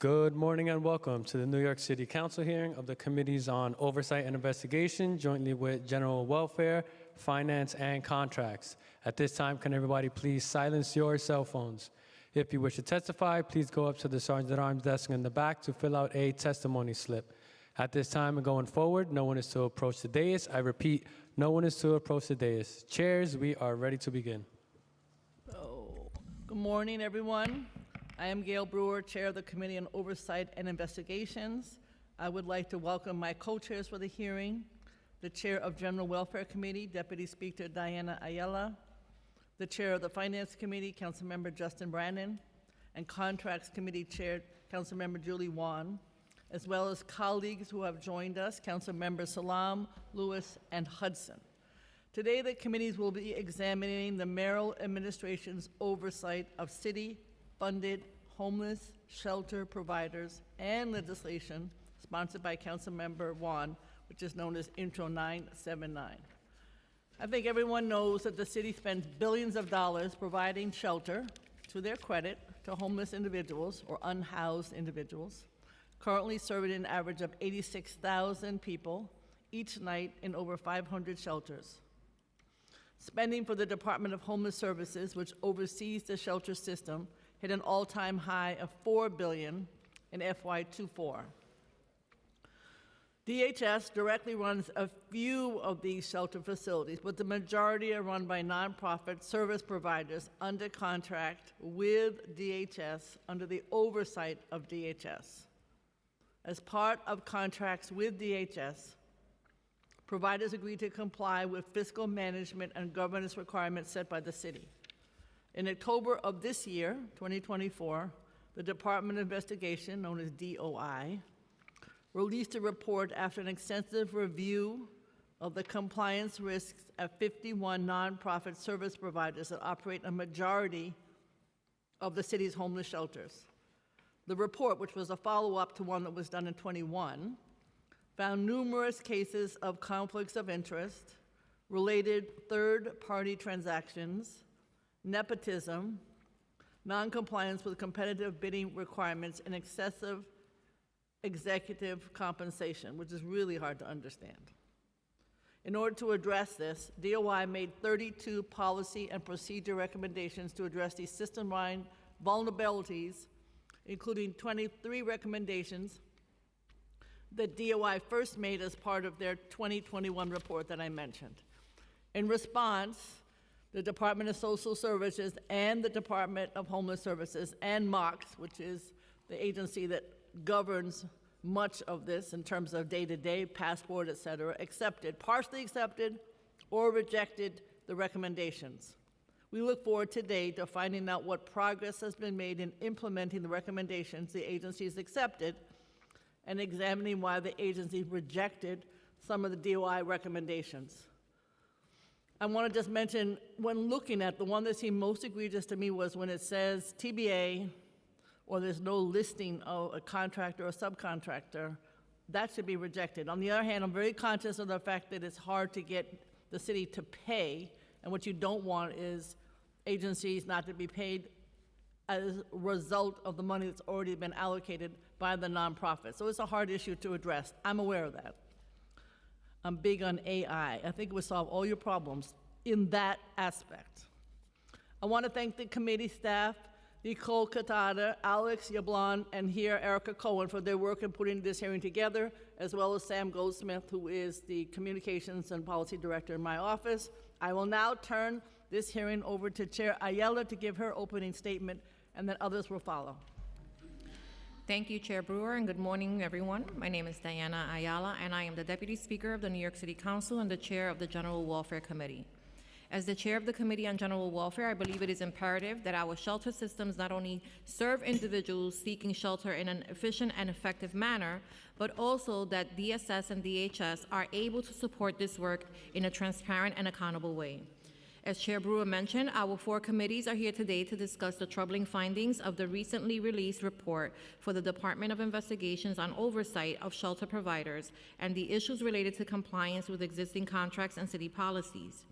Good morning and welcome to the New York City Council hearing of the Committees on Oversight and Investigation, jointly with General Welfare, Finance, and Contracts. At this time, can everybody please silence your cell phones? If you wish to testify, please go up to the Sergeant-at-Arms desk in the back to fill out a testimony slip. At this time and going forward, no one is to approach the dais. I repeat, no one is to approach the dais. Chairs, we are ready to begin. Good morning, everyone. I am Gail Brewer, Chair of the Committee on Oversight and Investigations. I would like to welcome my co-chairs for the hearing, the Chair of General Welfare Committee, Deputy Speaker Diana Ayala, the Chair of the Finance Committee, Councilmember Justin Brannan, and Contracts Committee Chair, Councilmember Julie Wan, as well as colleagues who have joined us, Councilmember Salam, Lewis, and Hudson. Today, the committees will be examining the Merrill administration's oversight of city-funded homeless shelter providers and legislation sponsored by Councilmember Wan, which is known as Intro 979. I think everyone knows that the city spends billions of dollars providing shelter, to their credit, to homeless individuals or unhoused individuals, currently serving an average of 86,000 people each night in over 500 shelters. Spending for the Department of Homeless Services, which oversees the shelter system, hit an all-time high of $4 billion in FY24. DHS directly runs a few of these shelter facilities, but the majority are run by nonprofit service providers under contract with DHS under the oversight of DHS. As part of contracts with DHS, providers agree to comply with fiscal management and governance requirements set by the city. In October of this year, 2024, the Department of Investigation, known as DOI, released a report after an extensive review of the compliance risks at 51 nonprofit service providers that operate a majority of the city's homeless shelters. The report, which was a follow-up to one that was done in 21, found numerous cases of conflicts of interest, related third-party transactions, nepotism, non-compliance with competitive bidding requirements, and excessive executive compensation, which is really hard to understand. In order to address this, DOI made 32 policy and procedure recommendations to address these system-wide vulnerabilities, including 23 recommendations that DOI first made as part of their 2021 report that I mentioned. In response, the Department of Social Services and the Department of Homeless Services and MOCS, which is the agency that governs much of this in terms of day-to-day, passport, et cetera, partially accepted or rejected the recommendations. We look forward today to finding out what progress has been made in implementing the recommendations the agencies accepted and examining why the agency rejected some of the DOI recommendations. I want to just mention, when looking at the one that seemed most egregious to me was when it says TBA, or there's no listing of a contractor or subcontractor, that should be rejected. On the other hand, I'm very conscious of the fact that it's hard to get the city to pay, and what you don't want is agencies not to be paid as a result of the money that's already been allocated by the nonprofit. So it's a hard issue to address. I'm aware of that. I'm big on AI. I think it would solve all your problems in that aspect. I want to thank the committee staff, Nicole Catada, Alex Yablon, and here Erica Cohen for their work in putting this hearing together, as well as Sam Goldsmith, who is the Communications and Policy Director in my office. I will now turn this hearing over to Chair Ayala to give her opening statement, and then others will follow. Thank you, Chair Brewer, and good morning, everyone. My name is Diana Ayala, and I am the Deputy Speaker of the New York City Council and the Chair of the General Welfare Committee. As the Chair of the Committee on General Welfare, I believe it is imperative that our shelter systems not only serve individuals seeking shelter in an efficient and effective manner, but also that DSS and DHS are able to support this work in a transparent and accountable way. As Chair Brewer mentioned, our 4 committees are here today to discuss the troubling findings of the recently released report for the Department of Investigations on Oversight of Shelter Providers and the issues related to compliance with existing contracts and city policies.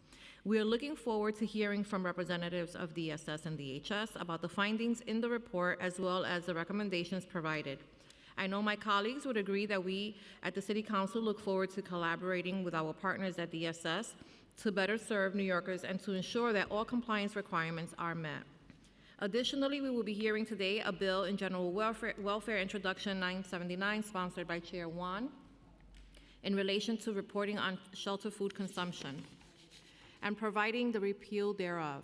We are looking forward to hearing from representatives of DSS and DHS about the findings in the report as well as the recommendations provided. I know my colleagues would agree that we at the City Council look forward to collaborating with our partners at DSS to better serve New Yorkers and to ensure that all compliance requirements are met. Additionally, we will be hearing today a bill in General Welfare Introduction 979, sponsored by Chair Wan, in relation to reporting on shelter food consumption and providing the repeal thereof.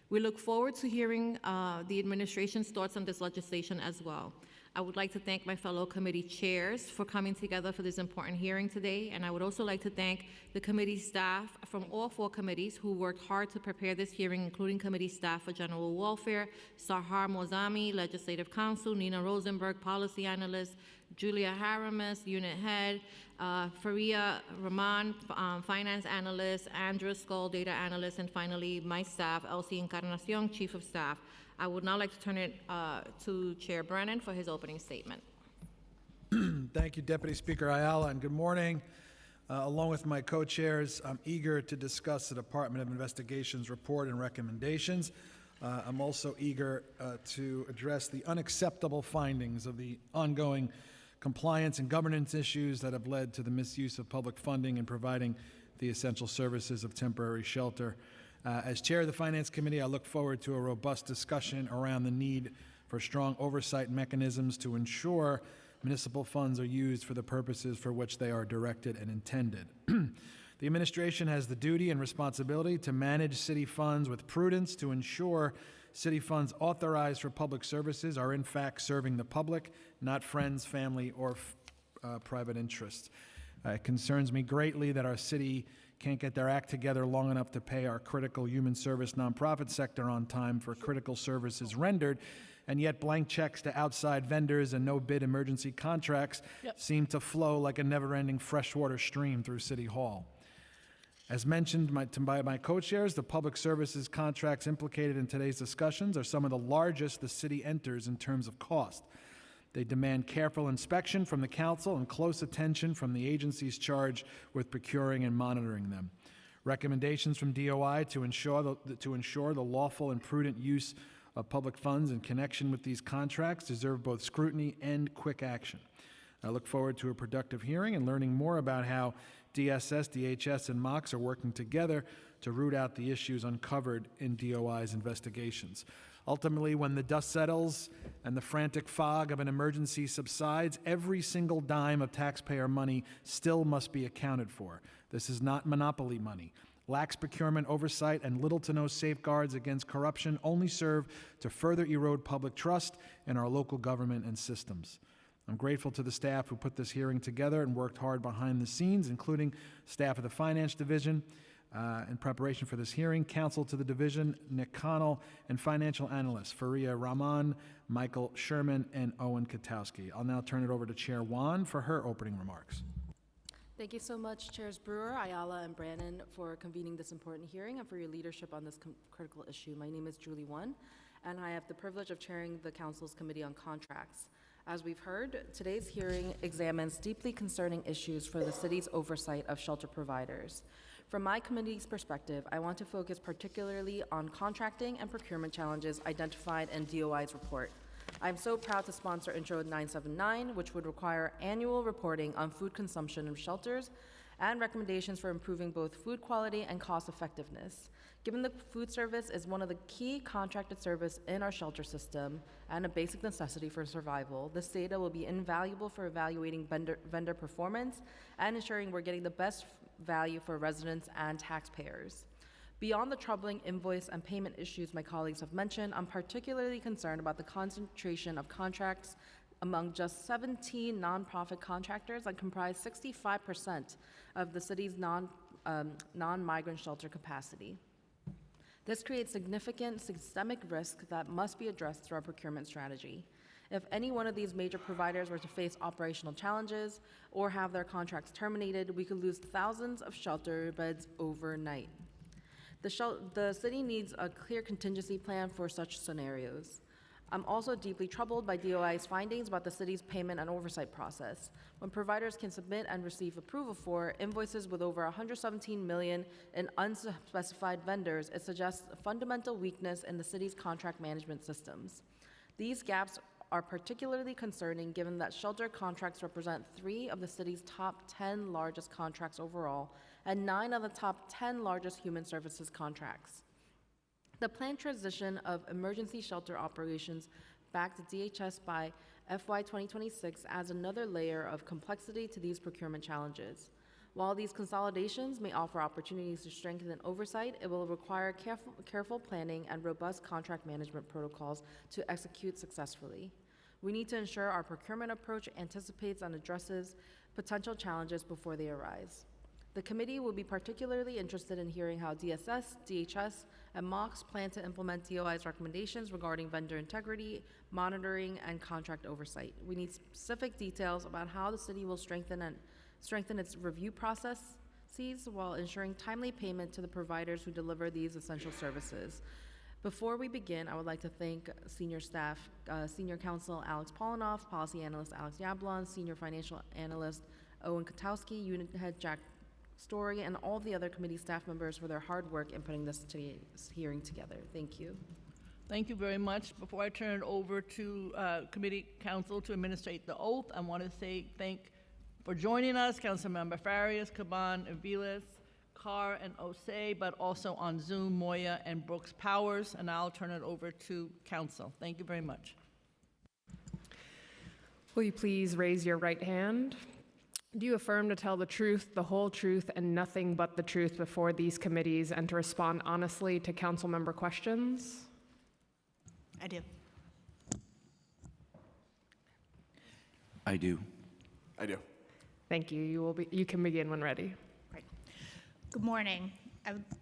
We look forward to hearing the administration's thoughts on this legislation as well. I would like to thank my fellow committee chairs for coming together for this important hearing today, and I would also like to thank the committee staff from all 4 committees who worked hard to prepare this hearing, including committee staff for General Welfare, Sahar Mozami, Legislative Counsel, Nina Rosenberg, Policy Analyst, Julia Haramis, Unit Head, Faria Rahman, Finance Analyst, Andrew Skull, Data Analyst, and finally my staff, Elsie Encarnacion, Chief of Staff. I would now like to turn it to Chair Brennan for his opening statement. Thank you, Deputy Speaker Ayala, and good morning. Along with my co-chairs, I'm eager to discuss the Department of Investigation's report and recommendations. I'm also eager to address the unacceptable findings of the ongoing compliance and governance issues that have led to the misuse of public funding in providing the essential services of temporary shelter. As chair of the Finance Committee, I look forward to a robust discussion around the need for strong oversight mechanisms to ensure municipal funds are used for the purposes for which they are directed and intended. The administration has the duty and responsibility to manage city funds with prudence to ensure city funds authorized for public services are in fact serving the public, not friends, family, or private interests. It concerns me greatly that our city can't get their act together long enough to pay our critical human service nonprofit sector on time for critical services rendered, and yet blank checks to outside vendors and no-bid emergency contracts seem to flow like a never-ending freshwater stream through City Hall. As mentioned by my co-chairs, the public services contracts implicated in today's discussions are some of the largest the city enters in terms of cost. They demand careful inspection from the council and close attention from the agencies charged with procuring and monitoring them. Recommendations from DOI to ensure the lawful and prudent use of public funds in connection with these contracts deserve both scrutiny and quick action. I look forward to a productive hearing and learning more about how DSS, DHS, and MOX are working together to root out the issues uncovered in DOI's investigations. Ultimately, when the dust settles and the frantic fog of an emergency subsides, every single dime of taxpayer money still must be accounted for. This is not monopoly money. Lax procurement oversight and little to no safeguards against corruption only serve to further erode public trust in our local government and systems. I'm grateful to the staff who put this hearing together and worked hard behind the scenes, including staff of the Finance Division, in preparation for this hearing, counsel to the division, Nick Connell, and financial analysts, Faria Rahman, Michael Sherman, and Owen Katowski. I'll now turn it over to Chair Wan for her opening remarks. Thank you so much, Chairs Brewer, Ayala, and Brannon, for convening this important hearing and for your leadership on this critical issue. My name is Julie Wan, and I have the privilege of chairing the Council's Committee on Contracts. As we've heard, today's hearing examines deeply concerning issues for the city's oversight of shelter providers. From my committee's perspective, I want to focus particularly on contracting and procurement challenges identified in DOI's report. I'm so proud to sponsor Intro 979, which would require annual reporting on food consumption of shelters and recommendations for improving both food quality and cost effectiveness. Given the food service is one of the key contracted service in our shelter system and a basic necessity for survival, this data will be invaluable for evaluating vendor performance and ensuring we're getting the best value for residents and taxpayers. Beyond the troubling invoice and payment issues my colleagues have mentioned, I'm particularly concerned about the concentration of contracts among just 17 nonprofit contractors that comprise 65% of the city's non-migrant shelter capacity. This creates significant systemic risk that must be addressed through our procurement strategy. If any one of these major providers were to face operational challenges or have their contracts terminated, we could lose thousands of shelter beds overnight. The city needs a clear contingency plan for such scenarios. I'm also deeply troubled by DOI's findings about the city's payment and oversight process. When providers can submit and receive approval for invoices with over $117 million in unspecified vendors, it suggests a fundamental weakness in the city's contract management systems. These gaps are particularly concerning given that shelter contracts represent 3 of the city's top 10 largest contracts overall and 9 of the top 10 largest human services contracts. The planned transition of emergency shelter operations back to DHS by FY 2026 adds another layer of complexity to these procurement challenges. While these consolidations may offer opportunities to strengthen oversight, it will require careful planning and robust contract management protocols to execute successfully. We need to ensure our procurement approach anticipates and addresses potential challenges before they arise. The committee will be particularly interested in hearing how DSS, DHS, and MOX plan to implement DOI's recommendations regarding vendor integrity, monitoring, and contract oversight. We need specific details about how the city will strengthen its review processes while ensuring timely payment to the providers who deliver these essential services. Before we begin, I would like to thank senior staff, Senior Counsel Alex Polinoff, Policy Analyst Alex Yablon, Senior Financial Analyst Owen Katowski, Unit Head Jack Story, and all the other committee staff members for their hard work in putting this hearing together. Thank you. Thank you very much. Before I turn it over to committee counsel to administrate the oath, I want to say thank for joining us, Councilmember Farias, Caban, Aviles, Carr, and Osei, but also on Zoom, Moya and Brooks Powers, and I'll turn it over to counsel. Thank you very much. Will you please raise your right hand? Do you affirm to tell the truth, the whole truth, and nothing but the truth before these committees and to respond honestly to council member questions? I do. I do. I do. Thank you. You can begin when ready. Right. Good morning.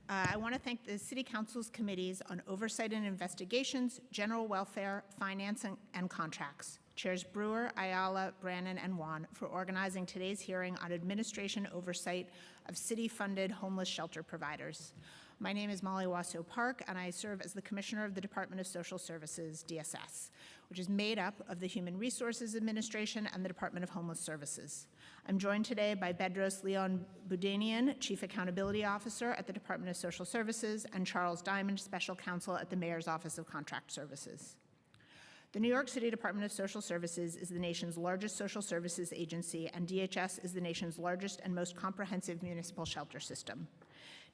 I want to thank the City Council's committees on Oversight and Investigations, General Welfare, Finance, and Contracts. Chairs Brewer, Ayala, Brannan, and Wan for organizing today's hearing on administration oversight of city-funded homeless shelter providers. My name is Molly Wasso Park, and I serve as the Commissioner of the Department of Social Services, DSS, which is made up of the Human Resources Administration and the Department of Homeless Services. I'm joined today by Bedros Leon Budanian, Chief Accountability Officer at the Department of Social Services, and Charles Diamond, Special Counsel at the Mayor's Office of Contract Services. The New York City Department of Social Services is the nation's largest social services agency, and DHS is the nation's largest and most comprehensive municipal shelter system.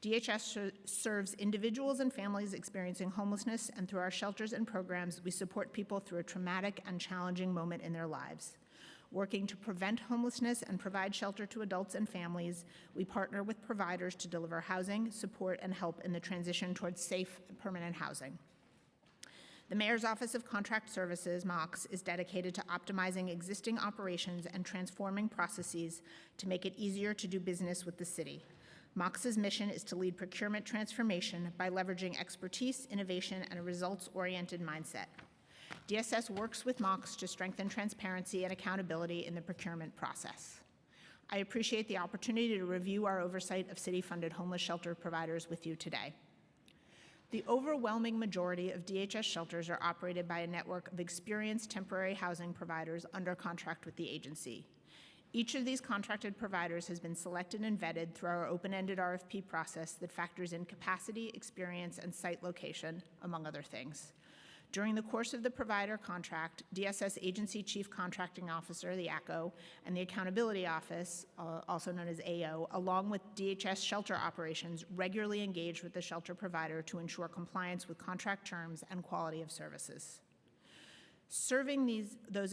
DHS serves individuals and families experiencing homelessness, and through our shelters and programs, we support people through a traumatic and challenging moment in their lives. Working to prevent homelessness and provide shelter to adults and families, we partner with providers to deliver housing, support, and help in the transition towards safe, permanent housing. The Mayor's Office of Contract Services, MOX, is dedicated to optimizing existing operations and transforming processes to make it easier to do business with the city. MOX's mission is to lead procurement transformation by leveraging expertise, innovation, and a results-oriented mindset. DSS works with MOX to strengthen transparency and accountability in the procurement process. I appreciate the opportunity to review our oversight of city-funded homeless shelter providers with you today. The overwhelming majority of DHS shelters are operated by a network of experienced temporary housing providers under contract with the agency. Each of these contracted providers has been selected and vetted through our open-ended RFP process that factors in capacity, experience, and site location, among other things. During the course of the provider contract, DSS Agency Chief Contracting Officer, the ACO, and the Accountability Office, also known as AO, along with DHS shelter operations, regularly engage with the shelter provider to ensure compliance with contract terms and quality of services. Serving those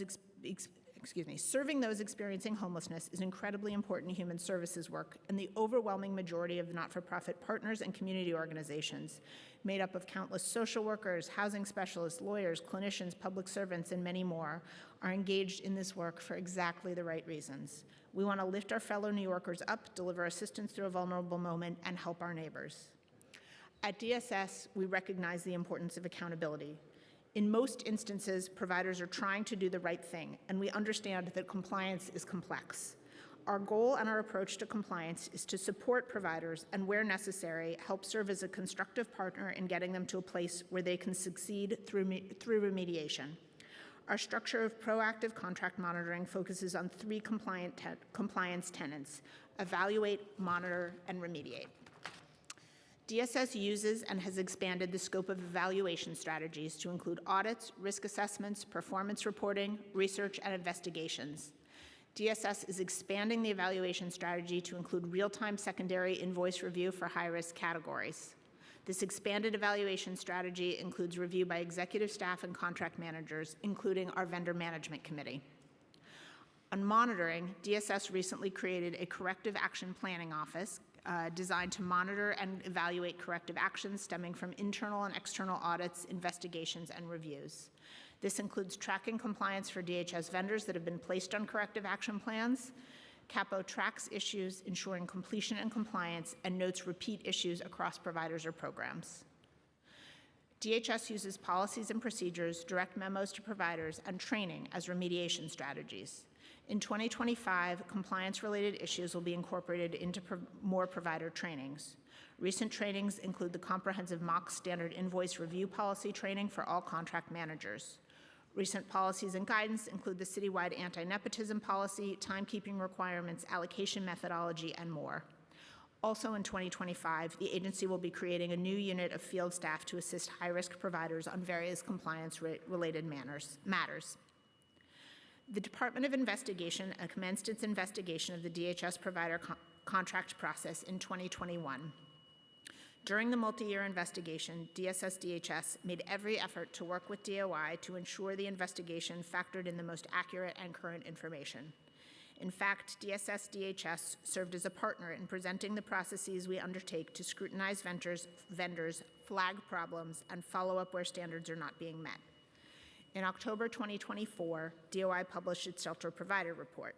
experiencing homelessness is incredibly important human services work, and the overwhelming majority of not-for-profit partners and community organizations, made up of countless social workers, housing specialists, lawyers, clinicians, public servants, and many more, are engaged in this work for exactly the right reasons. We want to lift our fellow New Yorkers up, deliver assistance through a vulnerable moment, and help our neighbors. At DSS, we recognize the importance of accountability. In most instances, providers are trying to do the right thing, and we understand that compliance is complex. Our goal and our approach to compliance is to support providers and, where necessary, help serve as a constructive partner in getting them to a place where they can succeed through remediation. Our structure of proactive contract monitoring focuses on three compliance tenets: evaluate, monitor, and remediate. DSS uses and has expanded the scope of evaluation strategies to include audits, risk assessments, performance reporting, research, and investigations. DSS is expanding the evaluation strategy to include real-time secondary invoice review for high-risk categories. This expanded evaluation strategy includes review by executive staff and contract managers, including our vendor management committee. On monitoring, DSS recently created a corrective action planning office designed to monitor and evaluate corrective actions stemming from internal and external audits, investigations, and reviews. This includes tracking compliance for DHS vendors that have been placed on corrective action plans. CAPO tracks issues, ensuring completion and compliance, and notes repeat issues across providers or programs. DHS uses policies and procedures, direct memos to providers, and training as remediation strategies. In 2025, compliance-related issues will be incorporated into more provider trainings. Recent trainings include the comprehensive MOC standard invoice review policy training for all contract managers. Recent policies and guidance include the citywide anti-nepotism policy, timekeeping requirements, allocation methodology, and more. Also in 2025, the agency will be creating a new unit of field staff to assist high-risk providers on various compliance-related matters. The Department of Investigation commenced its investigation of the DHS provider contract process in 2021. During the multi-year investigation, DSS-DHS made every effort to work with DOI to ensure the investigation factored in the most accurate and current information. In fact, DSS-DHS served as a partner in presenting the processes we undertake to scrutinize vendors, flag problems, and follow up where standards are not being met. In October 2024, DOI published its Shelter Provider Report.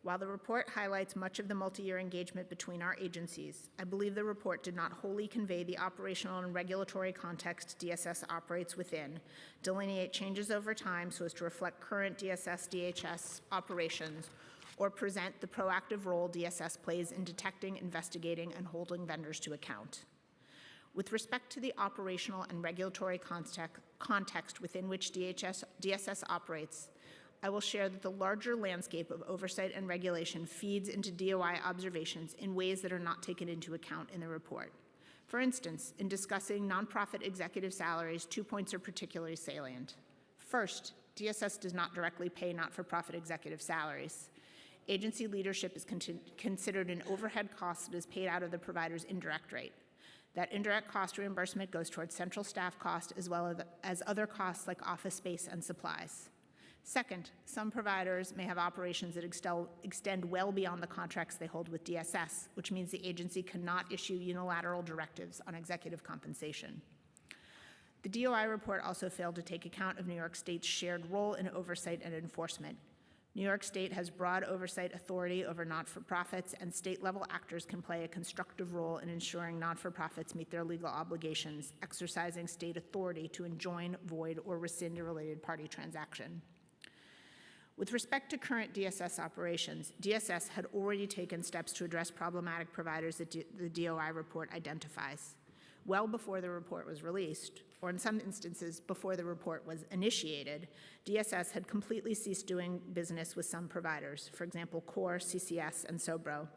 While the report highlights much of the multi-year engagement between our agencies, I believe the report did not wholly convey the operational and regulatory context DSS operates within, delineate changes over time so as to reflect current DSS-DHS operations, or present the proactive role DSS plays in detecting, investigating, and holding vendors to account. With respect to the operational and regulatory context within which DSS operates, I will share that the larger landscape of oversight and regulation feeds into DOI observations in ways that are not taken into account in the report. For instance, in discussing nonprofit executive salaries, 2 points are particularly salient. First, DSS does not directly pay not-for-profit executive salaries. Agency leadership is considered an overhead cost that is paid out of the provider's indirect rate. That indirect cost reimbursement goes towards central staff cost as well as other costs like office space and supplies. Second, some providers may have operations that extend well beyond the contracts they hold with DSS, which means the agency cannot issue unilateral directives on executive compensation. The DOI report also failed to take account of New York State's shared role in oversight and enforcement. New York State has broad oversight authority over not-for-profits, and state-level actors can play a constructive role in ensuring not-for-profits meet their legal obligations, exercising state authority to enjoin, void, or rescind a related party transaction. With respect to current DSS operations, DSS had already taken steps to address problematic providers that the DOI report identifies. Well before the report was released, or in some instances before the report was initiated, DSS had completely ceased doing business with some providers, for example, CORE, CCS, and Sobro,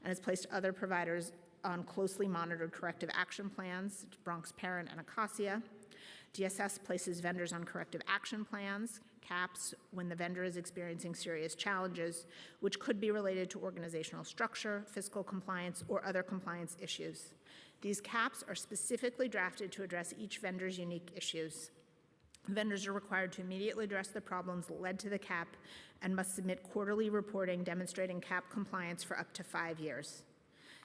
and has placed other providers on closely monitored corrective action plans, Bronx Parent and Acacia. DSS places vendors on corrective action plans, CAPs, when the vendor is experiencing serious challenges, which could be related to organizational structure, fiscal compliance, or other compliance issues. These CAPs are specifically drafted to address each vendor's unique issues. Vendors are required to immediately address the problems that led to the CAP and must submit quarterly reporting demonstrating CAP compliance for up to 5 years.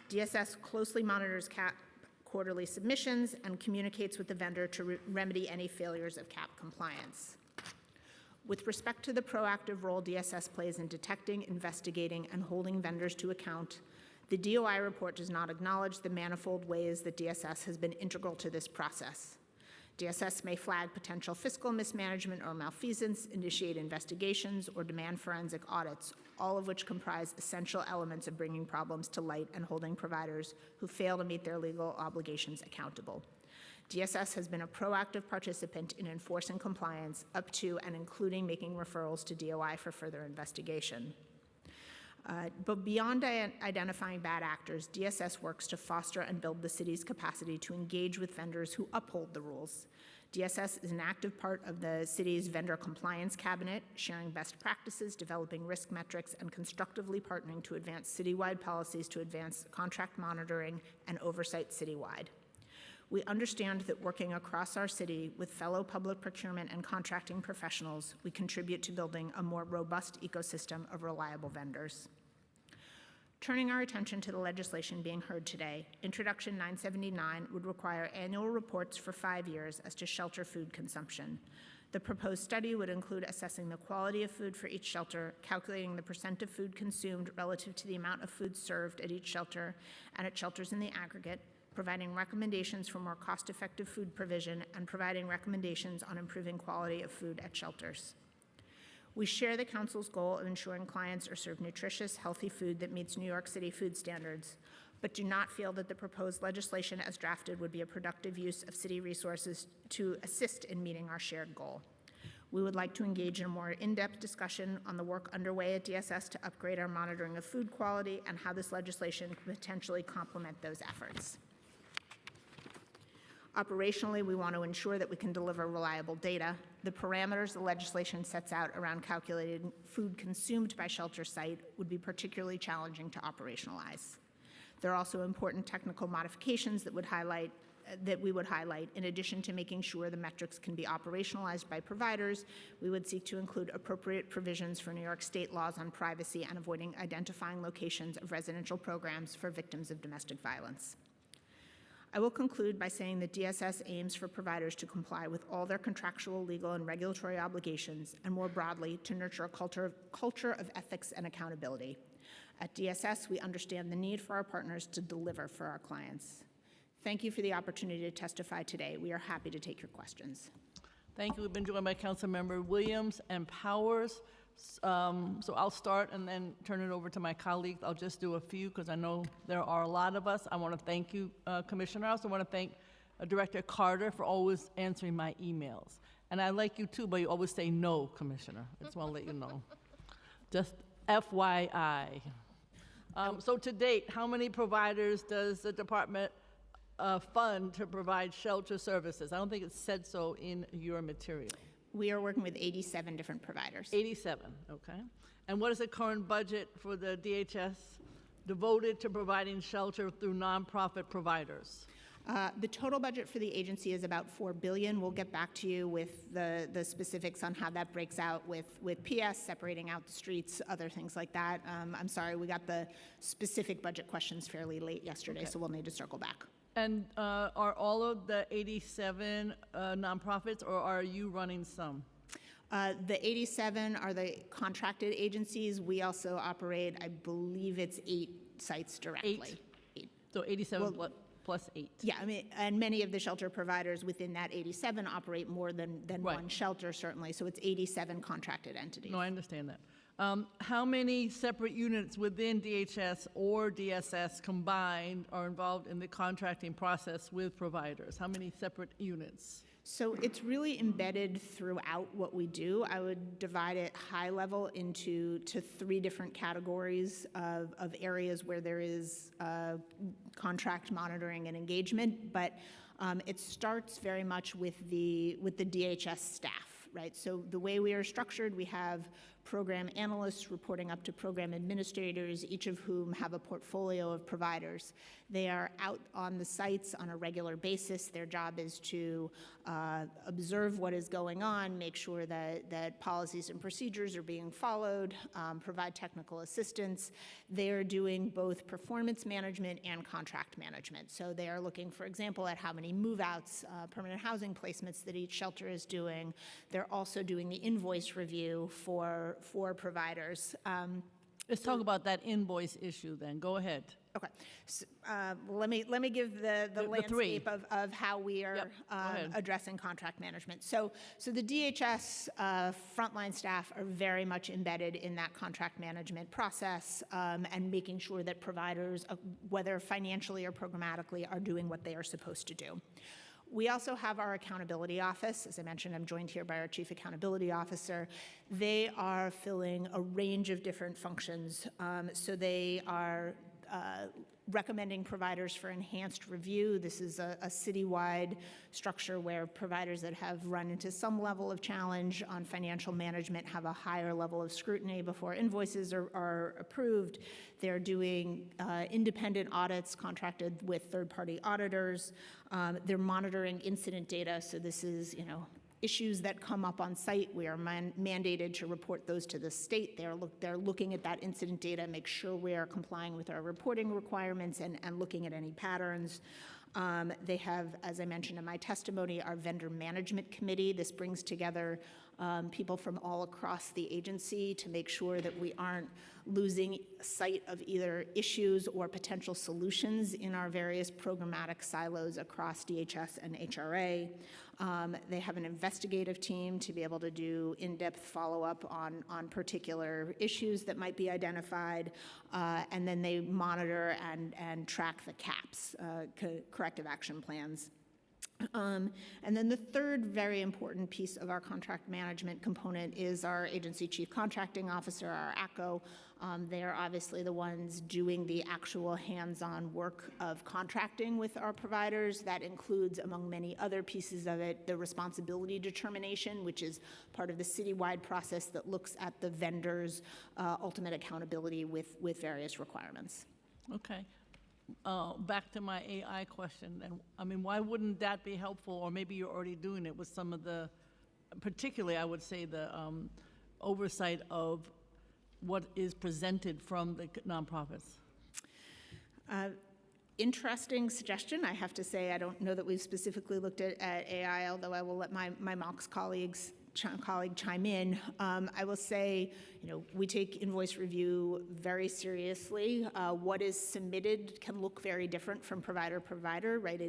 DSS closely monitors CAP quarterly submissions and communicates with the vendor to remedy any failures of CAP compliance. With respect to the proactive role DSS plays in detecting, investigating, and holding vendors to account, the DOI report does not acknowledge the manifold ways that DSS has been integral to this process. DSS may flag potential fiscal mismanagement or malfeasance, initiate investigations, or demand forensic audits, all of which comprise essential elements of bringing problems to light and holding providers who fail to meet their legal obligations accountable. DSS has been a proactive participant in enforcing compliance up to and including making referrals to DOI for further investigation. But beyond identifying bad actors, DSS works to foster and build the city's capacity to engage with vendors who uphold the rules. DSS is an active part of the city's vendor compliance cabinet, sharing best practices, developing risk metrics, and constructively partnering to advance citywide policies to advance contract monitoring and oversight citywide. We understand that working across our city with fellow public procurement and contracting professionals, we contribute to building a more robust ecosystem of reliable vendors. Turning our attention to the legislation being heard today, Introduction 979 would require annual reports for 5 years as to shelter food consumption. The proposed study would include assessing the quality of food for each shelter, calculating the percent of food consumed relative to the amount of food served at each shelter and at shelters in the aggregate, providing recommendations for more cost-effective food provision, and providing recommendations on improving quality of food at shelters. We share the Council's goal of ensuring clients are served nutritious, healthy food that meets New York City food standards, but do not feel that the proposed legislation as drafted would be a productive use of city resources to assist in meeting our shared goal. We would like to engage in a more in-depth discussion on the work underway at DSS to upgrade our monitoring of food quality and how this legislation could potentially complement those efforts. Operationally, we want to ensure that we can deliver reliable data. The parameters the legislation sets out around calculating food consumed by shelter site would be particularly challenging to operationalize. There are also important technical modifications that we would highlight. In addition to making sure the metrics can be operationalized by providers, we would seek to include appropriate provisions for New York State laws on privacy and avoiding identifying locations of residential programs for victims of domestic violence. I will conclude by saying that DSS aims for providers to comply with all their contractual, legal, and regulatory obligations, and more broadly, to nurture a culture of ethics and accountability. At DSS, we understand the need for our partners to deliver for our clients. Thank you for the opportunity to testify today. We are happy to take your questions. Thank you. We've been joined by Councilmember Williams and Powers. So I'll start and then turn it over to my colleagues. I'll just do a few because I know there are a lot of us. I want to thank you, Commissioner. I also want to thank Director Carter for always answering my emails. And I like you too, but you always say no, Commissioner. I just want to let you know. Just FYI. So to date, how many providers does the department fund to provide shelter services? I don't think it said so in your material. We are working with 87 different providers. 87, okay. And what is the current budget for the DHS devoted to providing shelter through nonprofit providers? The total budget for the agency is about $4 billion. We'll get back to you with the specifics on how that breaks out with PS, separating out the streets, other things like that. I'm sorry, we got the specific budget questions fairly late yesterday, so we'll need to circle back. And are all of the 87 nonprofits, or are you running some? The 87 are the contracted agencies. We also operate, I believe it's 8 sites directly. 8? So 87 plus 8. Yeah, I mean, and many of the shelter providers within that 87 operate more than Right. one shelter, certainly. So it's 87 contracted entities. No, I understand that. How many separate units within DHS or DSS combined are involved in the contracting process with providers? How many separate units? So it's really embedded throughout what we do. I would divide it high level into 3 different categories of areas where there is contract monitoring and engagement, but it starts very much with the DHS staff, right? So the way we are structured, we have program analysts reporting up to program administrators, each of whom have a portfolio of providers. They are out on the sites on a regular basis. Their job is to observe what is going on, make sure that policies and procedures are being followed, provide technical assistance. They are doing both performance management and contract management. So they are looking, for example, at how many move-outs, permanent housing placements that each shelter is doing. They're also doing the invoice review for providers. Let's talk about that invoice issue then. Go ahead. Okay. Let me give the The three. landscape of how we are Yep, go ahead. addressing contract management. So the DHS frontline staff are very much embedded in that contract management process and making sure that providers, whether financially or programmatically, are doing what they are supposed to do. We also have our accountability office. As I mentioned, I'm joined here by our chief accountability officer. They are filling a range of different functions. So they are recommending providers for enhanced review. This is a citywide structure where providers that have run into some level of challenge on financial management have a higher level of scrutiny before invoices are approved. They're doing independent audits contracted with third-party auditors. They're monitoring incident data. So this is, issues that come up on site. We are mandated to report those to the state. They're looking at that incident data, make sure we are complying with our reporting requirements and looking at any patterns. They have, as I mentioned in my testimony, our vendor management committee. This brings together people from all across the agency to make sure that we aren't losing sight of either issues or potential solutions in our various programmatic silos across DHS and HRA. They have an investigative team to be able to do in-depth follow-up on particular issues that might be identified, and then they monitor and track the CAPs, corrective action plans. And then the third very important piece of our contract management component is our agency chief contracting officer, our ACO. They are obviously the ones doing the actual hands-on work of contracting with our providers. That includes, among many other pieces of it, the responsibility determination, which is part of the citywide process that looks at the vendor's ultimate accountability with various requirements. Okay. Back to my AI question, and I mean, why wouldn't that be helpful? Or maybe you're already doing it with some of the, particularly I would say the oversight of what is presented from the nonprofits. Interesting suggestion. I have to say, I don't know that we've specifically looked at AI, although I will let my MOX colleague chime in. I will say, we take invoice review very seriously. What is submitted can look very different from provider to provider, right?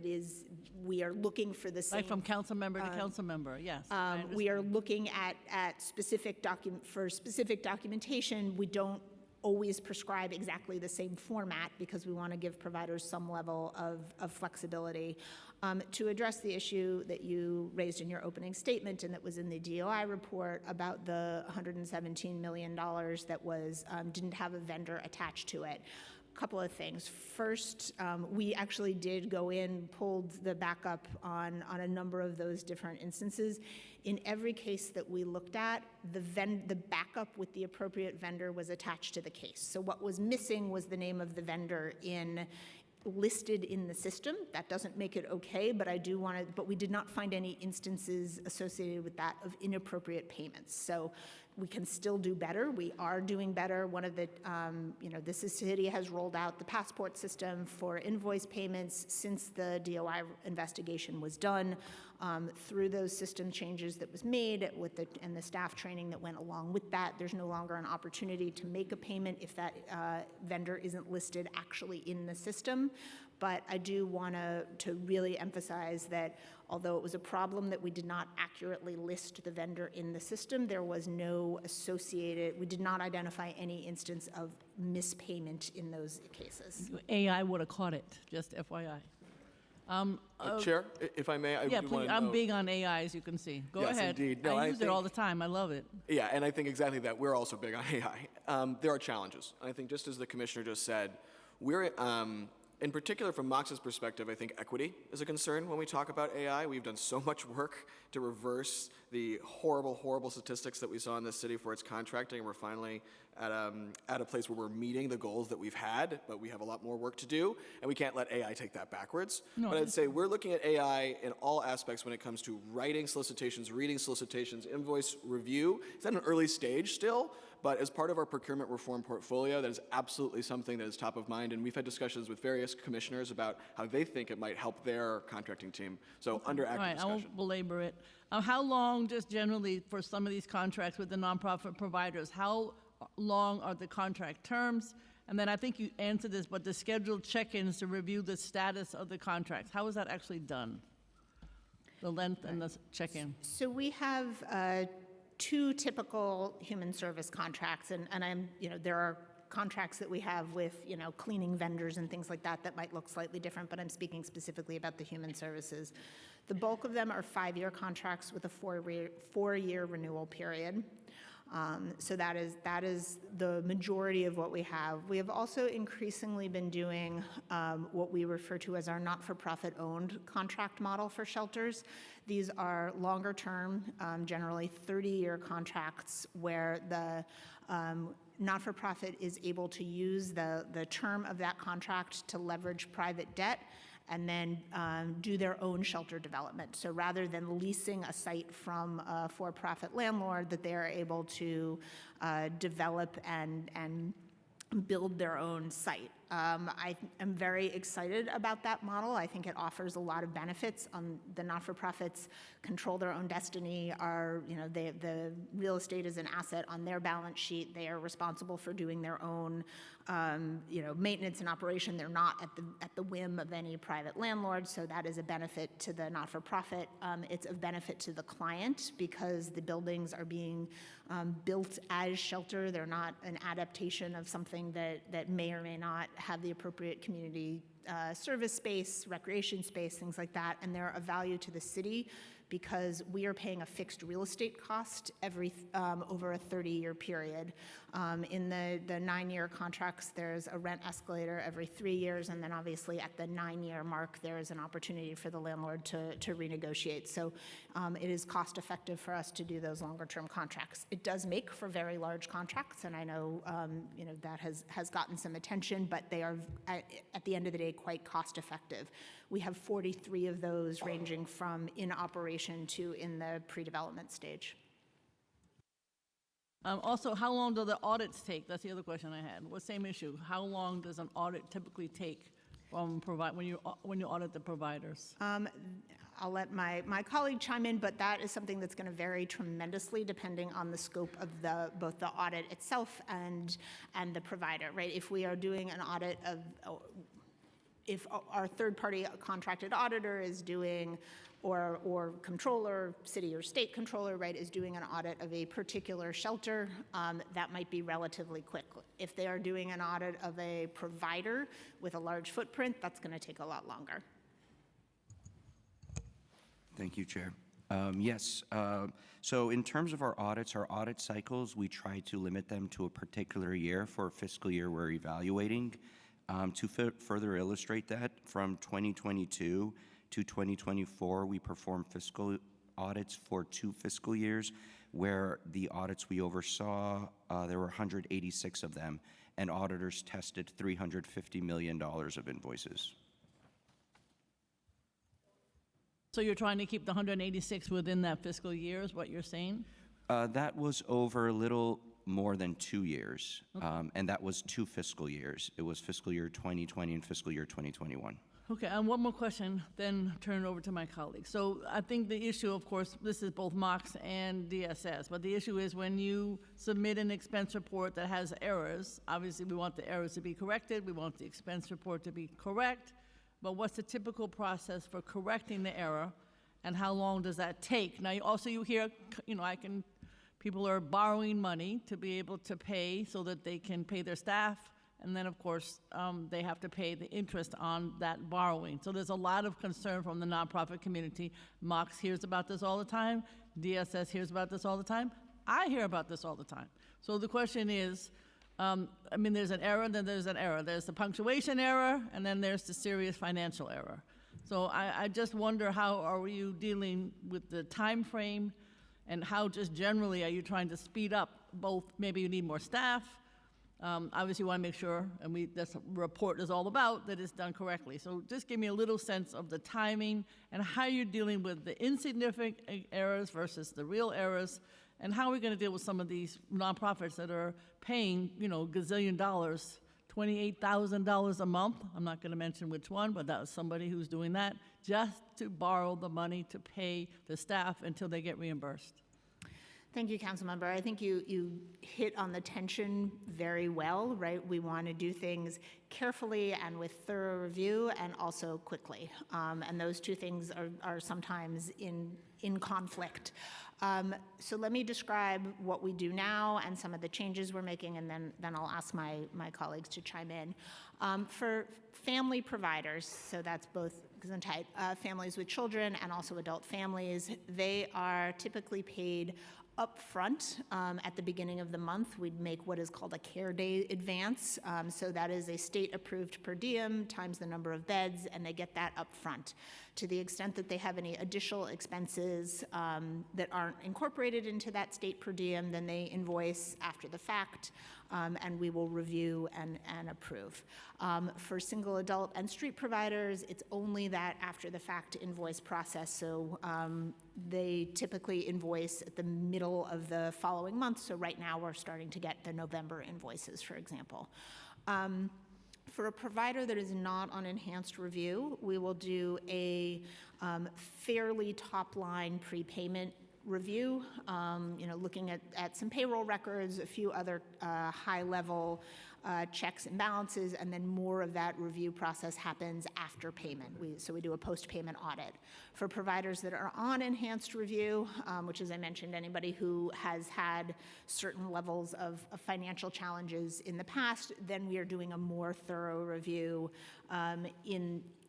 We are looking for the same. Like from council member to council member, yes. We are looking at specific documentation. We don't always prescribe exactly the same format because we want to give providers some level of flexibility. To address the issue that you raised in your opening statement and that was in the DOI report about the $117 million that was didn't have a vendor attached to it. Couple of things. First, we actually did go in, pulled the backup on a number of those different instances. In every case that we looked at, the backup with the appropriate vendor was attached to the case. So what was missing was the name of the vendor listed in the system. That doesn't make it okay, but but we did not find any instances associated with that of inappropriate payments. So we can still do better. We are doing better. One of the, this city has rolled out the passport system for invoice payments since the DOI investigation was done. Through those system changes that was made and the staff training that went along with that, there's no longer an opportunity to make a payment if that vendor isn't listed actually in the system. But I do want to really emphasize that although it was a problem that we did not accurately list the vendor in the system, there was no we did not identify any instance of mispayment in those cases. AI would have caught it, just FYI. Chair, if I may, I Yeah, do please, want to I'm know. big on AI, as you can see. Go Yes, ahead. indeed. No, I I use it all the think- time. I love it. Yeah, and I think exactly that. We're also big on AI. There are challenges. I think just as the commissioner just said, we're, in particular from Mox's perspective, I think equity is a concern when we talk about AI. We've done so much work to reverse the horrible, horrible statistics that we saw in this city for its contracting. We're finally at a place where we're meeting the goals that we've had, but we have a lot more work to do, and we can't let AI take that backwards. No, But I'd say we're looking at AI in all aspects when it comes to writing solicitations, reading solicitations, invoice review. It's at an early stage still, but as part of our procurement reform portfolio, that is absolutely something that is top of mind, and we've had discussions with various commissioners about how they think it might help their contracting team. So under All active right, I discussion. won't belabor it. How long, just generally, for some of these contracts with the nonprofit providers, how long are the contract terms? And then I think you answered this, but the scheduled check-ins to review the status of the contracts, how is that actually done? The length and the check-in? So we have two typical human service contracts, and there are contracts that we have with, cleaning vendors and things like that that might look slightly different, but I'm speaking specifically about the human services. The bulk of them are 5-year contracts with a 4-year renewal period. So that is the majority of what we have. We have also increasingly been doing what we refer to as our not-for-profit owned contract model for shelters. These are longer term, generally 30-year contracts where the not-for-profit is able to use the term of that contract to leverage private debt and then do their own shelter development. So rather than leasing a site from a for-profit landlord, that they are able to develop and build their own site. I am very excited about that model. I think it offers a lot of benefits. The not-for-profits control their own destiny. The real estate is an asset on their balance sheet. They are responsible for doing their own, maintenance and operation. They're not at the whim of any private landlord. So that is a benefit to the not-for-profit. It's of benefit to the client because the buildings are being built as shelter. They're not an adaptation of something that may or may not have the appropriate community service space, recreation space, things like that, and they're of value to the city because we are paying a fixed real estate cost over a 30-year period. In the 9-year contracts, there's a rent escalator every 3 years, and then obviously at the 9-year mark, there is an opportunity for the landlord to renegotiate. So it is cost-effective for us to do those longer-term contracts. It does make for very large contracts, and I know that has gotten some attention, but they are at the end of the day quite cost-effective. We have 43 of those ranging from in operation to in the pre-development stage. Also, how long do the audits take? That's the other question I had. Well, same issue. How long does an audit typically take from when you audit the providers? I'll let my colleague chime in, but that is something that's going to vary tremendously depending on the scope of both the audit itself and the provider, right? If we are doing an audit of, if our third-party contracted auditor is doing, or controller, city or state controller, right, is doing an audit of a particular shelter, that might be relatively quick. If they are doing an audit of a provider with a large footprint, that's going to take a lot longer. Thank you, Chair. Yes, so in terms of our audits, our audit cycles, we try to limit them to a particular year for a fiscal year we're evaluating. To further illustrate that, from 2022 to 2024, we performed fiscal audits for 2 fiscal years, where the audits we oversaw, there were 186 of them, and auditors tested $350 million of invoices. So you're trying to keep the 186 within that fiscal year is what you're saying? That was over a little more than 2 years, and that was 2 fiscal years. It was fiscal year 2020 and fiscal year 2021. Okay, and one more question, then turn it over to my colleague. So I think the issue, of course, this is both MOX and DSS, but the issue is when you submit an expense report that has errors, obviously we want the errors to be corrected, we want the expense report to be correct, but what's the typical process for correcting the error, and how long does that take? Now, you hear, people are borrowing money to be able to pay so that they can pay their staff, and then, of course, they have to pay the interest on that borrowing. So there's a lot of concern from the nonprofit community. MOX hears about this all the time. DSS hears about this all the time. I hear about this all the time. So the question is, there's an error, then there's an error. There's the punctuation error, and then there's the serious financial error. So I just wonder, how are you dealing with the time frame, and how just generally are you trying to speed up both? Maybe you need more staff. Obviously, you want to make sure, and this report is all about, that it's done correctly. So just give me a little sense of the timing and how you're dealing with the insignificant errors versus the real errors, and how are we going to deal with some of these nonprofits that are paying, gazillion dollars, $28,000 a month. I'm not going to mention which one, but that was somebody who's doing that just to borrow the money to pay the staff until they get reimbursed. Thank you, Councilmember. I think you hit on the tension very well, right? We want to do things carefully and with thorough review and also quickly. And those two things are sometimes in conflict. So let me describe what we do now and some of the changes we're making, and then I'll ask my colleagues to chime in. For family providers, so that's both Gesundheit, families with children and also adult families, they are typically paid upfront at the beginning of the month. We'd make what is called a care day advance. So that is a state-approved per diem times the number of beds, and they get that upfront. To the extent that they have any additional expenses that aren't incorporated into that state per diem, then they invoice after the fact, and we will review and approve. For single adult and street providers, it's only that after the fact invoice process. So they typically invoice at the middle of the following month. So right now we're starting to get the November invoices, for example. For a provider that is not on enhanced review, we will do a fairly top-line prepayment review, looking at some payroll records, a few other high-level checks and balances, and then more of that review process happens after payment. So we do a post-payment audit. For providers that are on enhanced review, which, as I mentioned, anybody who has had certain levels of financial challenges in the past, then we are doing a more thorough review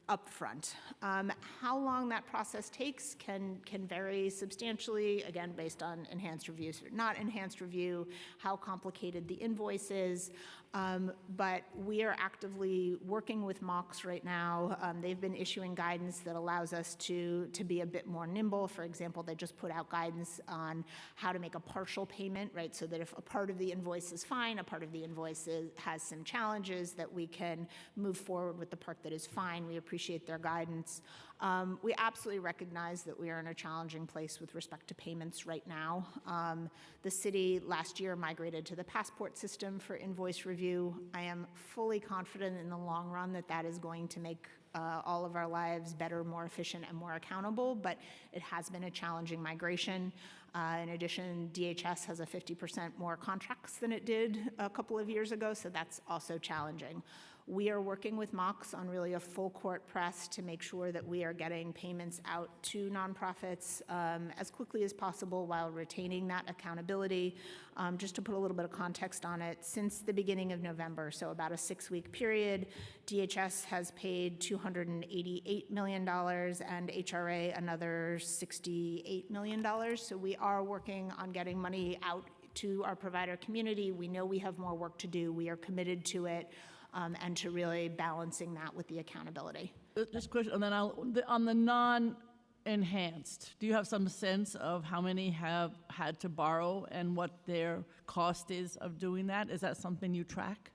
upfront. How long that process takes can vary substantially, again, based on enhanced reviews or not enhanced review, how complicated the invoice is. But we are actively working with MOX right now. They've been issuing guidance that allows us to be a bit more nimble. For example, they just put out guidance on how to make a partial payment, right? So that if a part of the invoice is fine, a part of the invoice has some challenges, that we can move forward with the part that is fine. We appreciate their guidance. We absolutely recognize that we are in a challenging place with respect to payments right now. The city last year migrated to the Passport system for invoice review. I am fully confident in the long run that that is going to make all of our lives better, more efficient, and more accountable, but it has been a challenging migration. In addition, DHS has a 50% more contracts than it did a couple of years ago, so that's also challenging. We are working with MOX on really a full court press to make sure that we are getting payments out to nonprofits as quickly as possible while retaining that accountability. Just to put a little bit of context on it, since the beginning of November, so about a 6-week period, DHS has paid $288 million and HRA another $68 million. So we are working on getting money out to our provider community. We know we have more work to do. We are committed to it. And to really balancing that with the accountability. Just a question, and then on the non-enhanced, do you have some sense of how many have had to borrow and what their cost is of doing that? Is that something you track?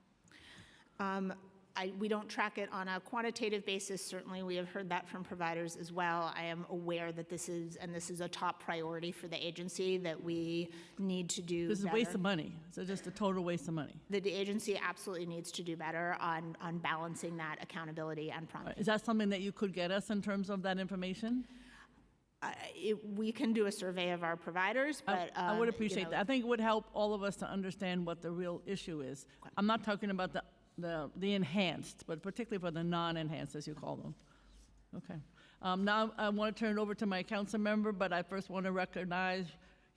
We don't track it on a quantitative basis. Certainly, we have heard that from providers as well. I am aware that this is a top priority for the agency, that we need to do This is a better. waste of money. So just a total waste of money. The agency absolutely needs to do better on balancing that accountability and prompting. Is that something that you could get us in terms of that information? We can do a survey of our providers, but I would appreciate that. I think it would help all of us to understand what the real issue is. I'm not talking about the enhanced, but particularly for the non-enhanced, as you call them. Okay. Now I want to turn it over to my council member, but I first want to recognize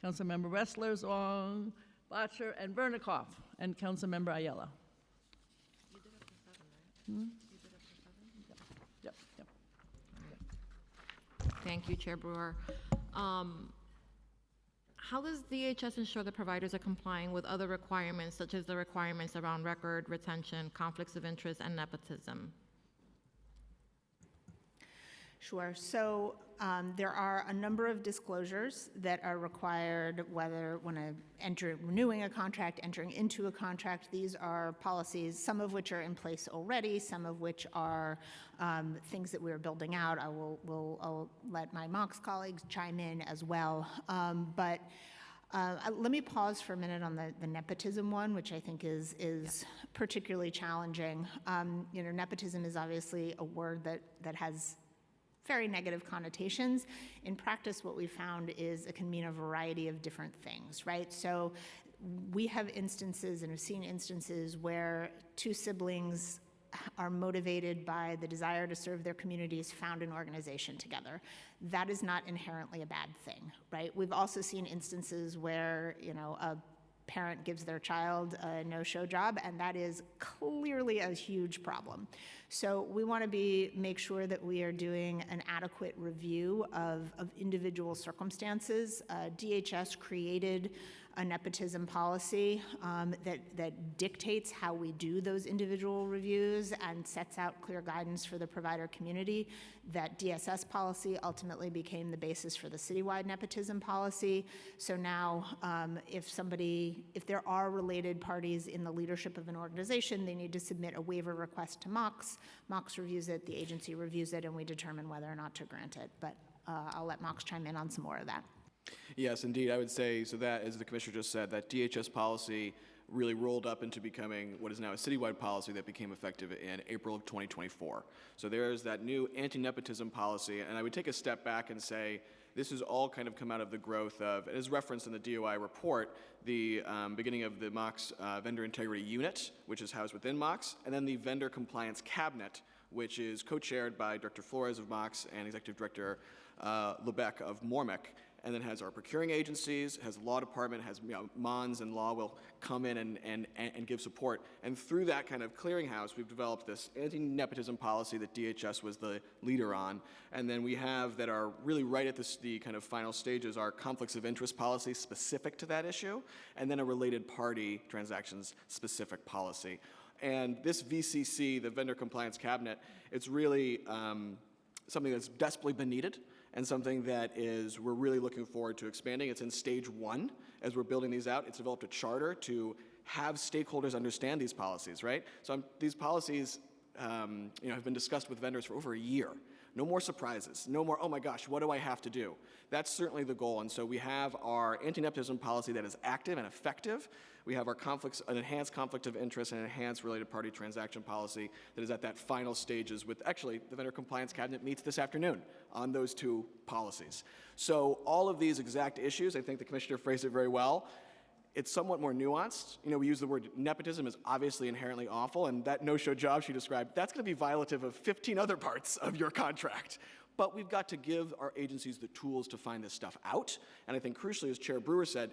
Council Member Ressler, Zwang, Bottcher, and Vernikoff, and Council Member Ayala. You did up to 7, right? You did up to 7? Yep. Thank you, Chair Brewer. How does DHS ensure that providers are complying with other requirements, such as the requirements around record retention, conflicts of interest, and nepotism? Sure. So there are a number of disclosures that are required, whether when renewing a contract, entering into a contract. These are policies, some of which are in place already, some of which are things that we're building out. I'll let my MOX colleagues chime in as well. But let me pause for a minute on the nepotism one, which I think is particularly challenging. Nepotism is obviously a word that has very negative connotations. In practice, what we found is it can mean a variety of different things, right? So we have instances and have seen instances where two siblings are motivated by the desire to serve their communities, found an organization together. That is not inherently a bad thing, right? We've also seen instances where, a parent gives their child a no-show job, and that is clearly a huge problem. So we want to make sure that we are doing an adequate review of individual circumstances. DHS created a nepotism policy that dictates how we do those individual reviews and sets out clear guidance for the provider community. That DSS policy ultimately became the basis for the citywide nepotism policy. So now if there are related parties in the leadership of an organization, they need to submit a waiver request to MOX. MOX reviews it, the agency reviews it, and we determine whether or not to grant it. But I'll let MOX chime in on some more of that. Yes, indeed. I would say, so that, as the Commissioner just said, that DHS policy really rolled up into becoming what is now a citywide policy that became effective in April of 2024. So there's that new anti-nepotism policy, and I would take a step back and say this has all kind of come out of the growth of, as referenced in the DOI report, the beginning of the MOX Vendor Integrity Unit, which is housed within MOX, and then the Vendor Compliance Cabinet, which is co-chaired by Director Flores of MOX and Executive Director Lebec of Mormec, and then has our procuring agencies, has the law department, has Mons and law will come in and give support. And through that kind of clearinghouse, we've developed this anti-nepotism policy that DHS was the leader on. And then we have that are really right at the kind of final stages, our conflicts of interest policy specific to that issue, and then a related party transactions specific policy. And this VCC, the Vendor Compliance Cabinet, it's really something that's desperately been needed, and something that we're really looking forward to expanding. It's in stage 1 as we're building these out. It's developed a charter to have stakeholders understand these policies, right? So these policies have been discussed with vendors for over a year. No more surprises, no more, oh my gosh, what do I have to do? That's certainly the goal. And so we have our anti-nepotism policy that is active and effective. We have our an enhanced conflict of interest and enhanced related party transaction policy that is at that final stages with, actually, the Vendor Compliance Cabinet meets this afternoon on those two policies. So all of these exact issues, I think the Commissioner phrased it very well. It's somewhat more nuanced. We use the word nepotism is obviously inherently awful, and that no-show job she described, that's going to be violative of 15 other parts of your contract. But we've got to give our agencies the tools to find this stuff out. And I think crucially, as Chair Brewer said,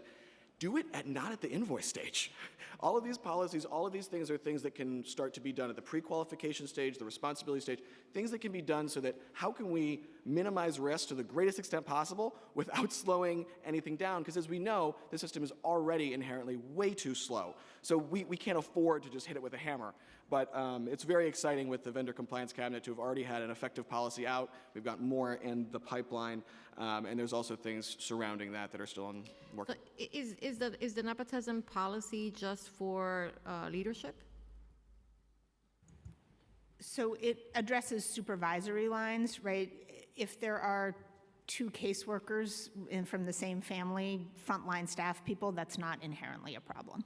do it not at the invoice stage. All of these policies, all of these things are things that can start to be done at the pre-qualification stage, the responsibility stage, things that can be done so that how can we minimize risk to the greatest extent possible without slowing anything down? Because as we know, the system is already inherently way too slow. So we can't afford to just hit it with a hammer. But it's very exciting with the Vendor Compliance Cabinet to have already had an effective policy out. We've got more in the pipeline, and there's also things surrounding that are still in work. So is the nepotism policy just for leadership? So it addresses supervisory lines, right? If there are two caseworkers from the same family, frontline staff people, that's not inherently a problem.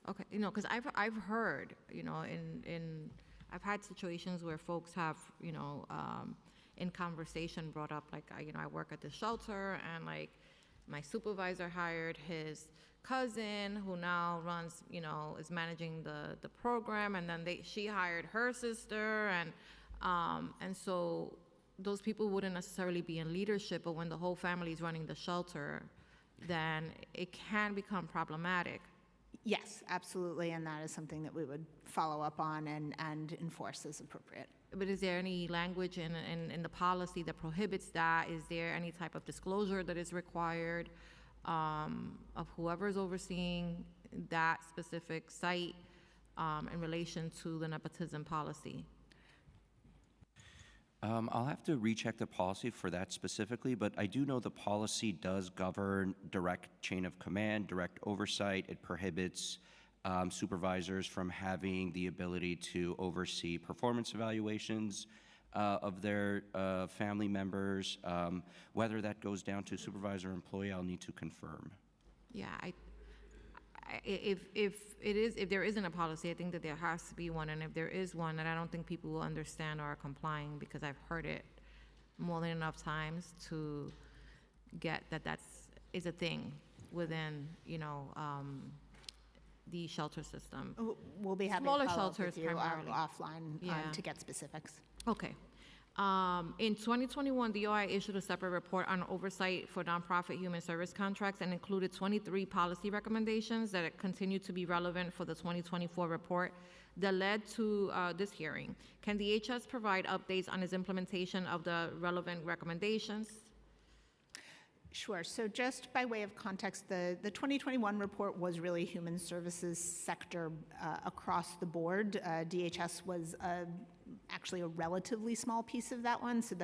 Okay, because I've heard, I've had situations where folks have, in conversation brought up, like, I work at the shelter, and like my supervisor hired his cousin who now runs, is managing the program, and then she hired her sister, and so those people wouldn't necessarily be in leadership, but when the whole family is running the shelter, then it can become problematic. Yes, absolutely, and that is something that we would follow up on and enforce as appropriate. But is there any language in the policy that prohibits that? Is there any type of disclosure that is required of whoever's overseeing that specific site in relation to the nepotism policy? I'll have to recheck the policy for that specifically, but I do know the policy does govern direct chain of command, direct oversight. It prohibits supervisors from having the ability to oversee performance evaluations of their family members. Whether that goes down to supervisor or employee, I'll need to confirm. Yeah, if there isn't a policy, I think that there has to be one, and if there is one, then I don't think people will understand or are complying, because I've heard it more than enough times to get that is a thing within, the shelter system. We'll be happy Smaller to follow up shelters with you primarily. offline Yeah. to get specifics. Okay. In 2021, DOI issued a separate report on oversight for nonprofit human service contracts and included 23 policy recommendations that continue to be relevant for the 2024 report that led to this hearing. Can the HS provide updates on its implementation of the relevant recommendations? Sure. So just by way of context, the 2021 report was really human services sector across the board. DHS was actually a relatively small piece of that one. So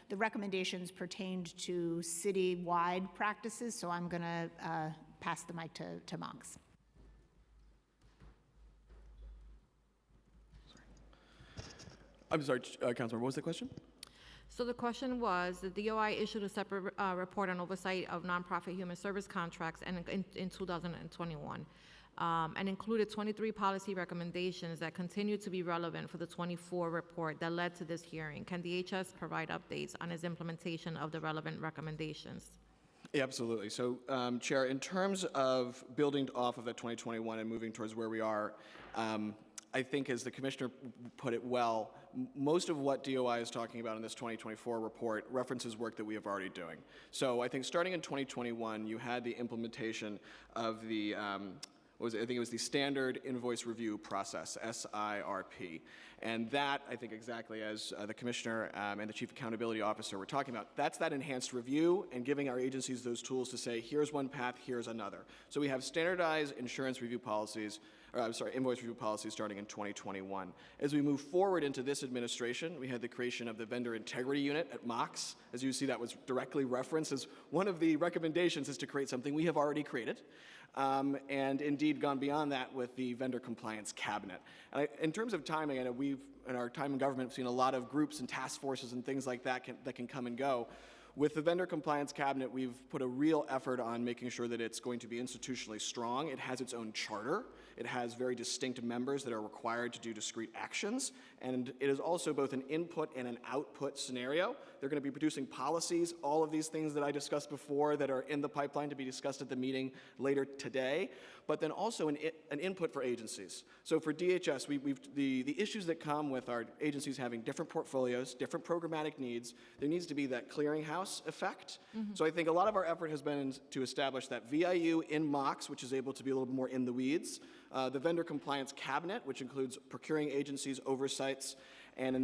the recommendations pertained to city-wide practices. So I'm going to pass the mic to Mox. I'm sorry, Councilmember, what was the question? So the question was, the DOI issued a separate report on oversight of nonprofit human service contracts in 2021 and included 23 policy recommendations that continue to be relevant for the 24 report that led to this hearing. Can the HS provide updates on its implementation of the relevant recommendations? Yeah, absolutely. So, Chair, in terms of building off of that 2021 and moving towards where we are, I think, as the Commissioner put it well, most of what DOI is talking about in this 2024 report references work that we have already doing. So I think starting in 2021, you had the implementation of the, I think it was the Standard Invoice Review Process, SIRP. And that, I think exactly as the Commissioner and the Chief Accountability Officer were talking about, that's that enhanced review and giving our agencies those tools to say, here's one path, here's another. So we have standardized insurance review policies, invoice review policies starting in 2021. As we move forward into this administration, we had the creation of the Vendor Integrity Unit at MOX. As you see, that was directly referenced as one of the recommendations is to create something we have already created. And indeed gone beyond that with the Vendor Compliance Cabinet. And in terms of timing, I know we've, in our time in government, seen a lot of groups and task forces and things like that that can come and go. With the Vendor Compliance Cabinet, we've put a real effort on making sure that it's going to be institutionally strong. It has its own charter. It has very distinct members that are required to do discrete actions. And it is also both an input and an output scenario. They're going to be producing policies, all of these things that I discussed before that are in the pipeline to be discussed at the meeting later today, but then also an input for agencies. So for DHS, the issues that come with our agencies having different portfolios, different programmatic needs, there needs to be that clearinghouse effect. Mm-hmm. So I think a lot of our effort has been to establish that VIU in MOX, which is able to be a little bit more in the weeds, the Vendor Compliance Cabinet, which includes procuring agencies, oversights, and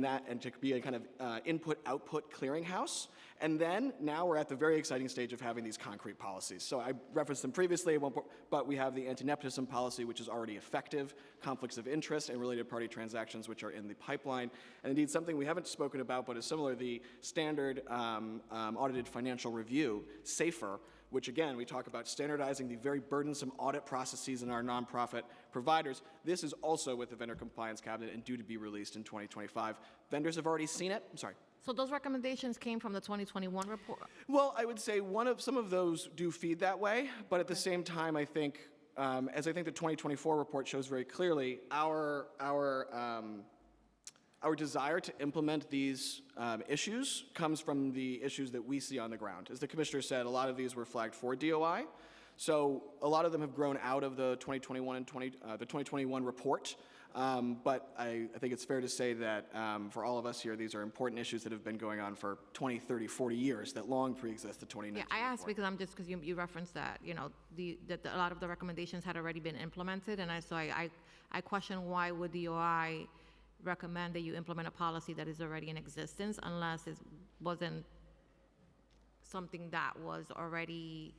to be a kind of input-output clearinghouse. And then now we're at the very exciting stage of having these concrete policies. So I referenced them previously, but we have the anti-nepotism policy, which is already effective, conflicts of interest and related party transactions, which are in the pipeline. And indeed, something we haven't spoken about, but is similar, the standard audited financial review, SAFER, which again, we talk about standardizing the very burdensome audit processes in our nonprofit providers. This is also with the Vendor Compliance Cabinet and due to be released in 2025. Vendors have already seen it. I'm sorry. So those recommendations came from the 2021 report? Well, I would say some of those do feed that way, but at the same time, I think, as I think the 2024 report shows very clearly, our desire to implement these issues comes from the issues that we see on the ground. As the Commissioner said, a lot of these were flagged for DOI. So a lot of them have grown out of the 2021 and the 2021 report. But I think it's fair to say that for all of us here, these are important issues that have been going on for 20, 30, 40 years that long pre-exist the 2019 Yeah, I asked report. because you referenced that, that a lot of the recommendations had already been implemented. And so I question why would DOI recommend that you implement a policy that is already in existence unless it wasn't something that was already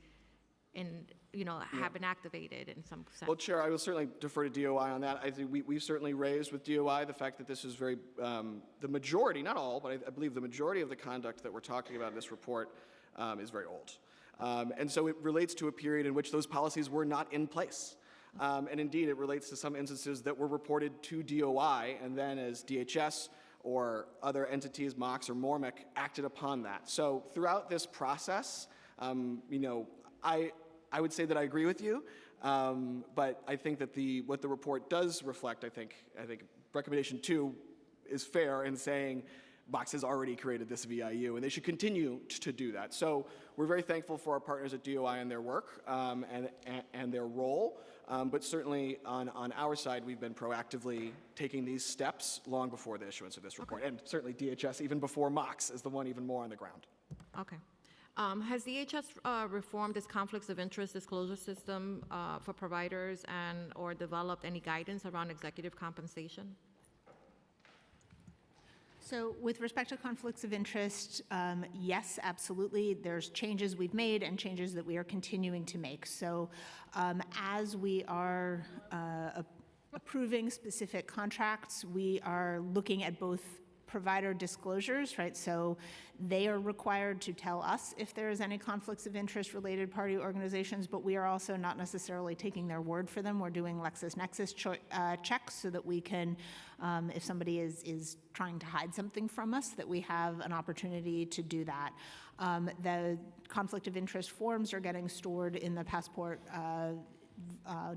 have been activated in some sense. Well, Chair, I will certainly defer to DOI on that. I think we've certainly raised with DOI the fact that this is very, the majority, not all, but I believe the majority of the conduct that we're talking about in this report is very old. And so it relates to a period in which those policies were not in place. And indeed, it relates to some instances that were reported to DOI, and then as DHS or other entities, MOX or MORMIC, acted upon that. So throughout this process, I would say that I agree with you, but I think that what the report does reflect, I think recommendation 2 is fair in saying Box has already created this VIU, and they should continue to do that. So we're very thankful for our partners at DOI and their work and their role. But certainly on our side, we've been proactively taking these steps long before the issuance of this report, and certainly DHS even before MOX is the one even more on the ground. Okay. Has DHS reformed its conflicts of interest disclosure system for providers or developed any guidance around executive compensation? So with respect to conflicts of interest, yes, absolutely. There's changes we've made and changes that we are continuing to make. So as we are approving specific contracts, we are looking at both provider disclosures, right? So they are required to tell us if there is any conflicts of interest related party organizations, but we are also not necessarily taking their word for them. We're doing LexisNexis checks so that we can, if somebody is trying to hide something from us, that we have an opportunity to do that. The conflict of interest forms are getting stored in the Passport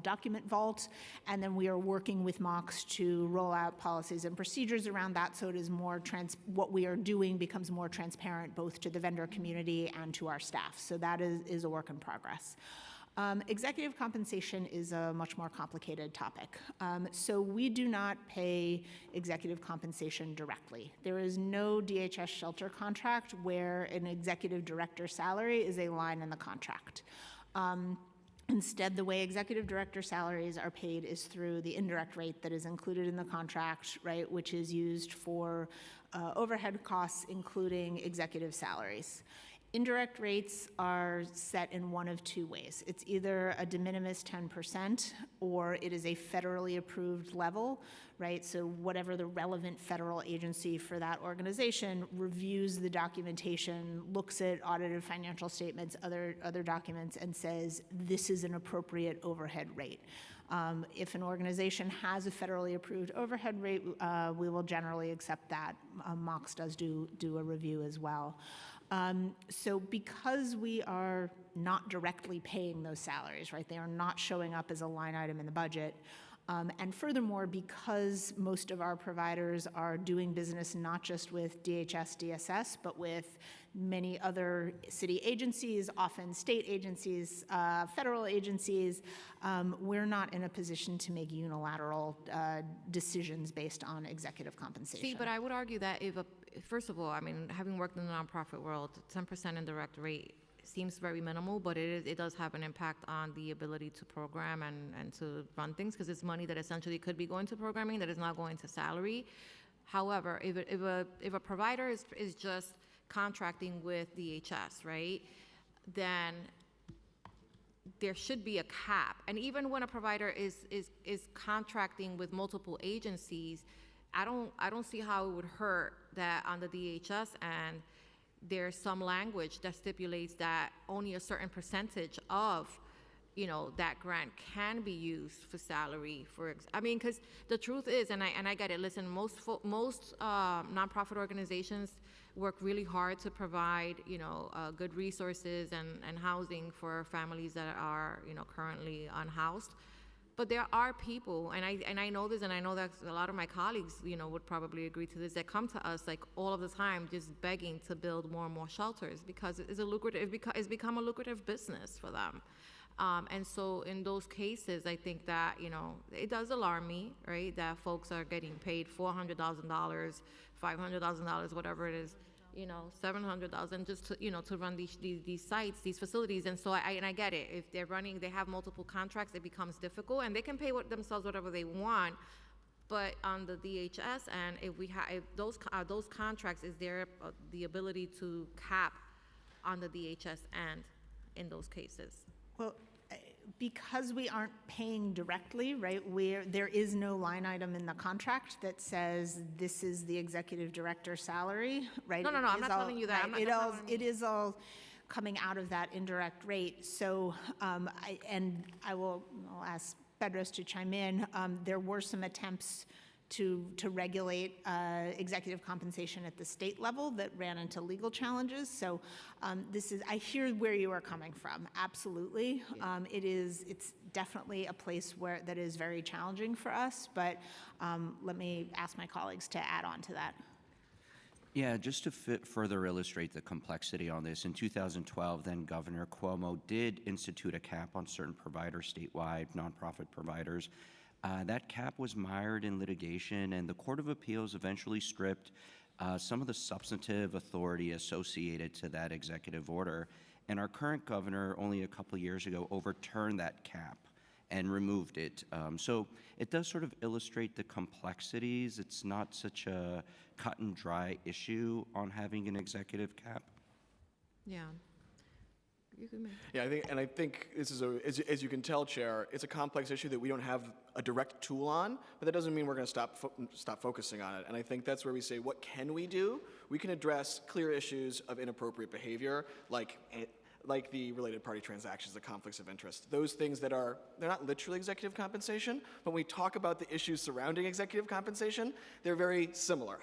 document vault, and then we are working with MOX to roll out policies and procedures around that, so it is more what we are doing becomes more transparent both to the vendor community and to our staff. So that is a work in progress. Executive compensation is a much more complicated topic. So we do not pay executive compensation directly. There is no DHS shelter contract where an executive director salary is a line in the contract. Instead, the way executive director salaries are paid is through the indirect rate that is included in the contract, right, which is used for overhead costs, including executive salaries. Indirect rates are set in one of two ways. It's either a de minimis 10% or it is a federally approved level, right? So whatever the relevant federal agency for that organization reviews the documentation, looks at audited financial statements, other documents, and says this is an appropriate overhead rate. If an organization has a federally approved overhead rate, we will generally accept that. MOX does do a review as well. So because we are not directly paying those salaries, right, they are not showing up as a line item in the budget, and furthermore, because most of our providers are doing business not just with DHS, DSS, but with many other city agencies, often state agencies, federal agencies, we're not in a position to make unilateral decisions based on executive compensation. See, but I would argue that first of all, I mean, having worked in the nonprofit world, 10% indirect rate seems very minimal, but it does have an impact on the ability to program and to run things, because it's money that essentially could be going to programming that is not going to salary. However, if a provider is just contracting with DHS, right, then there should be a cap. And even when a provider is contracting with multiple agencies, I don't see how it would hurt that on the DHS end there's some language that stipulates that only a certain percentage of, that grant can be used for salary. I mean, because the truth is, and I get it. Listen, most nonprofit organizations work really hard to provide, good resources and housing for families that are, currently unhoused. But there are people, and I know this, and I know that a lot of my colleagues, would probably agree to this, that come to us like all of the time, just begging to build more and more shelters because it's become a lucrative business for them. And so in those cases, I think that, it does alarm me, right, that folks are getting paid $400,000, $500,000, whatever it is, $700,000 just to run these sites, these facilities. And so I get it. If they have multiple contracts, it becomes difficult, and they can pay themselves whatever they want. But on the DHS, and if those contracts, is there the ability to cap on the DHS end in those cases? Well, because we aren't paying directly, right, there is no line item in the contract that says this is the executive director salary, right? No, I'm not telling you that. It is all coming out of that indirect rate. So, I'll ask Bedros to chime in. There were some attempts to regulate executive compensation at the state level that ran into legal challenges. So I hear where you are coming from, absolutely. Yeah. It's definitely a place that is very challenging for us, but let me ask my colleagues to add on to that. Yeah, just to further illustrate the complexity on this, in 2012, then Governor Cuomo did institute a cap on certain providers statewide, nonprofit providers. That cap was mired in litigation, and the Court of Appeals eventually stripped some of the substantive authority associated to that executive order. And our current governor, only a couple years ago, overturned that cap and removed it. So it does sort of illustrate the complexities. It's not such a cut and dry issue on having an executive cap. Yeah. You can make. Yeah, I think this is as you can tell, Chair, it's a complex issue that we don't have a direct tool on, but that doesn't mean we're going to stop focusing on it. And I think that's where we say, what can we do? We can address clear issues of inappropriate behavior, like the related party transactions, the conflicts of interest. Those things that they're not literally executive compensation, but when we talk about the issues surrounding executive compensation, they're very similar.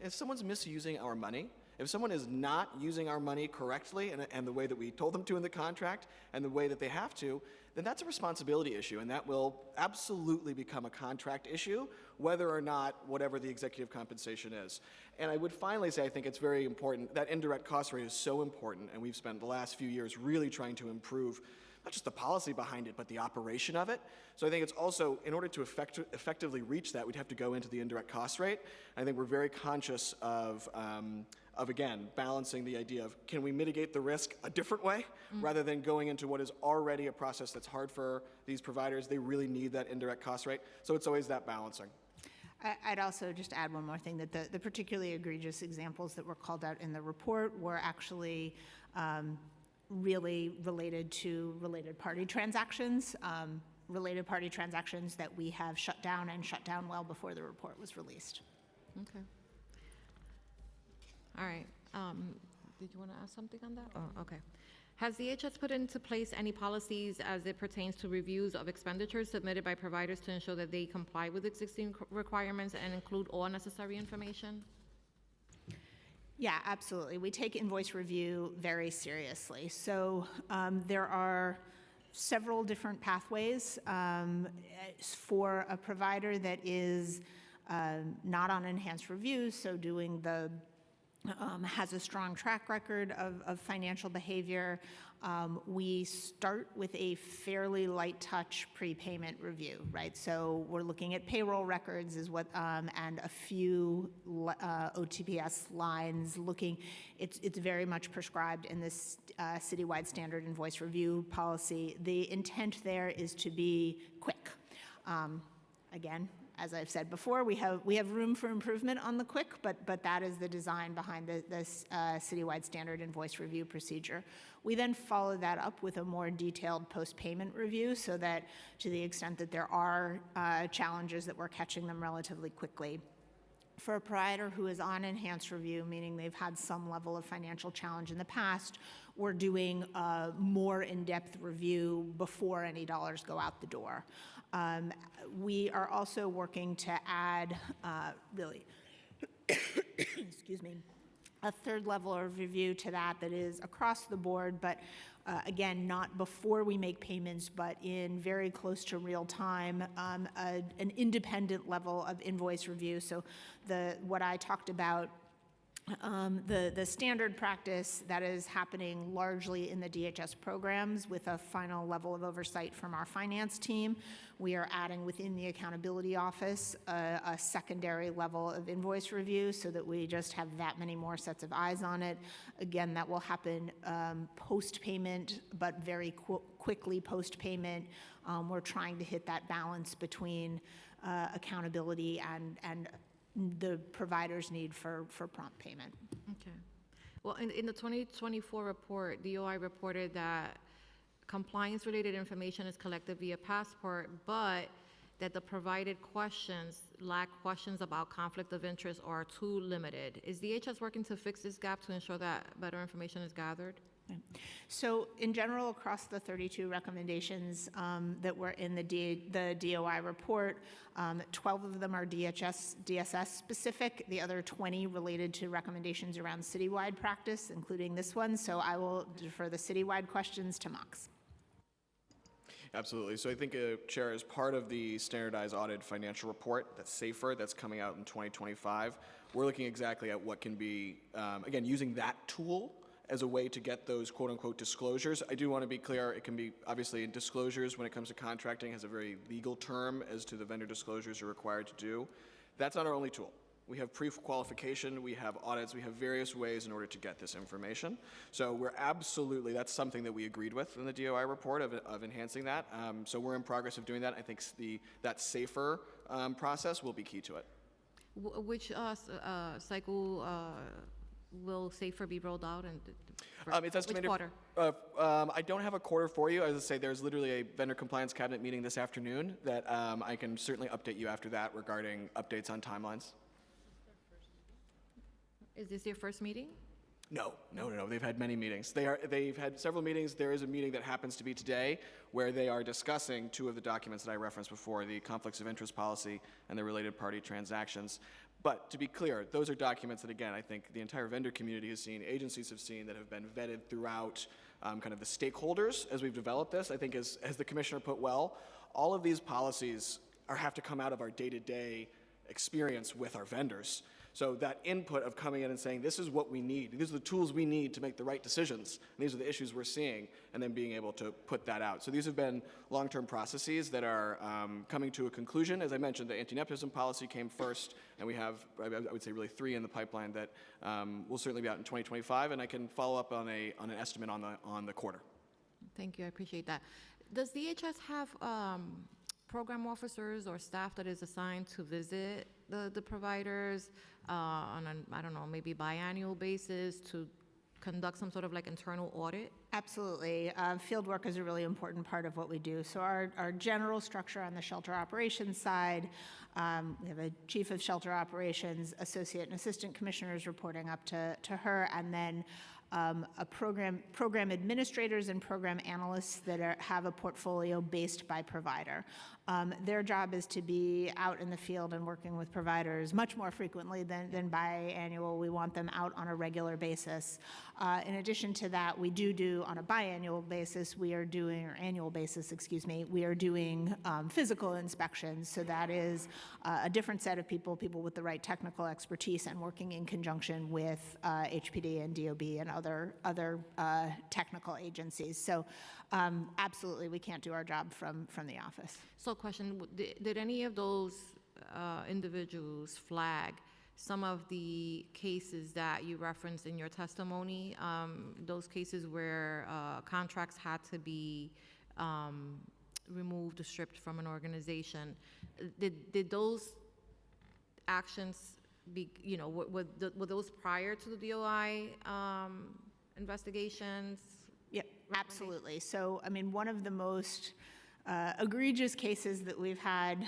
If someone's misusing our money, if someone is not using our money correctly and the way that we told them to in the contract and the way that they have to, then that's a responsibility issue, and that will absolutely become a contract issue, whether or not whatever the executive compensation is. And I would finally say I think it's very important, that indirect cost rate is so important, and we've spent the last few years really trying to improve not just the policy behind it, but the operation of it. So I think it's also, in order to effectively reach that, we'd have to go into the indirect cost rate. I think we're very conscious of again, balancing the idea of, can we mitigate the risk a different way, rather than going into what is already a process that's hard for these providers. They really need that indirect cost rate. So it's always that balancing. I'd also just add one more thing, that the particularly egregious examples that were called out in the report were actually really related to related party transactions that we have shut down well before the report was released. Okay. All right. Did you want to ask something on that? Oh, okay. Has DHS put into place any policies as it pertains to reviews of expenditures submitted by providers to ensure that they comply with existing requirements and include all necessary information? Yeah, absolutely. We take invoice review very seriously. So there are several different pathways for a provider that is not on enhanced review, so doing the has a strong track record of financial behavior. We start with a fairly light touch prepayment review, right? So we're looking at payroll records and a few OTPS lines looking, it's very much prescribed in this citywide standard invoice review policy. The intent there is to be quick. Again, as I've said before, we have room for improvement on the quick, but that is the design behind this citywide standard invoice review procedure. We then follow that up with a more detailed post-payment review, so that to the extent that there are challenges, that we're catching them relatively quickly. For a provider who is on enhanced review, meaning they've had some level of financial challenge in the past, we're doing a more in-depth review before any dollars go out the door. We are also working to add, excuse me, a third level of review to that is across the board, but again, not before we make payments, but in very close to real time, an independent level of invoice review. So what I talked about, the standard practice that is happening largely in the DHS programs with a final level of oversight from our finance team. We are adding within the accountability office a secondary level of invoice review, so that we just have that many more sets of eyes on it. Again, that will happen post-payment, but very quickly post-payment. We're trying to hit that balance between accountability and the provider's need for prompt payment. Okay. Well, in the 2024 report, DOI reported that compliance-related information is collected via Passport, but that the provided questions lack questions about conflict of interest or are too limited. Is DHS working to fix this gap to ensure that better information is gathered? So in general, across the 32 recommendations that were in the DOI report, 12 of them are DSS specific, the other 20 related to recommendations around citywide practice, including this one. So I will defer the citywide questions to Mox. Absolutely. So I think, Chair, as part of the standardized audited financial report, that's SAFER, that's coming out in 2025, we're looking exactly at what can be, again, using that tool as a way to get those quote-unquote disclosures. I do want to be clear, it can be, obviously, disclosures when it comes to contracting has a very legal term as to the vendor disclosures you're required to do. That's not our only tool. We have pre-qualification, we have audits, we have various ways in order to get this information. So we're absolutely, that's something that we agreed with in the DOI report of enhancing that. So we're in progress of doing that. I think that SAFER process will be key to it. Which cycle will SAFER be rolled out? And It's estimated. Which quarter? I don't have a quarter for you. As I say, there's literally a vendor compliance cabinet meeting this afternoon that I can certainly update you after that regarding updates on timelines. Is this your first meeting? No. They've had many meetings. They've had several meetings. There is a meeting that happens to be today where they are discussing two of the documents that I referenced before, the conflicts of interest policy and the related party transactions. But to be clear, those are documents that, again, I think the entire vendor community has seen, agencies have seen, that have been vetted throughout kind of the stakeholders as we've developed this. I think as the commissioner put well, all of these policies have to come out of our day-to-day experience with our vendors. So that input of coming in and saying, this is what we need, these are the tools we need to make the right decisions, and these are the issues we're seeing, and then being able to put that out. So these have been long-term processes that are coming to a conclusion. As I mentioned, the anti-nepotism policy came first, and we have, I would say, really 3 in the pipeline that will certainly be out in 2025, and I can follow up on an estimate on the quarter. Thank you, I appreciate that. Does DHS have program officers or staff that is assigned to visit the providers on an, I don't know, maybe biannual basis to conduct some sort of like internal audit? Absolutely. Field work is a really important part of what we do. So our general structure on the shelter operations side, we have a chief of shelter operations, associate and assistant commissioners reporting up to her, and then program administrators and program analysts that have a portfolio based by provider. Their job is to be out in the field and working with providers much more frequently than biannual. We want them out on a regular basis. In addition to that, we do on a biannual basis, or annual basis, excuse me, we are doing physical inspections. So that is a different set of people with the right technical expertise and working in conjunction with HPD and DOB and other technical agencies. So absolutely, we can't do our job from the office. So question, did any of those individuals flag some of the cases that you referenced in your testimony, those cases where contracts had to be removed or stripped from an organization? Did those actions be, were those prior to the DOI investigations? Yep, absolutely. So, I mean, one of the most egregious cases that we've had,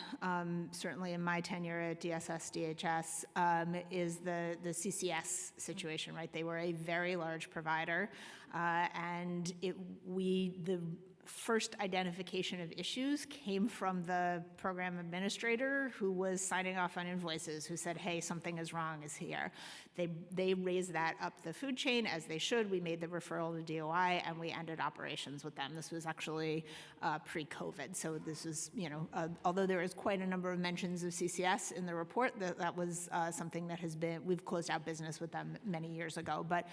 certainly in my tenure at DSS, DHS, is the CCS situation, right? They were a very large provider, and the first identification of issues came from the program administrator who was signing off on invoices, who said, hey, something is wrong, is here. They raised that up the food chain, as they should. We made the referral to DOI, and we ended operations with them. This was actually pre-COVID. So this was, although there is quite a number of mentions of CCS in the report, that was something that we've closed out business with them many years ago. But,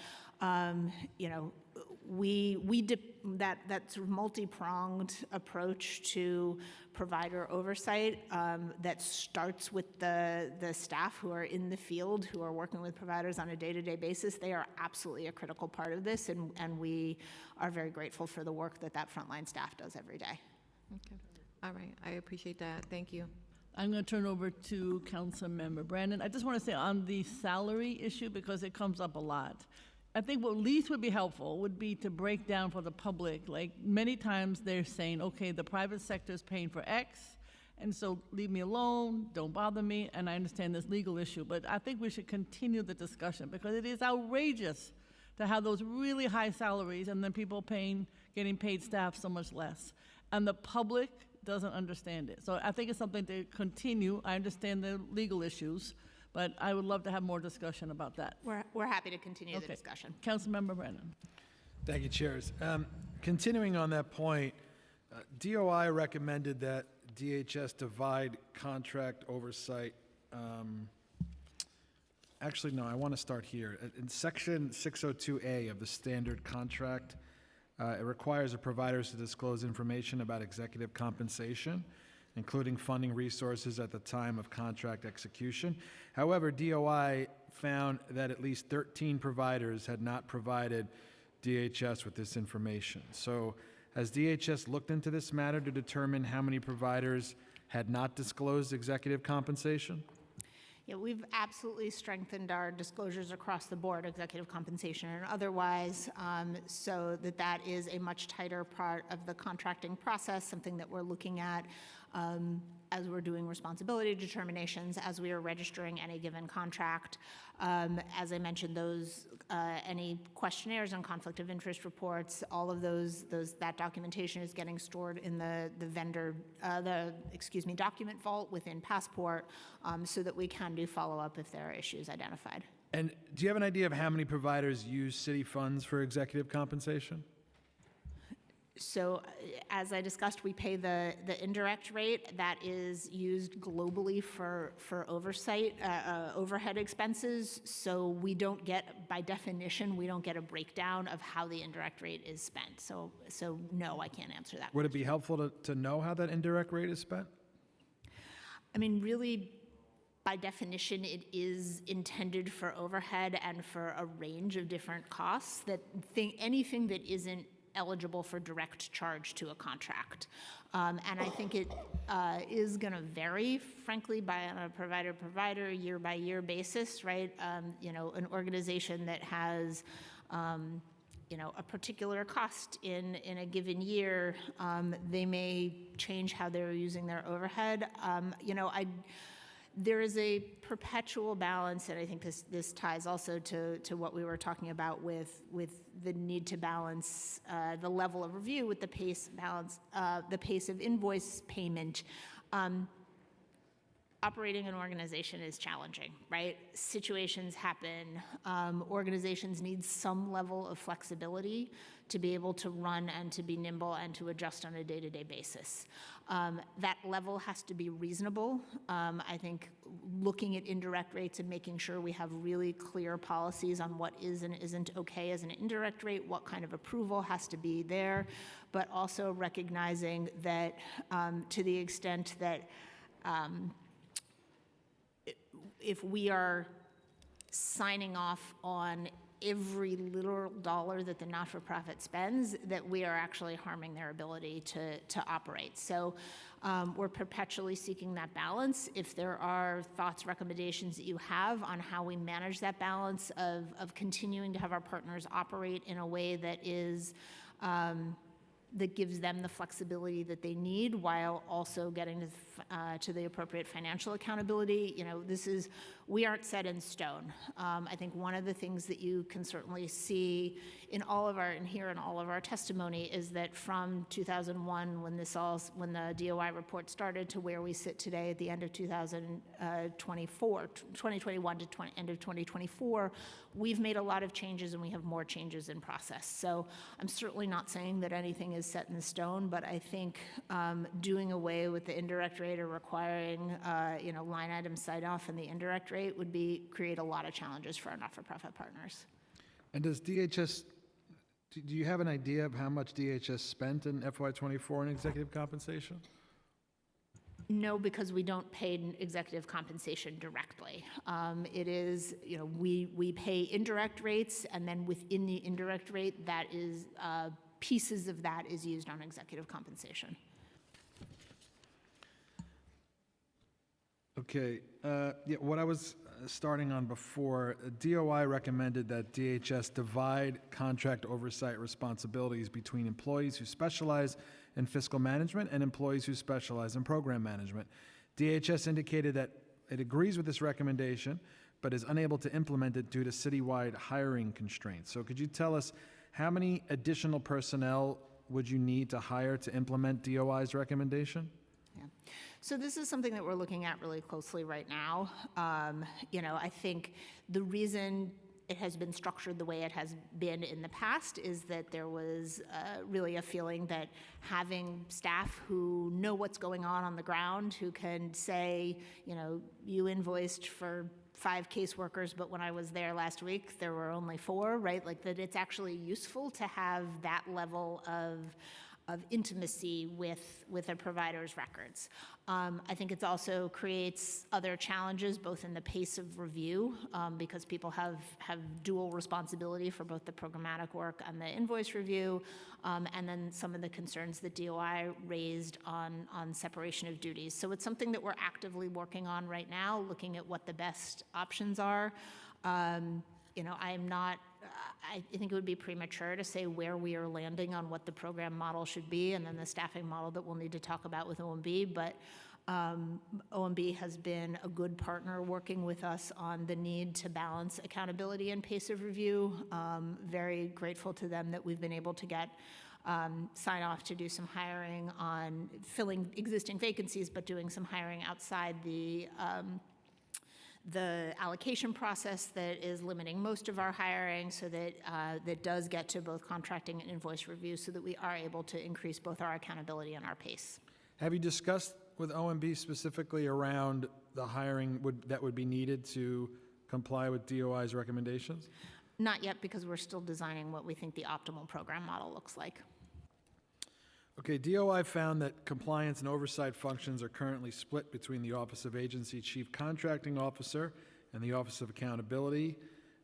that sort of multi-pronged approach to provider oversight that starts with the staff who are in the field, who are working with providers on a day-to-day basis. They are absolutely a critical part of this, and we are very grateful for the work that frontline staff does every day. Okay. All right. I appreciate that. Thank you. I'm going to turn over to Councilmember Brandon. I just want to say on the salary issue, because it comes up a lot, I think what least would be helpful would be to break down for the public, like many times they're saying, okay, the private sector is paying for X, and so leave me alone, don't bother me, and I understand this legal issue, but I think we should continue the discussion because it is outrageous to have those really high salaries and then people getting paid staff so much less. And the public doesn't understand it. So I think it's something to continue. I understand the legal issues, but I would love to have more discussion about that. We're happy to continue the discussion. Councilmember Brandon. Thank you, Chairs. Continuing on that point, DOI recommended that DHS divide contract oversight. Actually, no, I want to start here. In Section 602A of the standard contract, it requires the providers to disclose information about executive compensation, including funding resources at the time of contract execution. However, DOI found that at least 13 providers had not provided DHS with this information. So has DHS looked into this matter to determine how many providers had not disclosed executive compensation? Yeah, we've absolutely strengthened our disclosures across the board, executive compensation and otherwise, so that that is a much tighter part of the contracting process, something that we're looking at as we're doing responsibility determinations, as we are registering any given contract. As I mentioned, any questionnaires and conflict of interest reports, all of that documentation is getting stored in the document vault within Passport, so that we can do follow-up if there are issues identified. And do you have an idea of how many providers use city funds for executive compensation? So as I discussed, we pay the indirect rate that is used globally for oversight, overhead expenses. So we don't get, by definition, we don't get a breakdown of how the indirect rate is spent. So no, I can't answer that. Would it be helpful to know how that indirect rate is spent? I mean, really, by definition, it is intended for overhead and for a range of different costs. Anything that isn't eligible for direct charge to a contract. And I think it is going to vary, frankly, by a provider, year-by-year basis, right? An organization that has, a particular cost in a given year, they may change how they're using their overhead. There is a perpetual balance, and I think this ties also to what we were talking about with the need to balance the level of review with the pace of invoice payment. Operating an organization is challenging, right? Situations happen. Organizations need some level of flexibility to be able to run and to be nimble and to adjust on a day-to-day basis. That level has to be reasonable. I think looking at indirect rates and making sure we have really clear policies on what is and isn't okay as an indirect rate, what kind of approval has to be there, but also recognizing that to the extent that if we are signing off on every literal dollar that the not-for-profit spends, that we are actually harming their ability to operate. So we're perpetually seeking that balance. If there are thoughts, recommendations that you have on how we manage that balance of continuing to have our partners operate in a way that is that gives them the flexibility that they need while also getting to the appropriate financial accountability. We aren't set in stone. I think one of the things that you can certainly see in all of our testimony is that from 2001, when the DOI report started, to where we sit today at the end of 2021 to end of 2024, we've made a lot of changes and we have more changes in process. So I'm certainly not saying that anything is set in stone, but I think doing away with the indirect rate or requiring line item sign-off in the indirect rate would create a lot of challenges for our not-for-profit partners. And does DHS, do you have an idea of how much DHS spent in FY24 in executive compensation? No, because we don't pay executive compensation directly. It is, we pay indirect rates, and then within the indirect rate, that is, pieces of that is used on executive compensation. Okay, what I was starting on before, DOI recommended that DHS divide contract oversight responsibilities between employees who specialize in fiscal management and employees who specialize in program management. DHS indicated that it agrees with this recommendation, but is unable to implement it due to citywide hiring constraints. So could you tell us how many additional personnel would you need to hire to implement DOI's recommendation? Yeah. So this is something that we're looking at really closely right now. I think the reason it has been structured the way it has been in the past is that there was really a feeling that having staff who know what's going on the ground, who can say, you know, you invoiced for 5 caseworkers, but when I was there last week, there were only 4, right? Like that it's actually useful to have that level of intimacy with a provider's records. I think it also creates other challenges, both in the pace of review, because people have dual responsibility for both the programmatic work and the invoice review, and then some of the concerns that DOI raised on separation of duties. So it's something that we're actively working on right now, looking at what the best options are. You know, I think it would be premature to say where we are landing on what the program model should be and then the staffing model that we'll need to talk about with OMB, but OMB has been a good partner working with us on the need to balance accountability and pace of review. Very grateful to them that we've been able to get sign off to do some hiring on filling existing vacancies, but doing some hiring outside the allocation process that is limiting most of our hiring, so that that does get to both contracting and invoice review, so that we are able to increase both our accountability and our pace. Have you discussed with OMB specifically around the hiring that would be needed to comply with DOI's recommendations? Not yet, because we're still designing what we think the optimal program model looks like. Okay, DOI found that compliance and oversight functions are currently split between the Office of Agency Chief Contracting Officer and the Office of Accountability,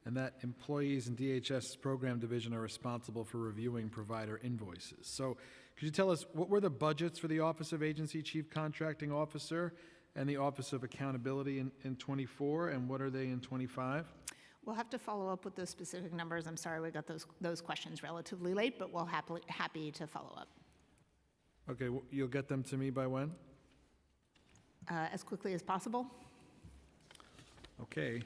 and that employees in DHS's program division are responsible for reviewing provider invoices. So could you tell us what were the budgets for the Office of Agency Chief Contracting Officer and the Office of Accountability in 24, and what are they in 25? We'll have to follow up with those specific numbers. I'm sorry we got those questions relatively late, but we'll happy to follow up. Okay, you'll get them to me by when? As quickly as possible. Okay.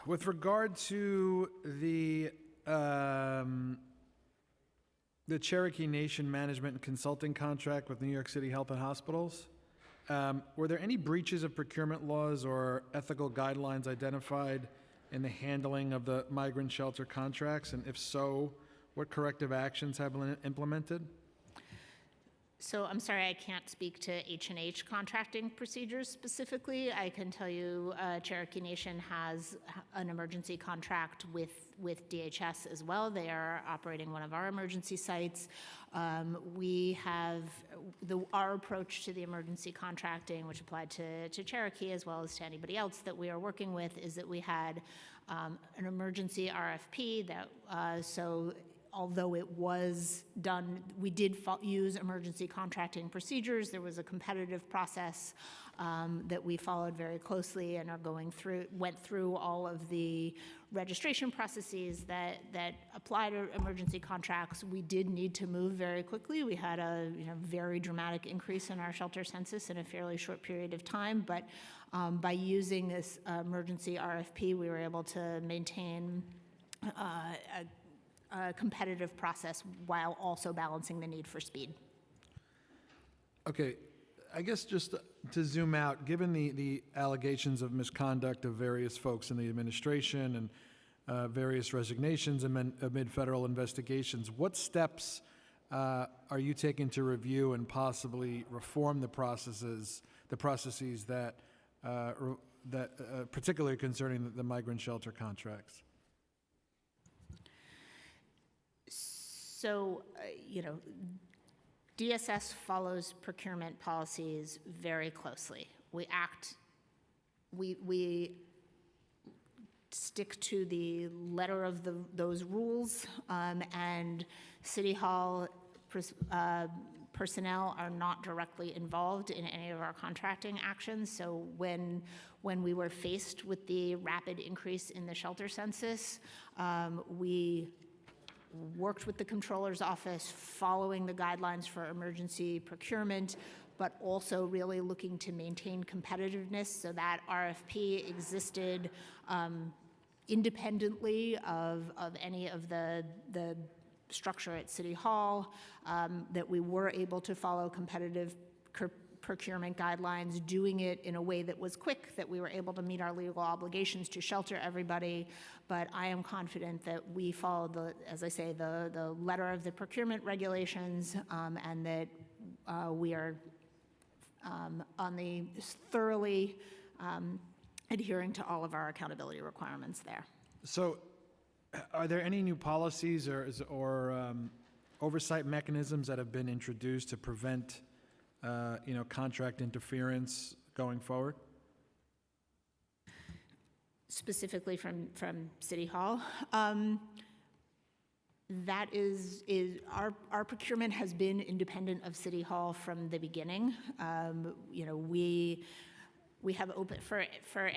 With regard to the Cherokee Nation Management and Consulting contract with New York City Health and Hospitals, were there any breaches of procurement laws or ethical guidelines identified in the handling of the migrant shelter contracts? And if so, what corrective actions have been implemented? So I'm sorry, I can't speak to H&H contracting procedures specifically. I can tell you Cherokee Nation has an emergency contract with DHS as well. They are operating one of our emergency sites. We have our approach to the emergency contracting, which applied to Cherokee as well as to anybody else that we are working with, is that we had an emergency RFP that so although it was done, we did use emergency contracting procedures. There was a competitive process that we followed very closely and are went through all of the registration processes that apply to emergency contracts. We did need to move very quickly. We had a very dramatic increase in our shelter census in a fairly short period of time, but by using this emergency RFP, we were able to maintain a competitive process while also balancing the need for speed. Okay, I guess just to zoom out, given the allegations of misconduct of various folks in the administration and various resignations amid federal investigations, what steps are you taking to review and possibly reform the processes that particularly concerning the migrant shelter contracts? So, DSS follows procurement policies very closely. We stick to the letter of those rules, and City Hall personnel are not directly involved in any of our contracting actions. So when we were faced with the rapid increase in the shelter census, we worked with the Comptroller's Office following the guidelines for emergency procurement, but also really looking to maintain competitiveness. So that RFP existed independently of any of the structure at City Hall, that we were able to follow competitive procurement guidelines, doing it in a way that was quick, that we were able to meet our legal obligations to shelter everybody. But I am confident that we followed as I say, the letter of the procurement regulations, and that we are on the thoroughly adhering to all of our accountability requirements there. So, are there any new policies or oversight mechanisms that have been introduced to prevent, contract interference going forward? Specifically from City Hall. That is our procurement has been independent of City Hall from the beginning. We have open for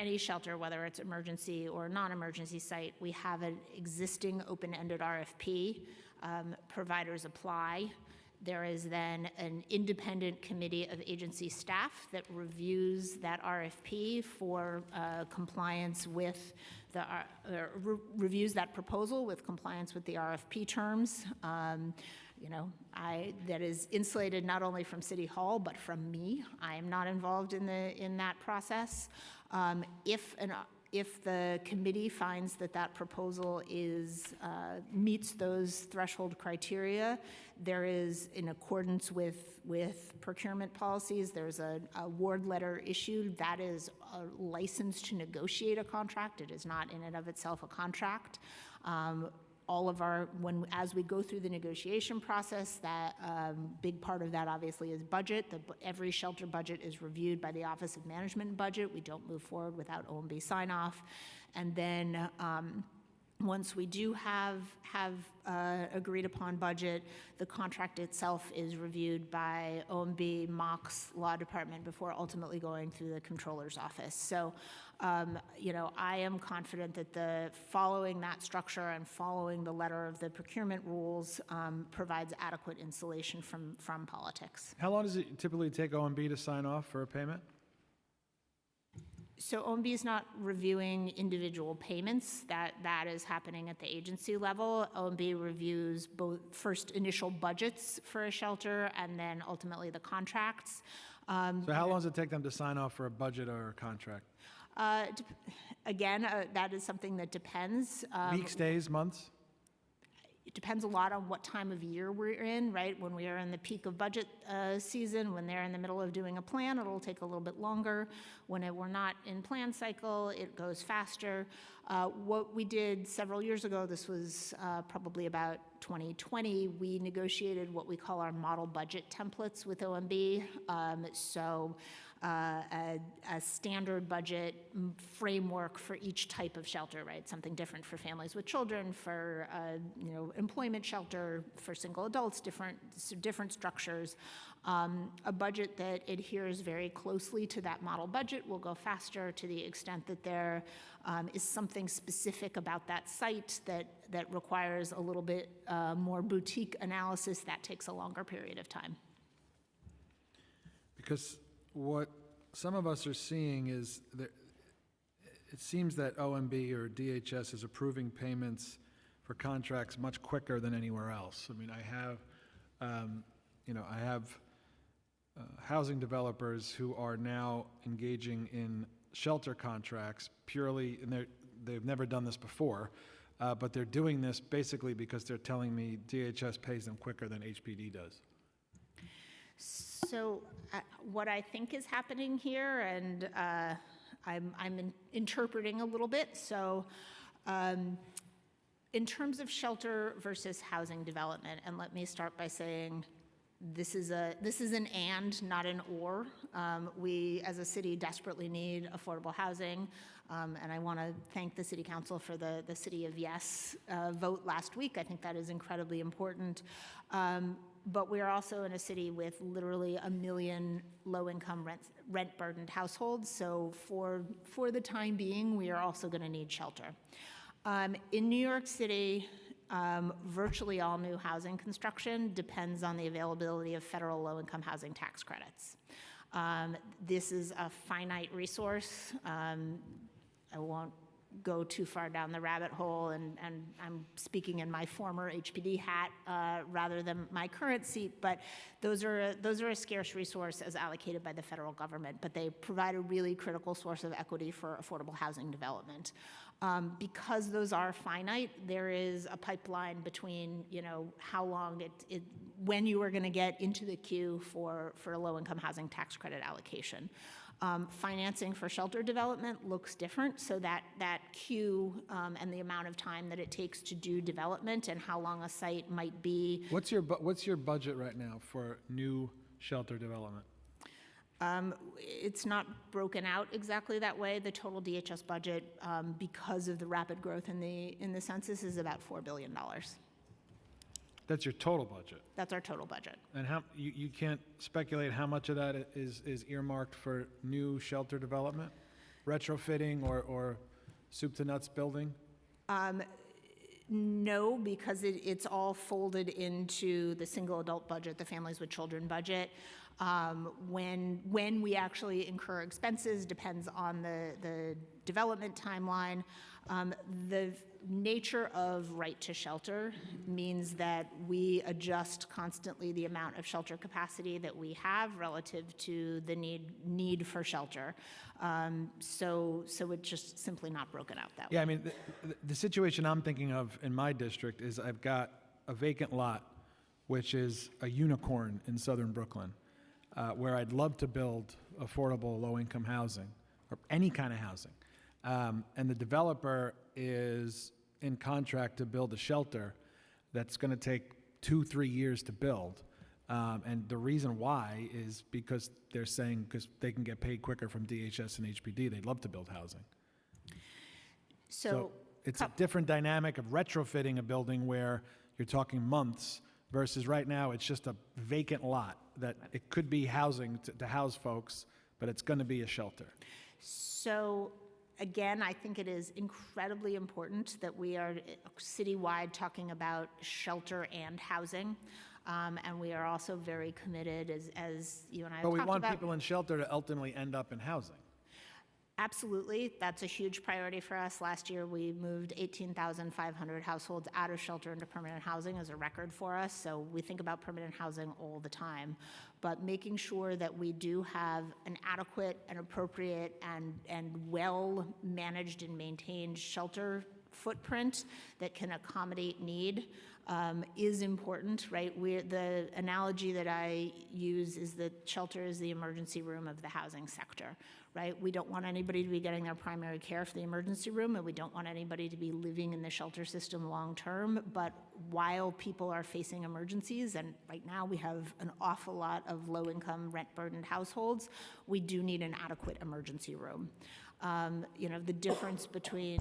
any shelter, whether it's emergency or non-emergency site, we have an existing open-ended RFP. Providers apply. There is then an independent committee of agency staff that reviews that RFP for compliance with reviews that proposal with compliance with the RFP terms. That is insulated not only from City Hall, but from me. I am not involved in that process. If the committee finds that proposal meets those threshold criteria, there is, in accordance with procurement policies, there's a award letter issued that is a license to negotiate a contract. It is not in and of itself a contract. As we go through the negotiation process, that big part of that obviously is budget. Every shelter budget is reviewed by the Office of Management and Budget. We don't move forward without OMB sign-off. And then once we do have agreed upon budget, the contract itself is reviewed by OMB, MOX, Law Department before ultimately going through the Controller's Office. So, I am confident that following that structure and following the letter of the procurement rules provides adequate insulation from politics. How long does it typically take OMB to sign off for a payment? So OMB is not reviewing individual payments. That is happening at the agency level. OMB reviews both first initial budgets for a shelter and then ultimately the contracts. So how long does it take them to sign off for a budget or a contract? Again, that is something that depends. Weeks, days, months? It depends a lot on what time of year we're in, right? When we are in the peak of budget season, when they're in the middle of doing a plan, it'll take a little bit longer. When we're not in plan cycle, it goes faster. What we did several years ago, this was probably about 2020, we negotiated what we call our model budget templates with OMB. A standard budget framework for each type of shelter, right? Something different for families with children, for employment shelter, for single adults, different structures. A budget that adheres very closely to that model budget will go faster to the extent that there is something specific about that site that requires a little bit more boutique analysis. That takes a longer period of time. Because what some of us are seeing is that it seems that OMB or DHS is approving payments for contracts much quicker than anywhere else. I mean, I have housing developers who are now engaging in shelter contracts purely, and they've never done this before, but they're doing this basically because they're telling me DHS pays them quicker than HPD does. So what I think is happening here, and I'm interpreting a little bit, so in terms of shelter versus housing development, and let me start by saying this is an and, not an or. We, as a city, desperately need affordable housing, and I want to thank the City Council for the City of Yes vote last week. I think that is incredibly important. But we're also in a city with literally 1 million low-income rent-burdened households, so for the time being, we are also going to need shelter. In New York City, virtually all new housing construction depends on the availability of federal low-income housing tax credits. This is a finite resource. I won't go too far down the rabbit hole, and I'm speaking in my former HPD hat rather than my current seat, but those are a scarce resource as allocated by the federal government, but they provide a really critical source of equity for affordable housing development. Because those are finite, there is a pipeline between, how long when you are going to get into the queue for a low-income housing tax credit allocation. Financing for shelter development looks different, so that queue and the amount of time that it takes to do development and how long a site might be. What's your budget right now for new shelter development? It's not broken out exactly that way. The total DHS budget, because of the rapid growth in the census, is about $4 billion. That's your total budget. That's our total budget. And how you can't speculate how much of that is earmarked for new shelter development, retrofitting, or soup to nuts building? No, because it's all folded into the single adult budget, the families with children budget. When we actually incur expenses depends on the development timeline. The nature of right to shelter means that we adjust constantly the amount of shelter capacity that we have relative to the need for shelter. So it's just simply not broken out that way. Yeah, I mean, the situation I'm thinking of in my district is I've got a vacant lot, which is a unicorn in southern Brooklyn, where I'd love to build affordable low-income housing, or any kind of housing. And the developer is in contract to build a shelter that's going to take 2-3 years to build. And the reason why is because they're saying because they can get paid quicker from DHS and HPD, they'd love to build housing. So it's a different dynamic of retrofitting a building where you're talking months versus right now it's just a vacant lot that it could be housing to house folks, but it's going to be a shelter. So again, I think it is incredibly important that we are citywide talking about shelter and housing. And we are also very committed, as you and I have But we talked want about. people in shelter to ultimately end up in housing. Absolutely. That's a huge priority for us. Last year, we moved 18,500 households out of shelter into permanent housing as a record for us. So we think about permanent housing all the time. But making sure that we do have an adequate and appropriate and well-managed and maintained shelter footprint that can accommodate need is important, right? The analogy that I use is that shelter is the emergency room of the housing sector, right? We don't want anybody to be getting their primary care for the emergency room, and we don't want anybody to be living in the shelter system long term. But while people are facing emergencies, and right now we have an awful lot of low-income, rent-burdened households, we do need an adequate emergency room. The difference between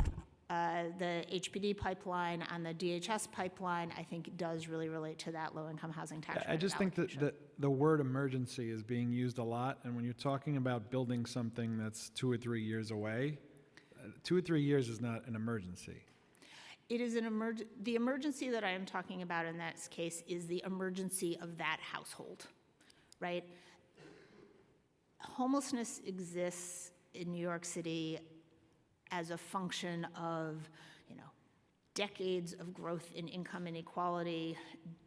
the HPD pipeline and the DHS pipeline, I think, does really relate to that low-income housing tax credit I just think that the word emergency is being used a lot, and when you're talking about building something that's 2 or 3 years away, 2 or 3 years is not an emergency. It is the emergency that I am talking about in this case is the emergency of that household, right? Homelessness exists in New York City as a function of, decades of growth in income inequality,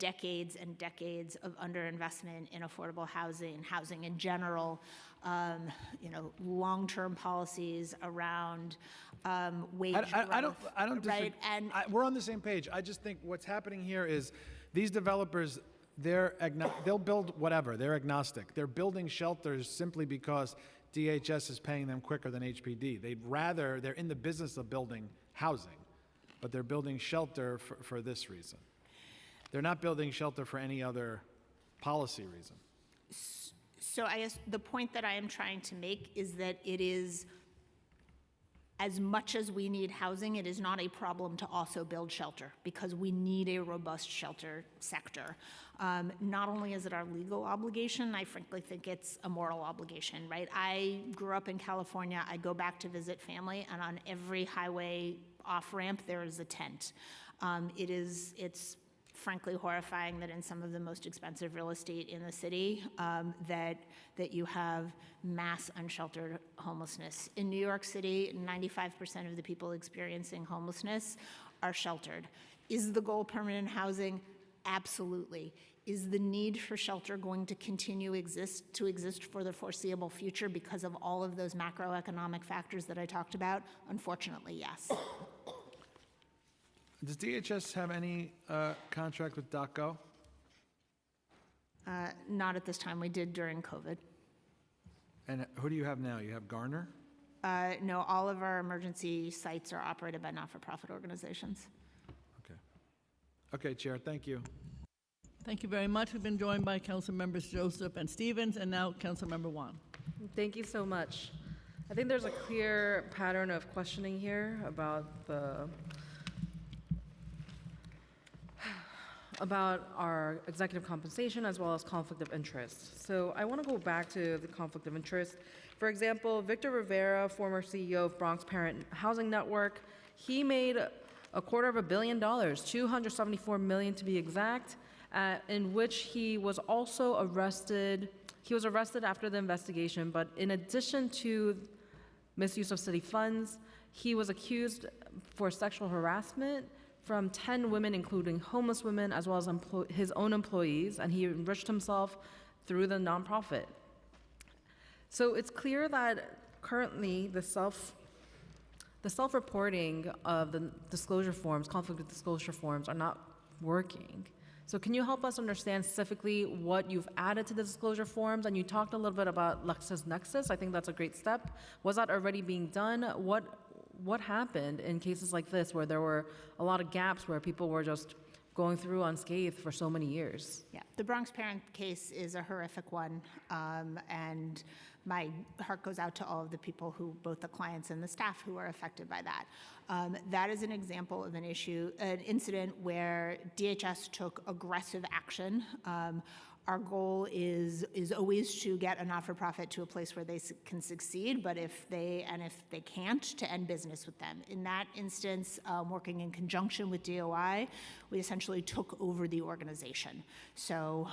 decades and decades of underinvestment in affordable housing in general, long-term policies around wage growth. I don't disagree. Right? And We're on the same page. I just think what's happening here is these developers, they'll build whatever. They're agnostic. They're building shelters simply because DHS is paying them quicker than HPD. They're in the business of building housing, but they're building shelter for this reason. They're not building shelter for any other policy reason. So I guess the point that I am trying to make is that it is, as much as we need housing, it is not a problem to also build shelter, because we need a robust shelter sector. Not only is it our legal obligation, I frankly think it's a moral obligation, right? I grew up in California. I go back to visit family, and on every highway off-ramp, there is a tent. It's frankly horrifying that in some of the most expensive real estate in the city, that you have mass unsheltered homelessness. In New York City, 95% of the people experiencing homelessness are sheltered. Is the goal permanent housing? Absolutely. Is the need for shelter going to continue to exist for the foreseeable future because of all of those macroeconomic factors that I talked about? Unfortunately, yes. Does DHS have any contract with DocGo? Not at this time. We did during COVID. And who do you have now? You have Garner? No, all of our emergency sites are operated by not-for-profit organizations. Okay. Okay, Chair, thank you. Thank you very much. We've been joined by Council Members Joseph and Stevens, and now Council Member Wan. Thank you so much. I think there's a clear pattern of questioning here about our executive compensation as well as conflict of interest. So I want to go back to the conflict of interest. For example, Victor Rivera, former CEO of Bronx Parent Housing Network, he made $250 million, $274 million to be exact, in which he was also arrested. He was arrested after the investigation, but in addition to misuse of city funds, he was accused for sexual harassment from 10 women, including homeless women, as well as his own employees, and he enriched himself through the nonprofit. So it's clear that currently the self-reporting of the disclosure forms, conflict of disclosure forms, are not working. So can you help us understand specifically what you've added to the disclosure forms? And you talked a little bit about LexisNexis. I think that's a great step. Was that already being done? What happened in cases like this where there were a lot of gaps where people were just going through unscathed for so many years? Yeah, the Bronx Parent case is a horrific one, and my heart goes out to all of the people who, both the clients and the staff who are affected by that. That is an example of an incident where DHS took aggressive action. Our goal is always to get a not-for-profit to a place where they can succeed, but if they can't, to end business with them. In that instance, working in conjunction with DOI, we essentially took over the organization. So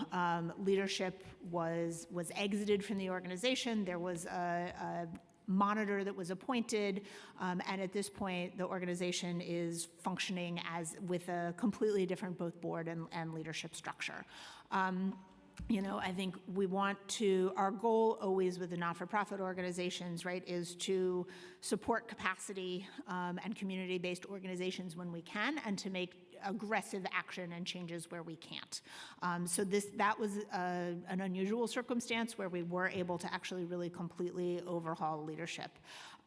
leadership was exited from the organization. There was a monitor that was appointed, and at this point, the organization is functioning as with a completely different both board and leadership structure. I think our goal always with the not-for-profit organizations, right, is to support capacity and community-based organizations when we can, and to make aggressive action and changes where we can't. So that was an unusual circumstance where we were able to actually really completely overhaul leadership.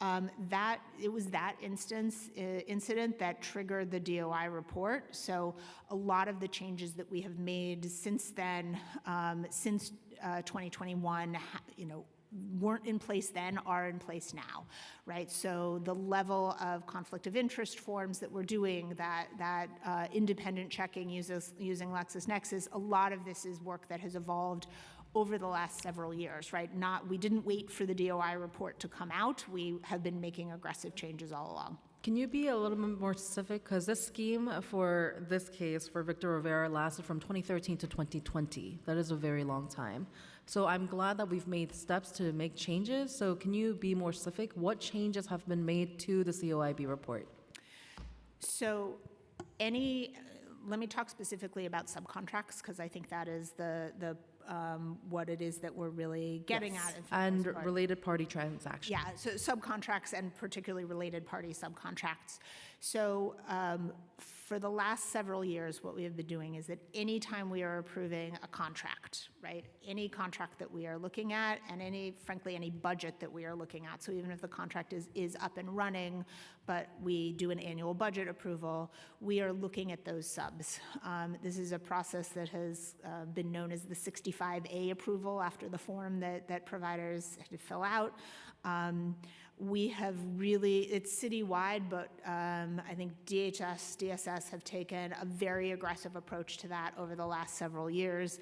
It was that incident that triggered the DOI report. So a lot of the changes that we have made since then, since 2021, weren't in place then, are in place now, right? So the level of conflict of interest forms that we're doing, that independent checking using LexisNexis, a lot of this is work that has evolved over the last several years, right? We didn't wait for the DOI report to come out. We have been making aggressive changes all along. Can you be a little bit more specific? Because this scheme for this case for Victor Rivera lasted from 2013 to 2020. That is a very long time. So I'm glad that we've made steps to make changes. So can you be more specific? What changes have been made to the COIB report? So let me talk specifically about subcontracts, because I think that is what it is that we're really getting at. And related party transactions. Yeah, so subcontracts and particularly related party subcontracts. So for the last several years, what we have been doing is that anytime we are approving a contract, right, any contract that we are looking at, and frankly, any budget that we are looking at, so even if the contract is up and running, but we do an annual budget approval, we are looking at those subs. This is a process that has been known as the 65A approval after the form that providers had to fill out. We have it's citywide, but I think DHS, DSS have taken a very aggressive approach to that over the last several years,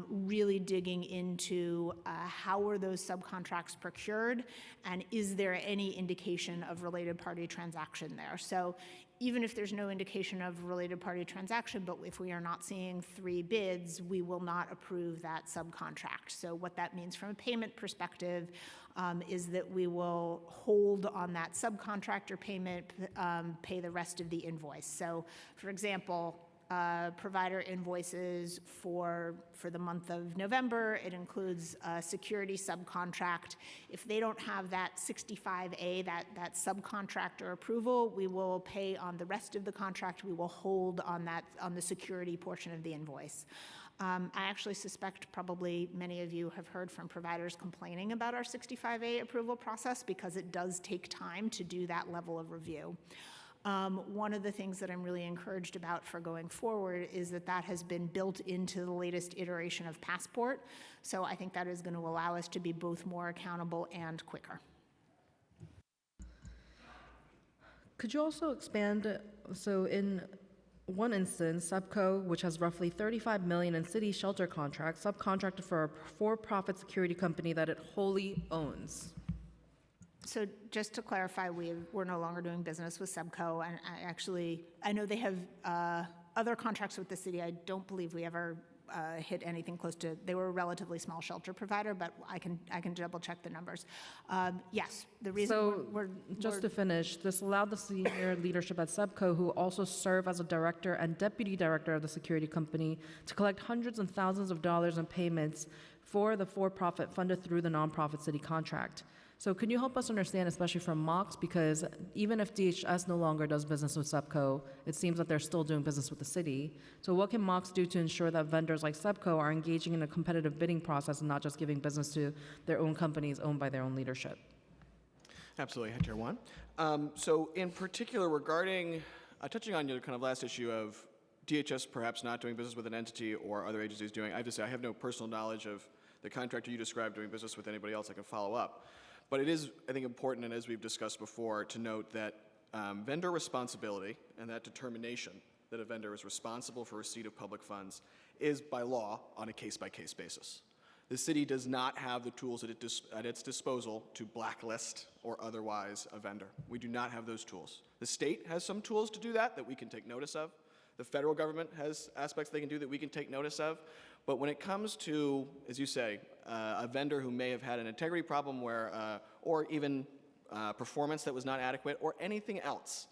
really digging into how are those subcontracts procured, and is there any indication of related party transaction there. So even if there's no indication of related party transaction, but if we are not seeing 3 bids, we will not approve that subcontract. So what that means from a payment perspective is that we will hold on that subcontractor payment, pay the rest of the invoice. So, for example, provider invoices for the month of November, it includes a security subcontract. If they don't have that 65A, that subcontractor approval, we will pay on the rest of the contract. We will hold on the security portion of the invoice. I actually suspect probably many of you have heard from providers complaining about our 65A approval process because it does take time to do that level of review. One of the things that I'm really encouraged about for going forward is that has been built into the latest iteration of Passport. So I think that is going to allow us to be both more accountable and quicker. Could you also expand, so in one instance, SEPCO, which has roughly $35 million in city shelter contracts, subcontracted for a for-profit security company that it wholly owns. So just to clarify, we're no longer doing business with SEPCO, and I know they have other contracts with the city. I don't believe we ever hit anything close to. They were a relatively small shelter provider, but I can double check the numbers. Yes, the reason to finish, this allowed the senior leadership at SEPCO, who also serve as a director and deputy director of the security company, to collect hundreds and thousands of dollars in payments for the for-profit funded through the nonprofit city contract. So can you help us understand, especially from Mox, because even if DHS no longer does business with SEPCO, it seems that they're still doing business with the city. So what can Mox do to ensure that vendors like SEPCO are engaging in a competitive bidding process and not just giving business to their own companies owned by their own leadership? Absolutely, Chair Wan. So in particular, regarding, touching on your kind of last issue of DHS perhaps not doing business with an entity or other agencies doing, I have to say I have no personal knowledge of the contractor you described doing business with anybody else. I can follow up. But it is, I think, important, and as we've discussed before, to note that vendor responsibility and that determination that a vendor is responsible for receipt of public funds is by law on a case-by-case basis. The city does not have the tools at its disposal to blacklist or otherwise a vendor. We do not have those tools. The state has some tools to do that we can take notice of. The federal government has aspects they can do that we can take notice of. But when it comes to, as you say, a vendor who may have had an integrity problem or even performance that was not adequate or anything else,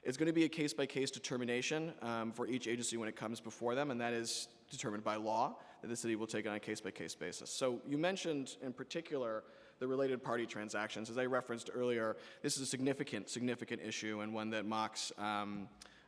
it's going to be a case-by-case determination for each agency when it comes before them, and that is determined by law that the city will take on a case-by-case basis. So you mentioned in particular the related party transactions. As I referenced earlier, this is a significant issue and one that Mox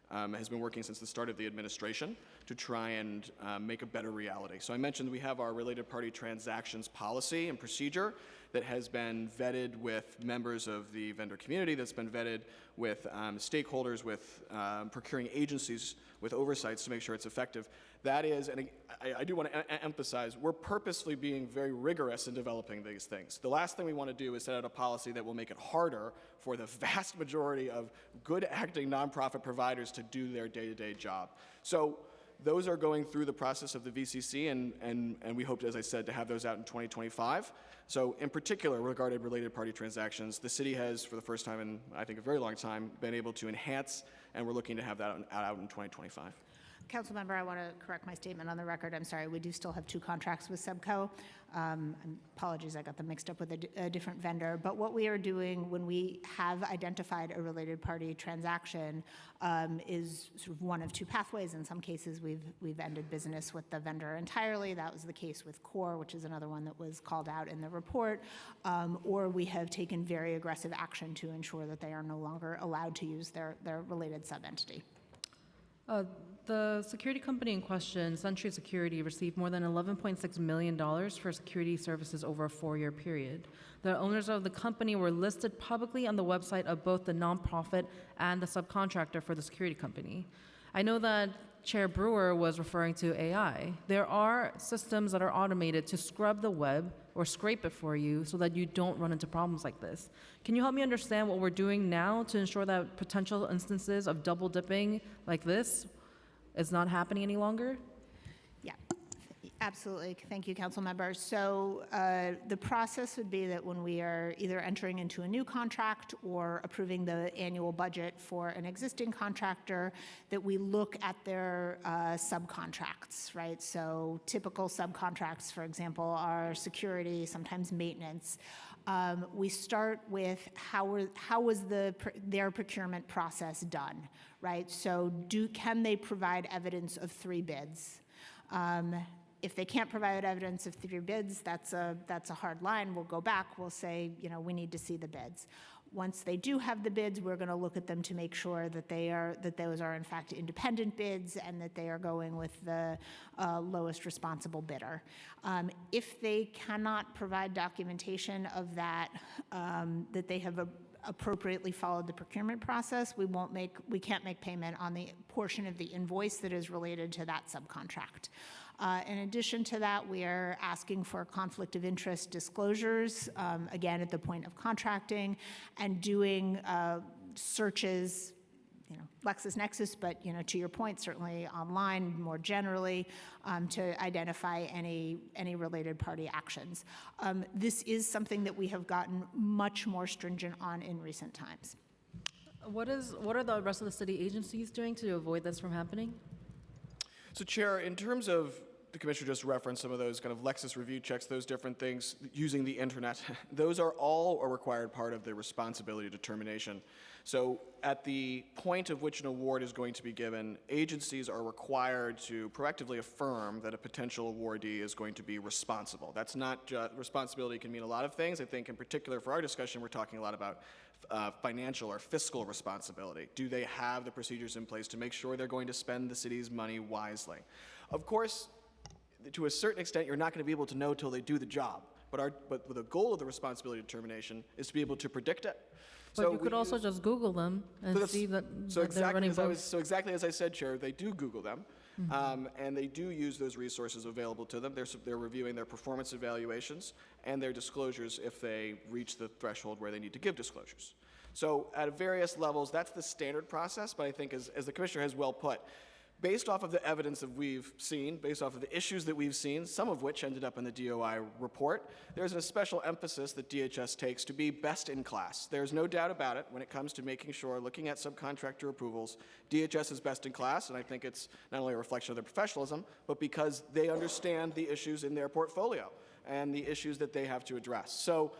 has been working since the start of the administration to try and make a better reality. So I mentioned we have our related party transactions policy and procedure that has been vetted with members of the vendor community, that's been vetted with stakeholders, with procuring agencies, with oversights to make sure it's effective. That is, and I do want to emphasize, we're purposely being very rigorous in developing these things. The last thing we want to do is set out a policy that will make it harder for the vast majority of good acting nonprofit providers to do their day-to-day job. So those are going through the process of the VCC, and we hope, as I said, to have those out in 2025. So in particular, regarding related party transactions, the city has, for the first time in, I think, a very long time, been able to enhance, and we're looking to have that out in 2025. Councilmember, I want to correct my statement on the record. I'm sorry, we do still have 2 contracts with SEPCO. Apologies, I got them mixed up with a different vendor. But what we are doing when we have identified a related party transaction is sort of one of 2 pathways. In some cases, we've ended business with the vendor entirely. That was the case with CORE, which is another one that was called out in the report. Or we have taken very aggressive action to ensure that they are no longer allowed to use their related sub-entity. The security company in question, Century Security, received more than $11.6 million for security services over a 4-year period. The owners of the company were listed publicly on the website of both the nonprofit and the subcontractor for the security company. I know that Chair Brewer was referring to AI. There are systems that are automated to scrub the web or scrape it for you so that you don't run into problems like this. Can you help me understand what we're doing now to ensure that potential instances of double dipping like this is not happening any longer? Yeah. Absolutely. Thank you, council member. So the process would be that when we are either entering into a new contract or approving the annual budget for an existing contractor, that we look at their subcontracts, right? So typical subcontracts, for example, are security, sometimes maintenance. We start with how was their procurement process done, right? So can they provide evidence of 3 bids? If they can't provide evidence of 3 bids, that's a hard line. We'll go back. We'll say, we need to see the bids. Once they do have the bids, we're going to look at them to make sure that those are in fact independent bids and that they are going with the lowest responsible bidder. If they cannot provide documentation of that, that they have appropriately followed the procurement process, we can't make payment on the portion of the invoice that is related to that subcontract. In addition to that, we are asking for conflict of interest disclosures, again, at the point of contracting, and doing searches, LexisNexis, but, to your point, certainly online more generally, to identify any related party actions. This is something that we have gotten much more stringent on in recent times. What are the rest of the city agencies doing to avoid this from happening? So, Chair, in terms of the commissioner just referenced some of those kind of Lexis review checks, those different things using the internet, those are all a required part of the responsibility determination. So at the point of which an award is going to be given, agencies are required to proactively affirm that a potential awardee is going to be responsible. That's not just, responsibility can mean a lot of things. I think in particular for our discussion, we're talking a lot about financial or fiscal responsibility. Do they have the procedures in place to make sure they're going to spend the city's money wisely? Of course, to a certain extent, you're not going to be able to know till they do the job. But the goal of the responsibility determination is to be able to predict it. But So you could also just Google them and see that they're running both. So exactly as I said, Chair, they do Google them, and they do use those resources available to them. They're reviewing their performance evaluations and their disclosures if they reach the threshold where they need to give disclosures. So at various levels, that's the standard process, but I think as the Commissioner has well put, based off of the evidence that we've seen, based off of the issues that we've seen, some of which ended up in the DOI report, there's a special emphasis that DHS takes to be best in class. There's no doubt about it when it comes to making sure, looking at subcontractor approvals, DHS is best in class, and I think it's not only a reflection of their professionalism, but because they understand the issues in their portfolio and the issues that they have to address. So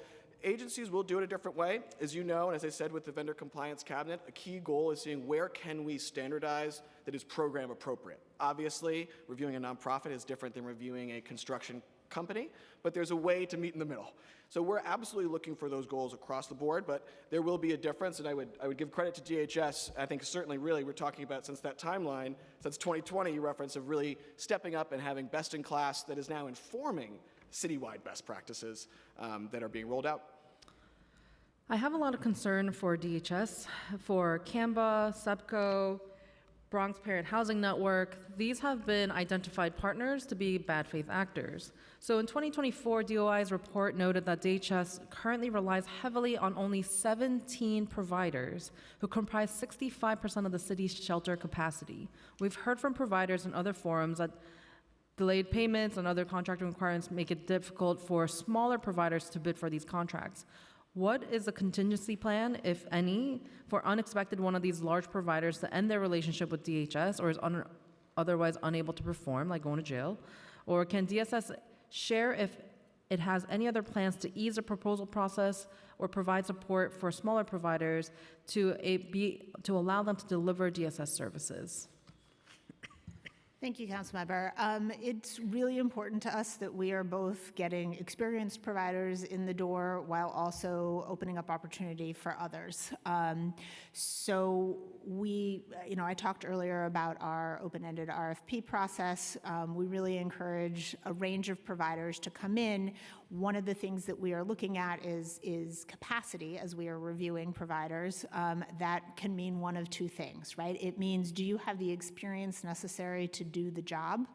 agencies will do it a different way. As you know, and as I said with the vendor compliance cabinet, a key goal is seeing where can we standardize that is program appropriate. Obviously, reviewing a nonprofit is different than reviewing a construction company, but there's a way to meet in the middle. So we're absolutely looking for those goals across the board, but there will be a difference, and I would give credit to DHS. I think certainly really we're talking about since that timeline, since 2020, you reference of really stepping up and having best in class that is now informing citywide best practices that are being rolled out. I have a lot of concern for DHS, for CAMBA, SEPCO, Bronx Parent Housing Network. These have been identified partners to be bad faith actors. So in 2024, DOI's report noted that DHS currently relies heavily on only 17 providers who comprise 65% of the city's shelter capacity. We've heard from providers in other forums that delayed payments and other contracting requirements make it difficult for smaller providers to bid for these contracts. What is the contingency plan, if any, for unexpected one of these large providers to end their relationship with DHS or is otherwise unable to perform, like going to jail? Or can DSS share if it has any other plans to ease the proposal process or provide support for smaller providers to allow them to deliver DSS services? Thank you, Councilmember. It's really important to us that we are both getting experienced providers in the door while also opening up opportunity for others. So I talked earlier about our open-ended RFP process. We really encourage a range of providers to come in One of the things that we are looking at is capacity as we are reviewing providers. That can mean one of two things, right? It means, do you have the experience necessary to do the job,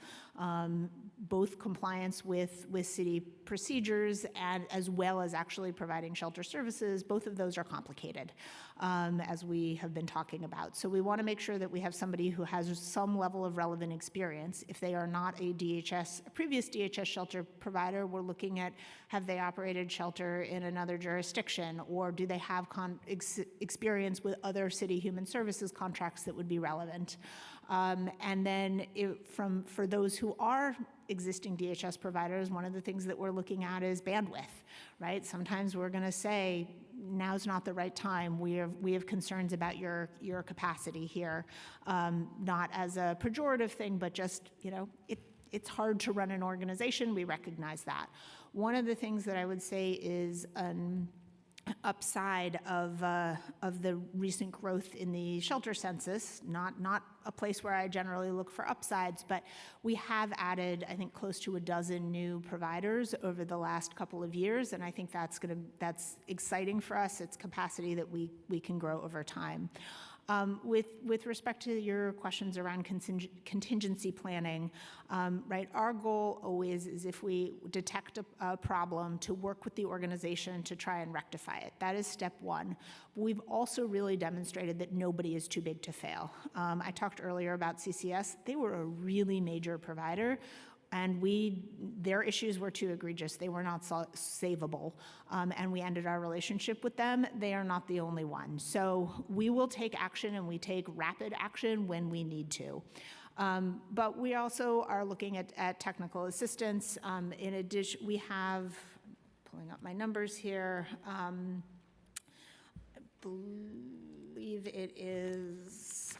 both compliance with city procedures and as well as actually providing shelter services? Both of those are complicated, as we have been talking about. So we want to make sure that we have somebody who has some level of relevant experience. If they are not a previous DHS shelter provider, we're looking at, have they operated shelter in another jurisdiction, or do they have experience with other city human services contracts that would be relevant? And then for those who are existing DHS providers, one of the things that we're looking at is bandwidth, right? Sometimes we're going to say, now's not the right time. We have concerns about your capacity here, not as a pejorative thing, but just, it's hard to run an organization. We recognize that. One of the things that I would say is an upside of the recent growth in the shelter census, not a place where I generally look for upsides, but we have added, I think, close to a dozen new providers over the last couple of years, and I think that's exciting for us. It's capacity that we can grow over time. With respect to your questions around contingency planning, right, our goal always is, if we detect a problem, to work with the organization to try and rectify it. That is step one. We've also really demonstrated that nobody is too big to fail. I talked earlier about CCS. They were a really major provider, and their issues were too egregious. They were not savable, and we ended our relationship with them. They are not the only one. So we will take action, and we take rapid action when we need to. But we also are looking at technical assistance. In addition, we have, pulling up my numbers here, I believe it is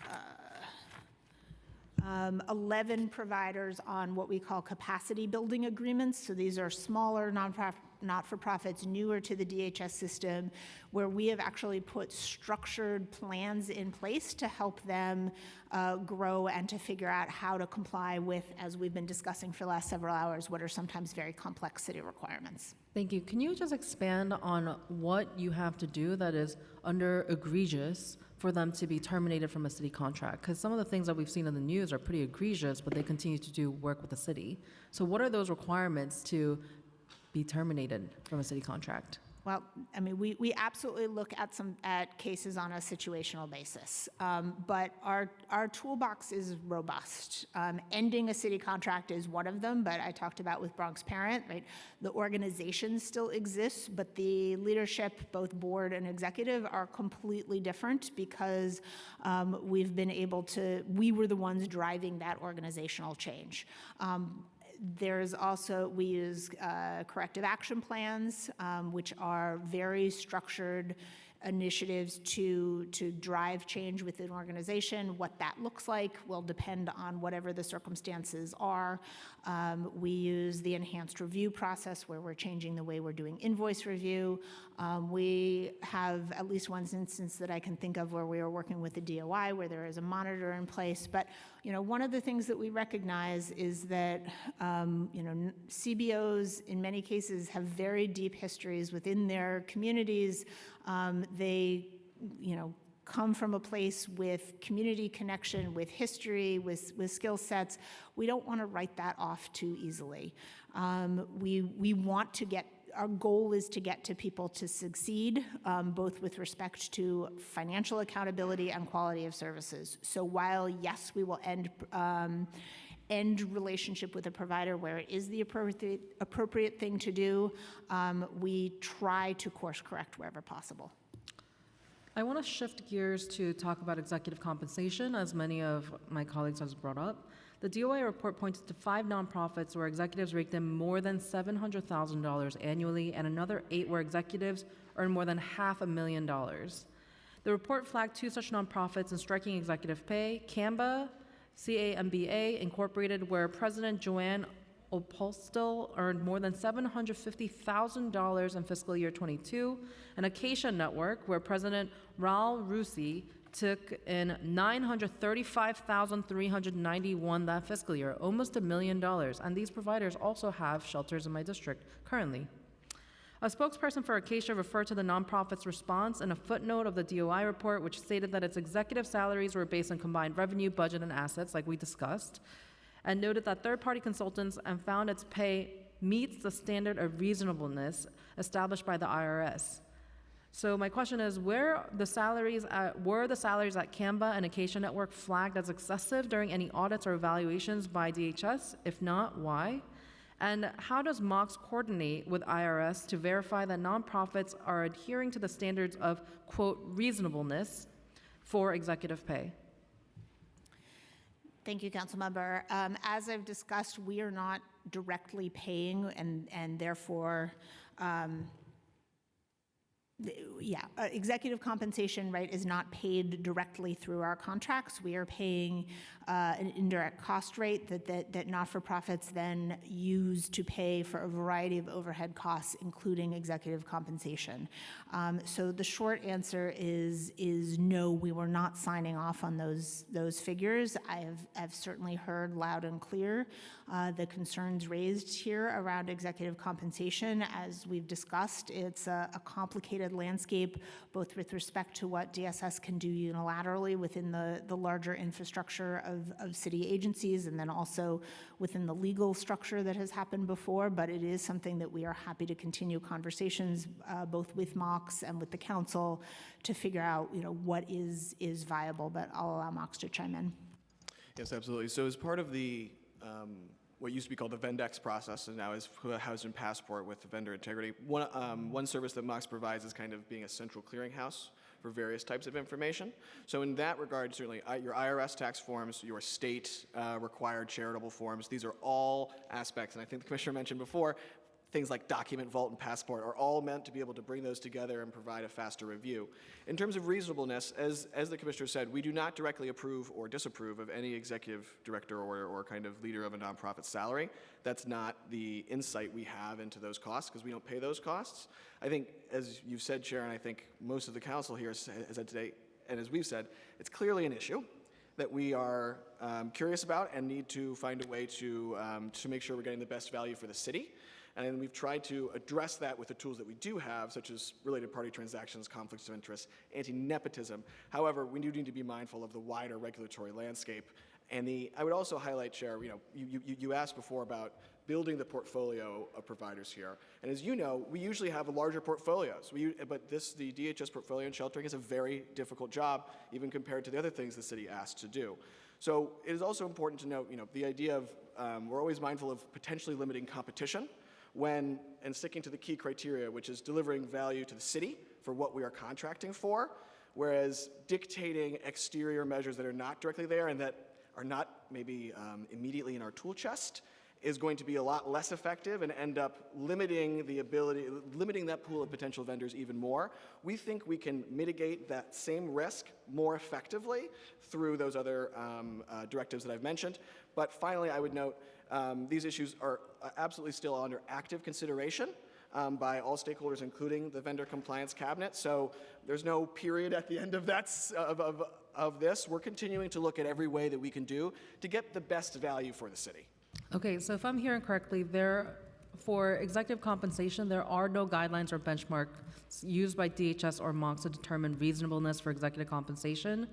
11 providers on what we call capacity building agreements. So these are smaller not-for-profits, newer to the DHS system, where we have actually put structured plans in place to help them grow and to figure out how to comply with, as we've been discussing for the last several hours, what are sometimes very complex city requirements. Thank you. Can you just expand on what you have to do that is under egregious for them to be terminated from a city contract? Because some of the things that we've seen in the news are pretty egregious, but they continue to do work with the city. So what are those requirements to be terminated from a city contract? Well, I mean, we absolutely look at cases on a situational basis, but our toolbox is robust. Ending a city contract is one of them, but I talked about with Bronx Parent, right? The organization still exists, but the leadership, both board and executive, are completely different because we were the ones driving that organizational change. There's also, we use corrective action plans, which are very structured initiatives to drive change within an organization. What that looks like will depend on whatever the circumstances are. We use the enhanced review process, where we're changing the way we're doing invoice review. We have at least one instance that I can think of where we are working with the DOI, where there is a monitor in place. But one of the things that we recognize is that CBOs in many cases have very deep histories within their communities. They come from a place with community connection, with history, with skill sets. We don't want to write that off too easily. We want to our goal is to get to people to succeed, both with respect to financial accountability and quality of services. So while, yes, we will end relationship with a provider where it is the appropriate thing to do, we try to course correct wherever possible. I want to shift gears to talk about executive compensation, as many of my colleagues have brought up. The DOI report pointed to 5 nonprofits where executives rake in more than $700,000 annually, and another 8 where executives earn more than $500,000. The report flagged 2 such nonprofits in striking executive pay: CAMBA, CAMBA Incorporated, where President Joanne Opolstel earned more than $750,000 in fiscal year 22, and Acacia Network, where President Raul Rusi took in $935,391 that fiscal year, almost $1 million. And these providers also have shelters in my district currently. A spokesperson for Acacia referred to the nonprofit's response in a footnote of the DOI report, which stated that its executive salaries were based on combined revenue, budget, and assets, like we discussed, and noted that third-party consultants and found its pay meets the standard of reasonableness established by the IRS. So my question is, were the salaries at Canva and Acacia Network flagged as excessive during any audits or evaluations by DHS? If not, why? And how does MOX coordinate with IRS to verify that nonprofits are adhering to the standards of, quote, reasonableness for executive pay? Thank you, Councilmember. As I've discussed, we are not directly paying, and therefore, executive compensation, right, is not paid directly through our contracts. We are paying an indirect cost rate that not-for-profits then use to pay for a variety of overhead costs, including executive compensation. So the short answer is no, we were not signing off on those figures. I've certainly heard loud and clear the concerns raised here around executive compensation. As we've discussed, it's a complicated landscape, both with respect to what DSS can do unilaterally within the larger infrastructure of city agencies, and then also within the legal structure that has happened before. But it is something that we are happy to continue conversations both with MOX and with the council to figure out, what is viable. But I'll allow MOX to chime in. Yes, absolutely. So as part of the what used to be called the Vendex process, and now is housed in Passport with vendor integrity. One service that MOX provides is kind of being a central clearinghouse for various types of information. So in that regard, certainly your IRS tax forms, your state required charitable forms, these are all aspects, and I think the Commissioner mentioned before, things like Document Vault and Passport are all meant to be able to bring those together and provide a faster review. In terms of reasonableness, as the Commissioner said, we do not directly approve or disapprove of any executive director or kind of leader of a nonprofit salary. That's not the insight we have into those costs because we don't pay those costs. I think, as you've said, Chair, and I think most of the council here has said today, and as we've said, it's clearly an issue that we are curious about and need to find a way to make sure we're getting the best value for the city. And we've tried to address that with the tools that we do have, such as related party transactions, conflicts of interest, anti-nepotism. However, we do need to be mindful of the wider regulatory landscape. And I would also highlight, Chair, you asked before about building the portfolio of providers here. And as you know, we usually have larger portfolios. But the DHS portfolio and sheltering is a very difficult job, even compared to the other things the city asks to do. So it is also important to note, the idea of we're always mindful of potentially limiting competition and sticking to the key criteria, which is delivering value to the city for what we are contracting for, whereas dictating exterior measures that are not directly there and that are not maybe immediately in our tool chest is going to be a lot less effective and end up limiting that pool of potential vendors even more. We think we can mitigate that same risk more effectively through those other directives that I've mentioned. But finally, I would note these issues are absolutely still under active consideration by all stakeholders, including the Vendor Compliance Cabinet. So there's no period at the end of that of this. We're continuing to look at every way that we can do to get the best value for the city. Okay, so if I'm hearing correctly, for executive compensation, there are no guidelines or benchmarks used by DHS or MOX to determine reasonableness for executive compensation.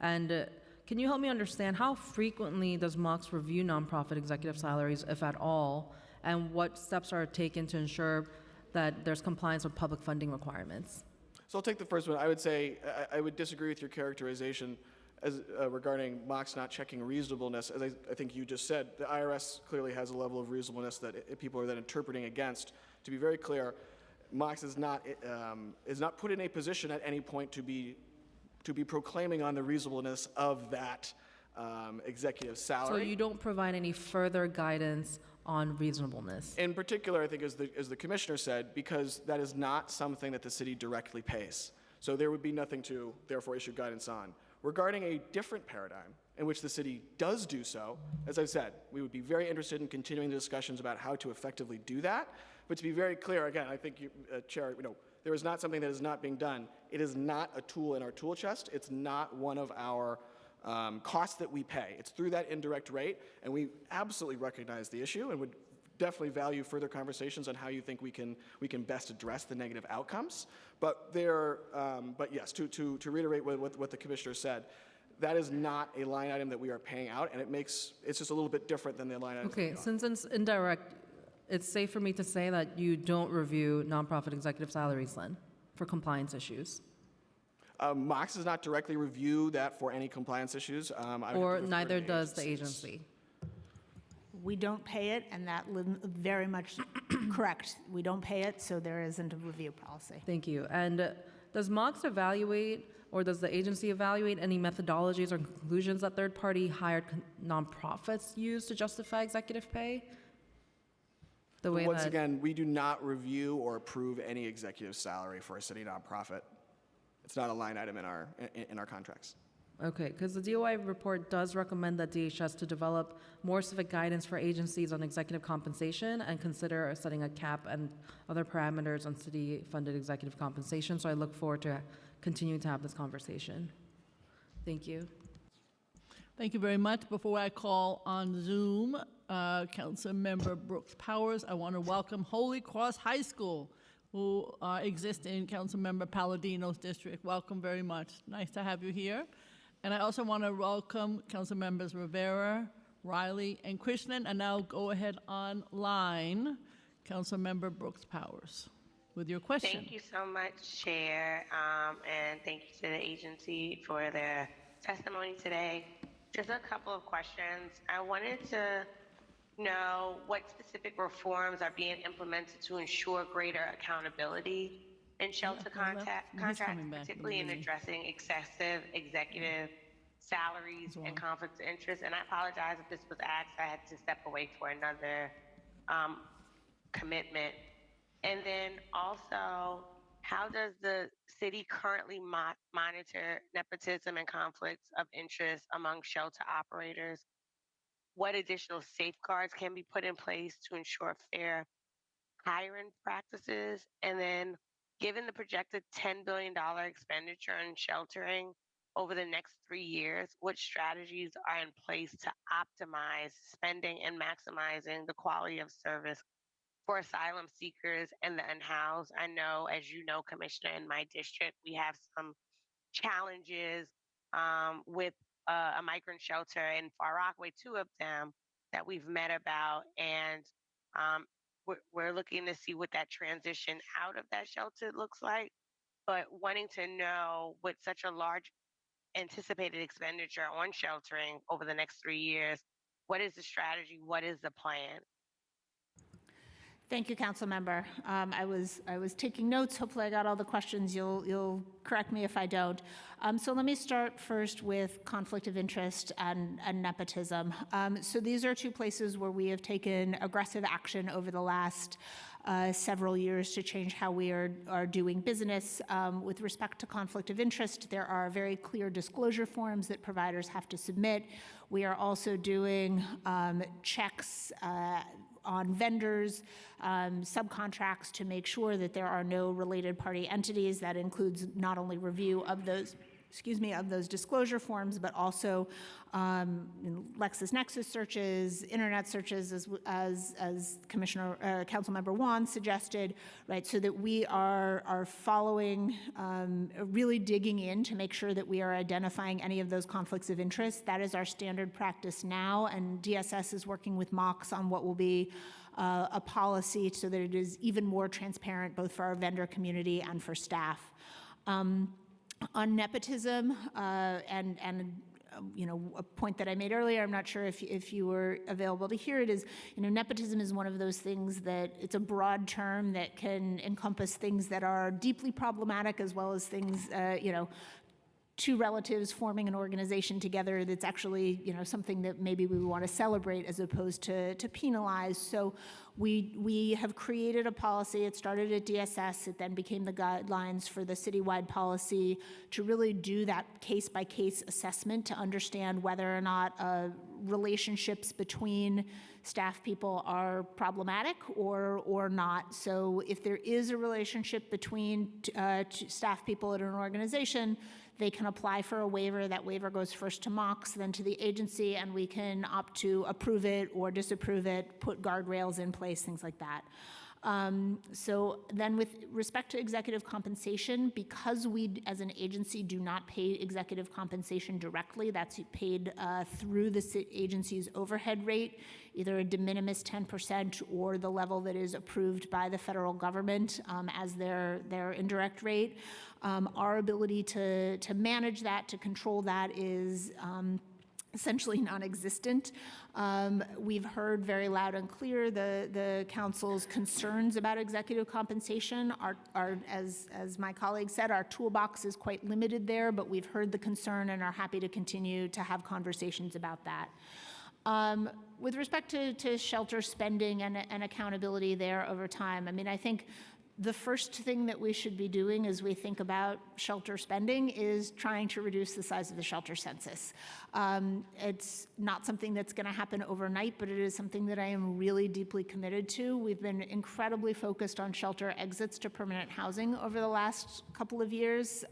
And can you help me understand how frequently does MOX review nonprofit executive salaries, if at all, and what steps are taken to ensure that there's compliance with public funding requirements? So I'll take the first one. I would say I would disagree with your characterization regarding MOX not checking reasonableness. As I think you just said, the IRS clearly has a level of reasonableness that people are then interpreting against. To be very clear, MOX is not put in a position at any point to be proclaiming on the reasonableness of that executive salary. So you don't provide any further guidance on reasonableness? In particular, I think as the Commissioner said, because that is not something that the city directly pays. So there would be nothing to therefore issue guidance on. Regarding a different paradigm in which the city does do so, as I've said, we would be very interested in continuing the discussions about how to effectively do that. But to be very clear, again, I think, Chair, there is not something that is not being done. It is not a tool in our tool chest. It's not one of our costs that we pay. It's through that indirect rate, and we absolutely recognize the issue and would definitely value further conversations on how you think we can best address the negative outcomes. But but yes, to reiterate what the commissioner said, that is not a line item that we are paying out, and it's just a little bit different than the line item. Okay, since it's indirect, it's safe for me to say that you don't review nonprofit executive salaries then for compliance issues? Mox does not directly review that for any compliance issues. I would have to Or refer to neither does the agencies. agency? We don't pay it, and that very much correct. We don't pay it, so there isn't a review policy. Thank you. And does MOX evaluate, or does the agency evaluate any methodologies or conclusions that third-party hired nonprofits use to justify executive pay? The way Once that, again, we do not review or approve any executive salary for a city nonprofit. It's not a line item in our contracts. okay, because the DOI report does recommend that DHS to develop more specific guidance for agencies on executive compensation and consider setting a cap and other parameters on city-funded executive compensation. So I look forward to continuing to have this conversation. Thank you. Thank you very much. Before I call on Zoom, Councilmember Brooks Powers, I want to welcome Holy Cross High School, who exists in Councilmember Palladino's district. Welcome very much. Nice to have you here. And I also want to welcome Councilmembers Rivera, Riley, and Krishnan. And now go ahead online, Councilmember Brooks Powers, with your question. Thank you so much, Chair, and thank you to the agency for their testimony today. Just a couple of questions. I wanted to know what specific reforms are being implemented to ensure greater accountability in shelter contracts, particularly in addressing excessive executive salaries and conflicts of interest. And I apologize if this was asked. I had to step away for another commitment. And then also, how does the city currently monitor nepotism and conflicts of interest among shelter operators? What additional safeguards can be put in place to ensure fair hiring practices? And then, given the projected $10 billion expenditure on sheltering over the next 3 years, what strategies are in place to optimize spending and maximizing the quality of service for asylum seekers and the unhoused? I know, as you know, Commissioner, in my district, we have some challenges with a migrant shelter in Far Rockaway, 2 of them that we've met about, and we're looking to see what that transition out of that shelter looks like, but wanting to know, with such a large anticipated expenditure on sheltering over the next 3 years, what is the strategy? What is the plan? Thank you, Council Member. I was taking notes. Hopefully, I got all the questions. You'll correct me if I don't. So let me start first with conflict of interest and nepotism. So these are 2 places where we have taken aggressive action over the last several years to change how we are doing business. With respect to conflict of interest, there are very clear disclosure forms that providers have to submit. We are also doing checks on vendors, subcontracts, to make sure that there are no related party entities. That includes not only review of those disclosure forms, but also LexisNexis searches, internet searches, as Councilmember Wan suggested, right? So that we are following, really digging in to make sure that we are identifying any of those conflicts of interest. That is our standard practice now, and DSS is working with MOX on what will be a policy so that it is even more transparent, both for our vendor community and for staff. On nepotism, and a point that I made earlier, I'm not sure if you were available to hear it, is, nepotism is one of those things that it's a broad term that can encompass things that are deeply problematic, as well as things, 2 relatives forming an organization together that's actually, something that maybe we want to celebrate as opposed to penalize. So we have created a policy. It started at DSS. It then became the guidelines for the citywide policy to really do that case-by-case assessment to understand whether or not relationships between staff people are problematic or not. So if there is a relationship between staff people at an organization, they can apply for a waiver. That waiver goes first to MOX, then to the agency, and we can opt to approve it or disapprove it, put guardrails in place, things like that. So then with respect to executive compensation, because we as an agency do not pay executive compensation directly, that's paid through the agency's overhead rate, either a de minimis 10% or the level that is approved by the federal government as their indirect rate. Our ability to manage that, to control that is essentially non-existent. We've heard very loud and clear the council's concerns about executive compensation. As my colleague said, our toolbox is quite limited there, but we've heard the concern and are happy to continue to have conversations about that. With respect to shelter spending and accountability there over time, I mean, I think the first thing that we should be doing as we think about shelter spending is trying to reduce the size of the shelter census. It's not something that's going to happen overnight, but it is something that I am really deeply committed to. We've been incredibly focused on shelter exits to permanent housing over the last couple of years.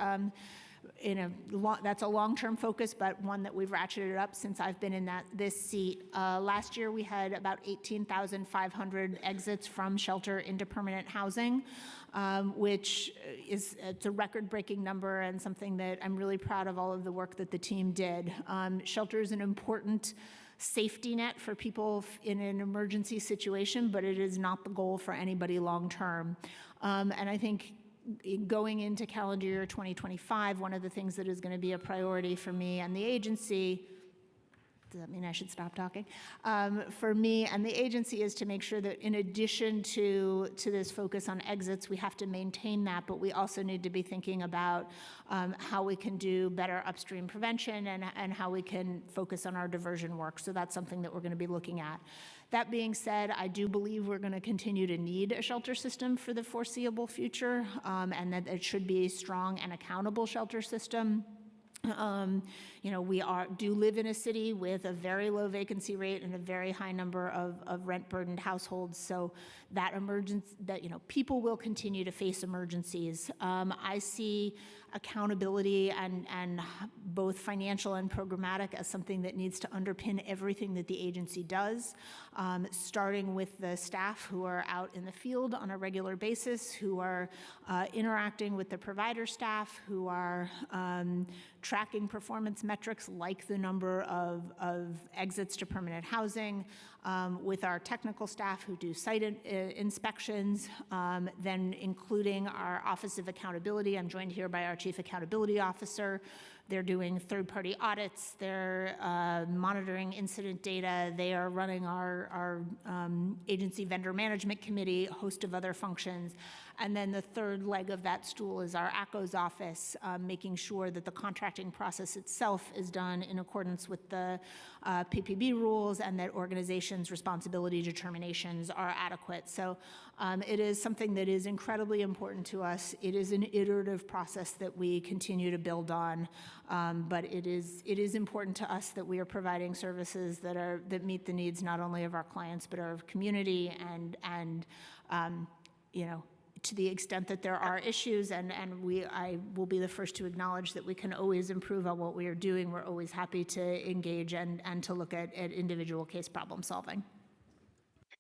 That's a long-term focus, but one that we've ratcheted up since I've been in this seat. Last year, we had about 18,500 exits from shelter into permanent housing, which it's a record-breaking number and something that I'm really proud of all of the work that the team did. Shelter is an important safety net for people in an emergency situation, but it is not the goal for anybody long-term. And I think going into calendar year 2025, one of the things that is going to be a priority for me and the agency, does that mean I should stop talking? For me and the agency is to make sure that in addition to this focus on exits, we have to maintain that, but we also need to be thinking about how we can do better upstream prevention and how we can focus on our diversion work. So that's something that we're going to be looking at. That being said, I do believe we're going to continue to need a shelter system for the foreseeable future, and that it should be a strong and accountable shelter system. We do live in a city with a very low vacancy rate and a very high number of rent-burdened households. So that people will continue to face emergencies. I see accountability and both financial and programmatic as something that needs to underpin everything that the agency does, starting with the staff who are out in the field on a regular basis, who are interacting with the provider staff, who are tracking performance metrics like the number of exits to permanent housing, with our technical staff who do site inspections, then including our Office of Accountability. I'm joined here by our Chief Accountability Officer. They're doing third-party audits. They're monitoring incident data. They are running our agency vendor management committee, a host of other functions. And then the third leg of that stool is our ACO's office, making sure that the contracting process itself is done in accordance with the PPB rules and that organizations' responsibility determinations are adequate. So it is something that is incredibly important to us. It is an iterative process that we continue to build on, but it is important to us that we are providing services that meet the needs not only of our clients but of community and to the extent that there are issues, and I will be the first to acknowledge that we can always improve on what we are doing. We're always happy to engage and to look at individual case problem solving.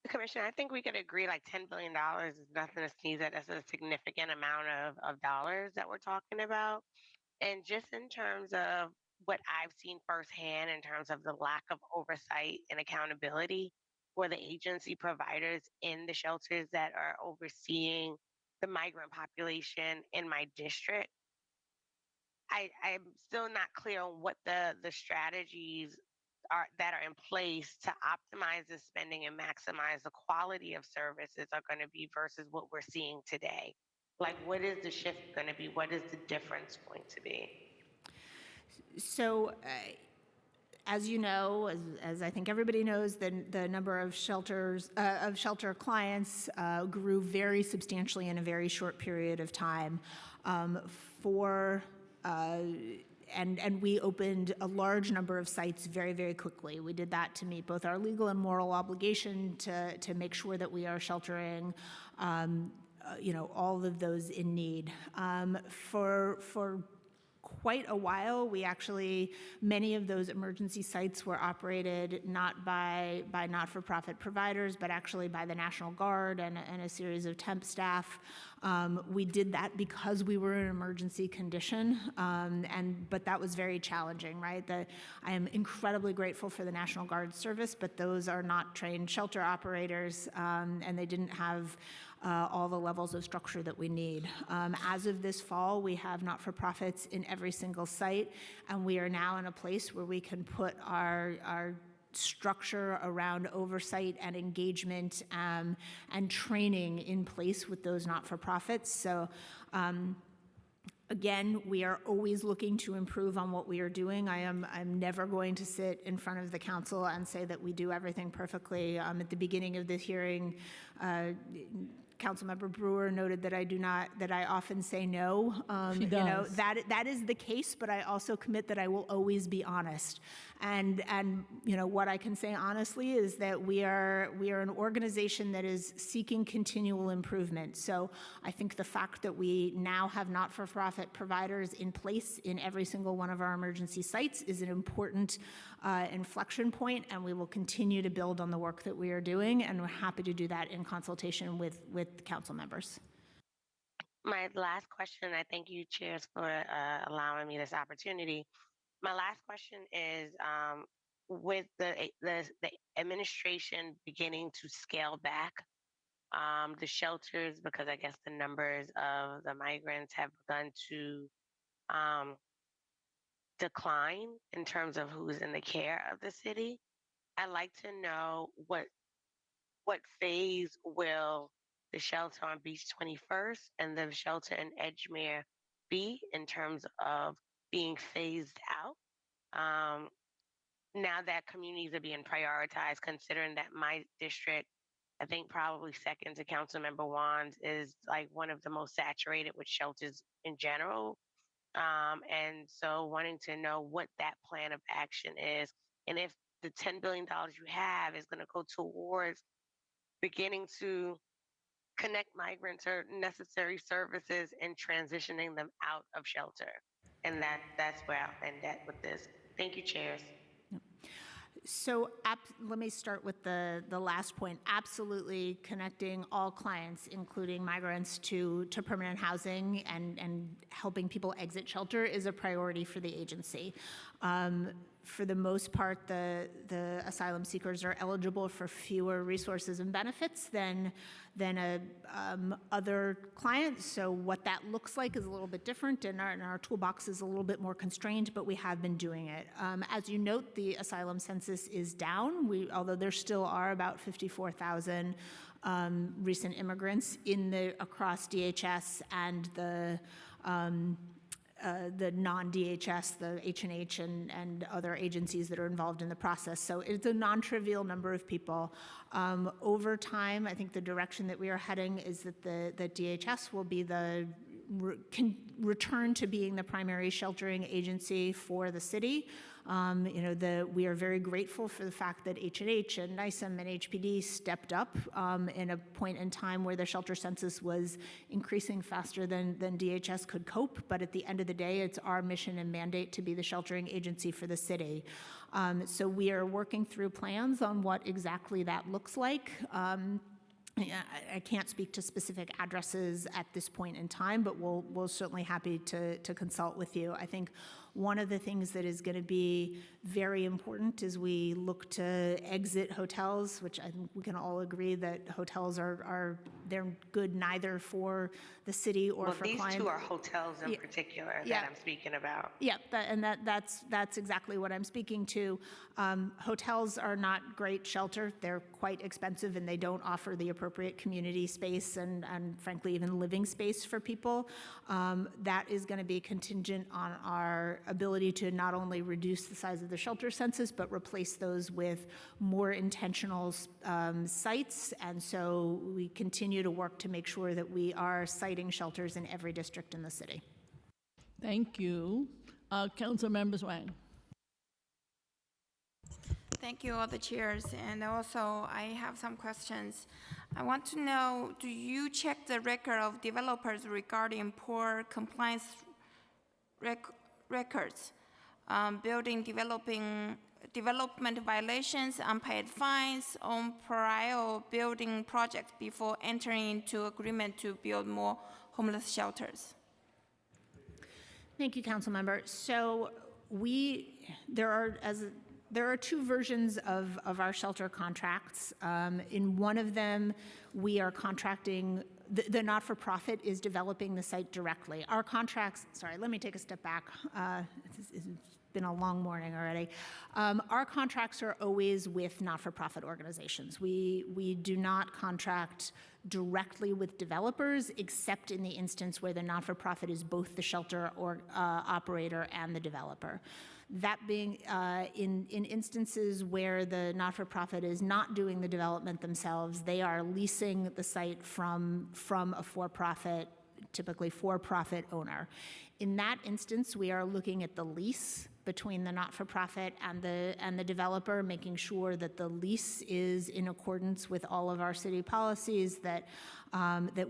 Commissioner, I think we could agree like $10 billion is nothing to sneeze at. That's a significant amount of dollars that we're talking about. And just in terms of what I've seen firsthand in terms of the lack of oversight and accountability for the agency providers in the shelters that are overseeing the migrant population in my district, I'm still not clear on what the strategies that are in place to optimize the spending and maximize the quality of services are going to be versus what we're seeing today. Like, what is the shift going to be? What is the difference going to be? So, as you know, as I think everybody knows, the number of shelter clients grew very substantially in a very short period of time. And we opened a large number of sites very, very quickly. We did that to meet both our legal and moral obligation to make sure that we are sheltering all of those in need. For quite a while. We actually, many of those emergency sites were operated not by not-for-profit providers, but actually by the National Guard and a series of temp staff. We did that because we were in an emergency condition, but that was very challenging, right? I am incredibly grateful for the National Guard service, but those are not trained shelter operators, and they didn't have all the levels of structure that we need. As of this fall, we have not-for-profits in every single site, and we are now in a place where we can put our structure around oversight and engagement and training in place with those not-for-profits. So again, we are always looking to improve on what we are doing. I'm never going to sit in front of the council and say that we do everything perfectly. At the beginning of this hearing, Councilmember Brewer noted that I often say no. She does. You know, that is the case, but I also commit that I will always be honest. And you know, what I can say honestly is that we are an organization that is seeking continual improvement. So I think the fact that we now have not-for-profit providers in place in every single one of our emergency sites is an important inflection point, and we will continue to build on the work that we are doing, and we're happy to do that in consultation with council members. My last question, I thank you, chairs, for allowing me this opportunity. My last question is, with the administration beginning to scale back the shelters, because I guess the numbers of the migrants have begun to decline in terms of who's in the care of the city, I'd like to know what phase will the shelter on Beach 21st and the shelter in Edgemere be in terms of being phased out? Now that communities are being prioritized, considering that my district, I think probably second to Councilmember Wands, is like one of the most saturated with shelters in general. And so wanting to know what that plan of action is, and if the $10 billion you have is going to go towards beginning to connect migrants or necessary services and transitioning them out of shelter. And that's where I'll end at with this. Thank you, chairs. So let me start with the last point. Absolutely connecting all clients, including migrants, to permanent housing and helping people exit shelter is a priority for the agency. For the most part, the asylum seekers are eligible for fewer resources and benefits than other clients. So what that looks like is a little bit different, and our toolbox is a little bit more constrained, but we have been doing it. As you note, the asylum census is down, although there still are about 54,000 recent immigrants across DHS and the non-DHS, the H&H and other agencies that are involved in the process. So it's a non-trivial number of people. Over time, I think the direction that we are heading is that the DHS will be can return to being the primary sheltering agency for the city. We are very grateful for the fact that H&H and NYSEM and HPD stepped up in a point in time where the shelter census was increasing faster than DHS could cope. But at the end of the day, it's our mission and mandate to be the sheltering agency for the city. So we are working through plans on what exactly that looks like. I can't speak to specific addresses at this point in time, but we'll certainly happy to consult with you. I think one of the things that is going to be very important as we look to exit hotels, which I think we can all agree that hotels they're good neither for the city or for clients. These two are hotels in particular that I'm speaking about. Yeah, that's exactly what I'm speaking to. Hotels are not great shelter. They're quite expensive, and they don't offer the appropriate community space and frankly, even living space for people. That is going to be contingent on our ability to not only reduce the size of the shelter census, but replace those with more intentional sites. And so we continue to work to make sure that we are siting shelters in every district in the city. Thank you. Councilmember Wang. Thank you, all the chairs. And also, I have some questions. I want to know, do you check the record of developers regarding poor compliance records, building development violations, unpaid fines on prior building projects before entering into agreement to build more homeless shelters. Thank you, Councilmember. So there are two versions of our shelter contracts. In one of them, we are contracting, the not-for-profit is developing the site directly. Our contracts, sorry, let me take a step back. It's been a long morning already. Our contracts are always with not-for-profit organizations. We do not contract directly with developers, except in the instance where the not-for-profit is both the shelter or operator and the developer. That being, in instances where the not-for-profit is not doing the development themselves, they are leasing the site from a for-profit, typically for-profit owner. In that instance, we are looking at the lease between the not-for-profit and the developer, making sure that the lease is in accordance with all of our city policies, that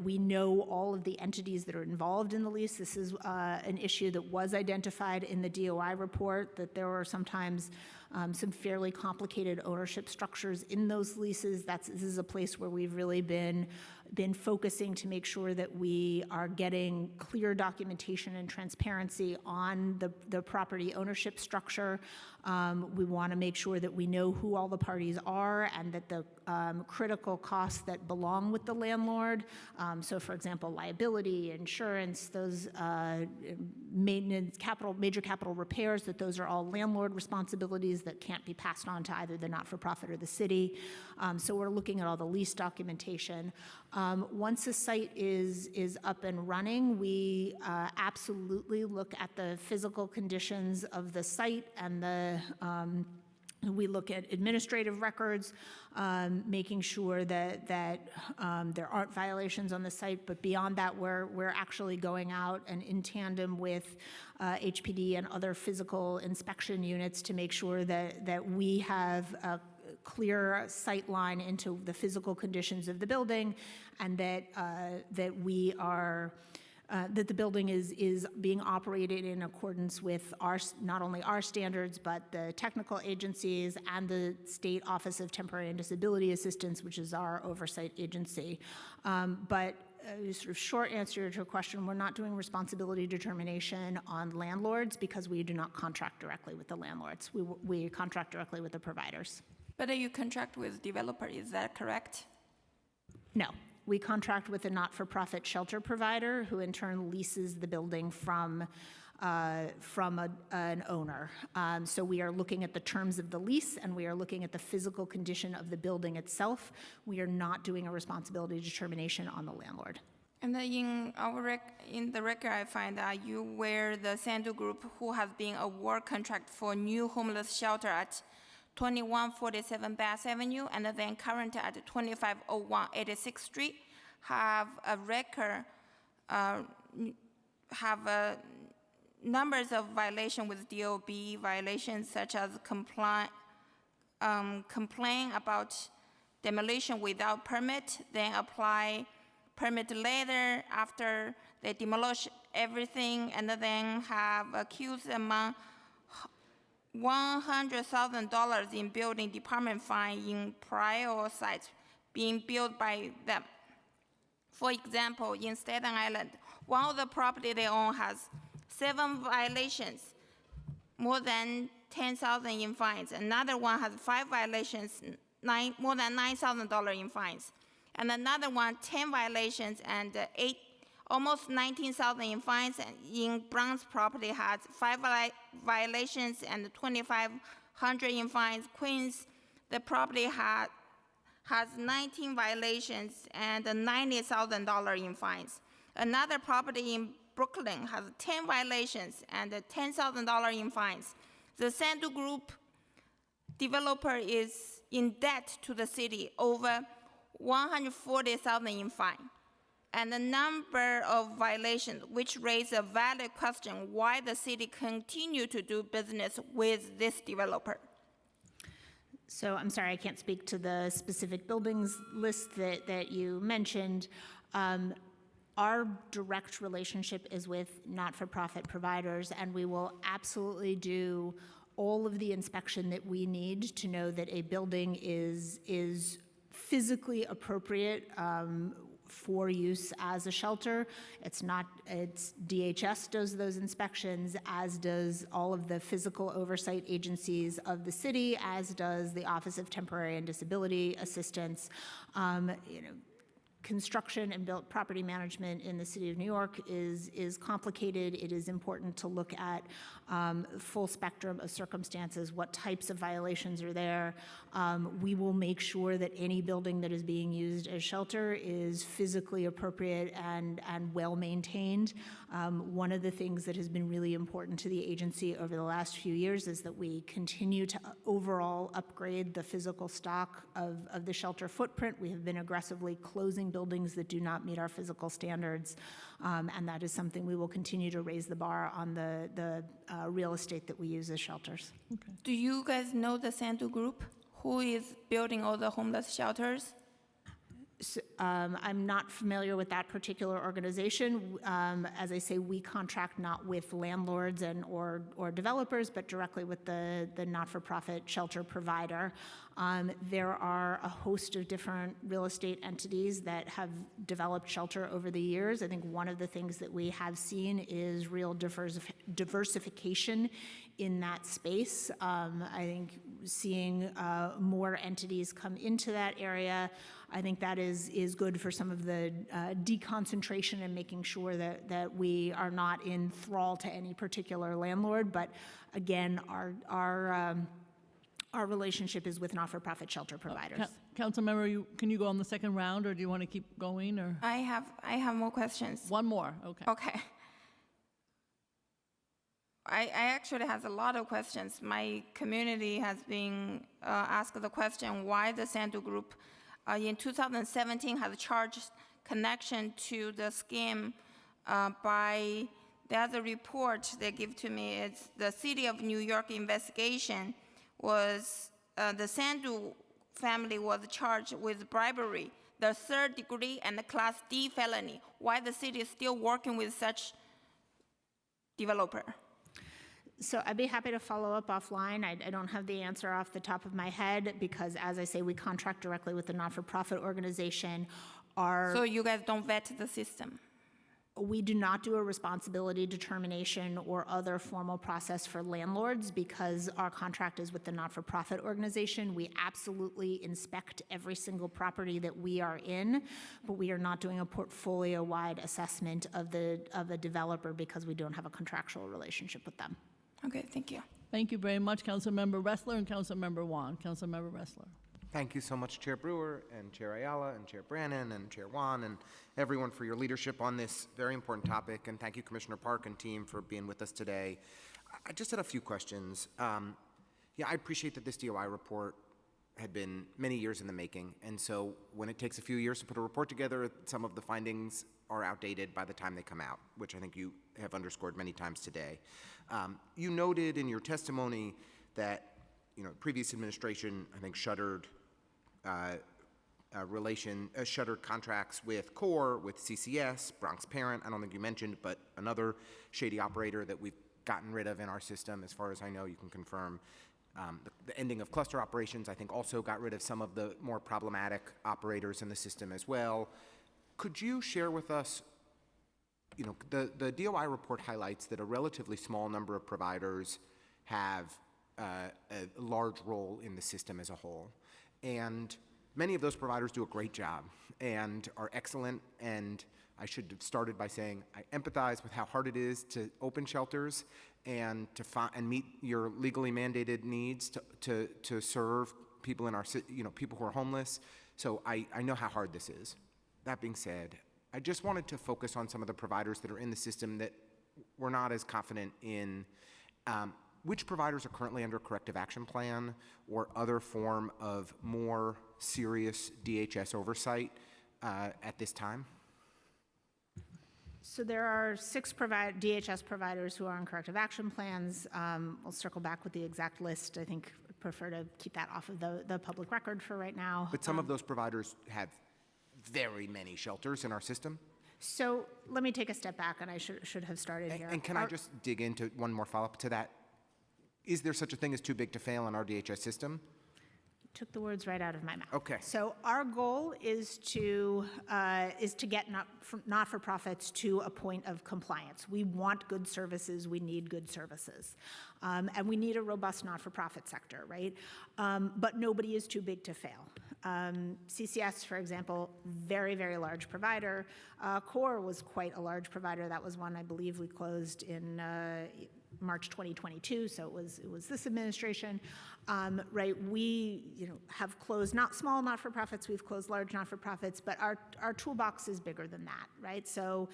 we know all of the entities that are involved in the lease. This is an issue that was identified in the DOI report, that there were sometimes some fairly complicated ownership structures in those leases. This is a place where we've really been focusing to make sure that we are getting clear documentation and transparency on the property ownership structure. We want to make sure that we know who all the parties are and that the critical costs that belong with the landlord, so for example, liability, insurance, those maintenance, major capital repairs, that those are all landlord responsibilities that can't be passed on to either the not-for-profit or the city. So we're looking at all the lease documentation. Once a site is up and running, we absolutely look at the physical conditions of the site, and we look at administrative records, making sure that there aren't violations on the site. But beyond that, we're actually going out and in tandem with HPD and other physical inspection units to make sure that we have a clear sight line into the physical conditions of the building, and that we are that the building is being operated in accordance with not only our standards, but the technical agencies and the State Office of Temporary and Disability Assistance, which is our oversight agency. But sort of short answer to your question, we're not doing responsibility determination on landlords because we do not contract directly with the landlords. We contract directly with the providers. But you contract with developer, is that correct? No. We contract with a not-for-profit shelter provider who in turn leases the building from an owner. So we are looking at the terms of the lease, and we are looking at the physical condition of the building itself. We are not doing a responsibility determination on the landlord. And then in the record, I find that you were the Sandu Group who has been awarded contract for new homeless shelter at 2147 Bass Avenue, and then current at 2501 86th Street, have a record, numbers of violations with DOB violations, such as complain about demolition without permit, then apply permit later after they demolish everything, and then have accused among $100,000 in building department fine in prior sites being built by them. For example, in Staten Island, one of the property they own has 7 violations, more than $10,000 in fines. Another one has 5 violations, more than $9,000 in fines. And another one, 10 violations and almost $19,000 in fines. And in Brown's property has 5 violations and $2,500 in fines. Queens, the property has 19 violations and $90,000 in fines. Another property in Brooklyn has 10 violations and $10,000 in fines. The Sandu Group developer is in debt to the city over $140,000 in fine, and the number of violations, which raise a valid question why the city continue to do business with this developer. So I'm sorry, I can't speak to the specific buildings list that you mentioned. Our direct relationship is with not-for-profit providers, and we will absolutely do all of the inspection that we need to know that a building is physically appropriate for use as a shelter. It's DHS does those inspections, as does all of the physical oversight agencies of the city, as does the Office of Temporary and Disability Assistance. Construction and built property management in the city of New York is complicated. It is important to look at full spectrum of circumstances, what types of violations are there. We will make sure that any building that is being used as shelter is physically appropriate and well maintained. One of the things that has been really important to the agency over the last few years is that we continue to overall upgrade the physical stock of the shelter footprint. We have been aggressively closing buildings that do not meet our physical standards, and that is something we will continue to raise the bar on the real estate that we use as shelters. Okay. Do you guys know the Sandu Group? Who is building all the homeless shelters? So, I'm not familiar with that particular organization. As I say, we contract not with landlords or developers, but directly with the not-for-profit shelter provider. There are a host of different real estate entities that have developed shelter over the years. I think one of the things that we have seen is real diversification in that space. I think seeing more entities come into that area, I think that is good for some of the deconcentration and making sure that we are not in thrall to any particular landlord. But again, our relationship is with not-for-profit shelter providers. Councilmember, can you go on the second round, or do you want to keep going? Or I have more questions. one more? Okay. Okay. I actually has a lot of questions. My community has been asked the question why the Sandu Group in 2017 has charged connection to the scheme by the other report they give to me. It's the City of New York investigation was the Sandu family was charged with bribery, the 3rd degree and the Class D felony. Why the city is still working with such developer? So I'd be happy to follow up offline. I don't have the answer off the top of my head because, as I say, we contract directly with the not-for-profit organization. So you guys don't vet the system? We do not do a responsibility determination or other formal process for landlords because our contract is with the not-for-profit organization. We absolutely inspect every single property that we are in, but we are not doing a portfolio-wide assessment of a developer because we don't have a contractual relationship with them. Okay, thank you. Thank you very much, Councilmember Ressler and Councilmember Wan. Councilmember Ressler. Thank you so much, Chair Brewer and Chair Ayala and Chair Brannan and Chair Wan and everyone for your leadership on this very important topic. And thank you, Commissioner Park and team, for being with us today. I just had a few questions. I appreciate that this DOI report had been many years in the making. And so when it takes a few years to put a report together, some of the findings are outdated by the time they come out, which I think you have underscored many times today. You noted in your testimony that previous administration, I think, shuttered shuttered contracts with CORE, with CCS, Bronx Parent, I don't think you mentioned, but another shady operator that we've gotten rid of in our system, as far as I know, you can confirm. The ending of cluster operations, I think, also got rid of some of the more problematic operators in the system as well. Could you share with us, the DOI report highlights that a relatively small number of providers have a large role in the system as a whole. And many of those providers do a great job and are excellent. And I should have started by saying I empathize with how hard it is to open shelters and to meet your legally mandated needs to serve people in our people who are homeless. So I know how hard this is. That being said, I just wanted to focus on some of the providers that are in the system that we're not as confident in. Which providers are currently under corrective action plan or other form of more serious DHS oversight at this time? So there are 6 DHS providers who are on corrective action plans. We'll circle back with the exact list. I think I'd prefer to keep that off of the public record for right now. But some of those providers have very many shelters in our system? So let me take a step back, and I should have started here. And can I just dig into one more follow-up to that? Is there such a thing as too big to fail in our DHS system? Took the words right out of my mouth. Okay. So our goal is to get not-for-profits to a point of compliance. We want good services. We need good services, and we need a robust not-for-profit sector, right? But nobody is too big to fail. CCS, for example, very, very large provider. CORE was quite a large provider. That was one I believe we closed in March 2022, so it was this administration, right? We have closed not small not-for-profits, we've closed large not-for-profits, but our toolbox is bigger than that, right? So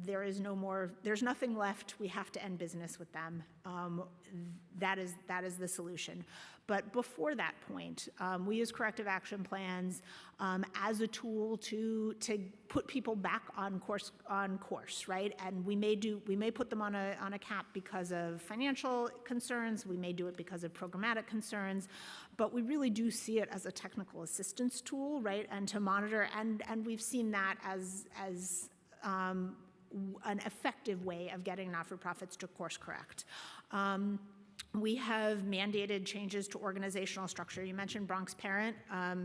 there's nothing left. We have to end business with them. That is the solution. But before that point, we use corrective action plans as a tool to put people back on course, right? And we may put them on a cap because of financial concerns. We may do it because of programmatic concerns, but we really do see it as a technical assistance tool, right? And to monitor, and we've seen that as an effective way of getting not-for-profits to course correct. We have mandated changes to organizational structure. You mentioned Bronx Parent. I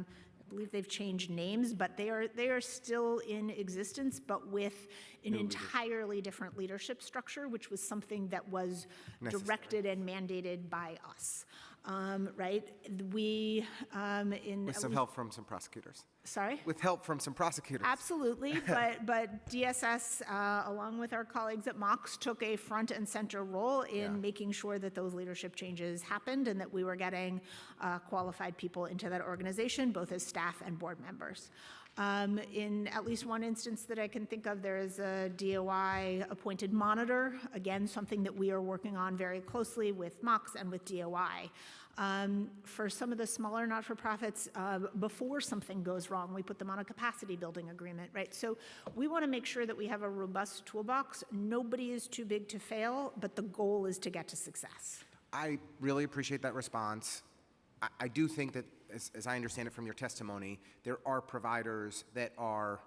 believe they've changed names, but they are still in existence, but with an entirely different leadership structure, which was something that was directed and mandated by us. Right? We with some help from some prosecutors. Sorry? With help from some prosecutors. Absolutely, but DSS, along with our colleagues at Mox, took a front and center role in making sure that those leadership changes happened and that we were getting qualified people into that organization, both as staff and board members. In at least one instance that I can think of, there is a DOI appointed monitor, again, something that we are working on very closely with Mox and with DOI. For some of the smaller not-for-profits, before something goes wrong, we put them on a capacity building agreement, right? So we want to make sure that we have a robust toolbox. Nobody is too big to fail, but the goal is to get to success. I really appreciate that response. I do think that, as I understand it from your testimony, there are providers that are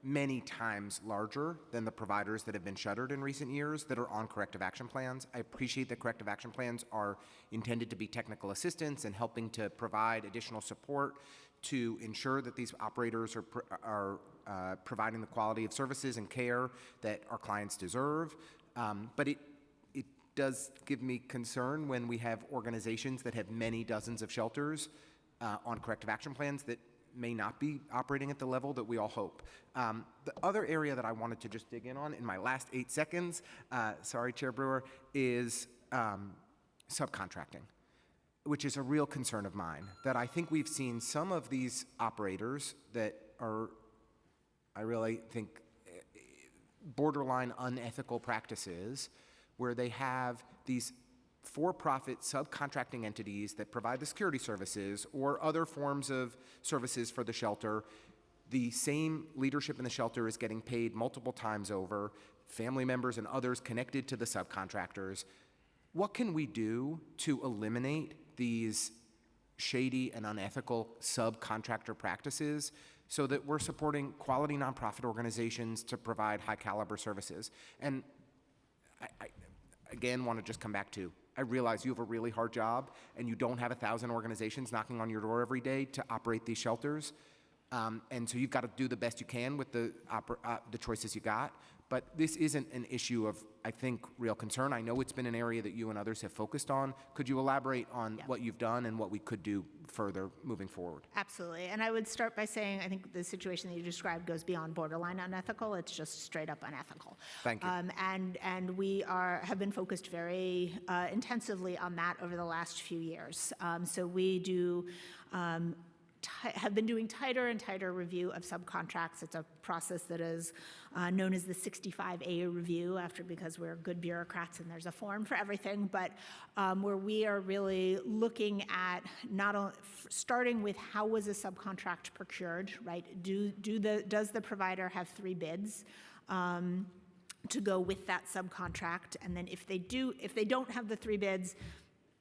many times larger than the providers that have been shuttered in recent years that are on corrective action plans. I appreciate that corrective action plans are intended to be technical assistance and helping to provide additional support to ensure that these operators are providing the quality of services and care that our clients deserve. But it does give me concern when we have organizations that have many dozens of shelters on corrective action plans that may not be operating at the level that we all hope. The other area that I wanted to just dig in on in my last 8 seconds, sorry, Chair Brewer, is subcontracting, which is a real concern of mine, that I think we've seen some of these operators that are, I really think, borderline unethical practices where they have these for-profit subcontracting entities that provide the security services or other forms of services for the shelter. The same leadership in the shelter is getting paid multiple times over, family members and others connected to the subcontractors. What can we do to eliminate these shady and unethical subcontractor practices so that we're supporting quality nonprofit organizations to provide high-caliber services? And I again, want to just come back to, I realize you have a really hard job and you don't have 1,000 organizations knocking on your door every day to operate these shelters. And so you've got to do the best you can with the choices you got. But this isn't an issue of, I think, real concern. I know it's been an area that you and others have focused on. Could you elaborate on what you've done and what we could do further moving forward? Absolutely. And I would start by saying I think the situation that you described goes beyond borderline unethical. It's just straight up unethical. Thank you. And we have been focused very intensively on that over the last few years. So we do have been doing tighter and tighter review of subcontracts. It's a process that is known as the 65A review, because we're good bureaucrats and there's a form for everything, but where we are really looking at not only starting with how was a subcontract procured, right? Does the provider have 3 bids to go with that subcontract? And then if they don't have the 3 bids,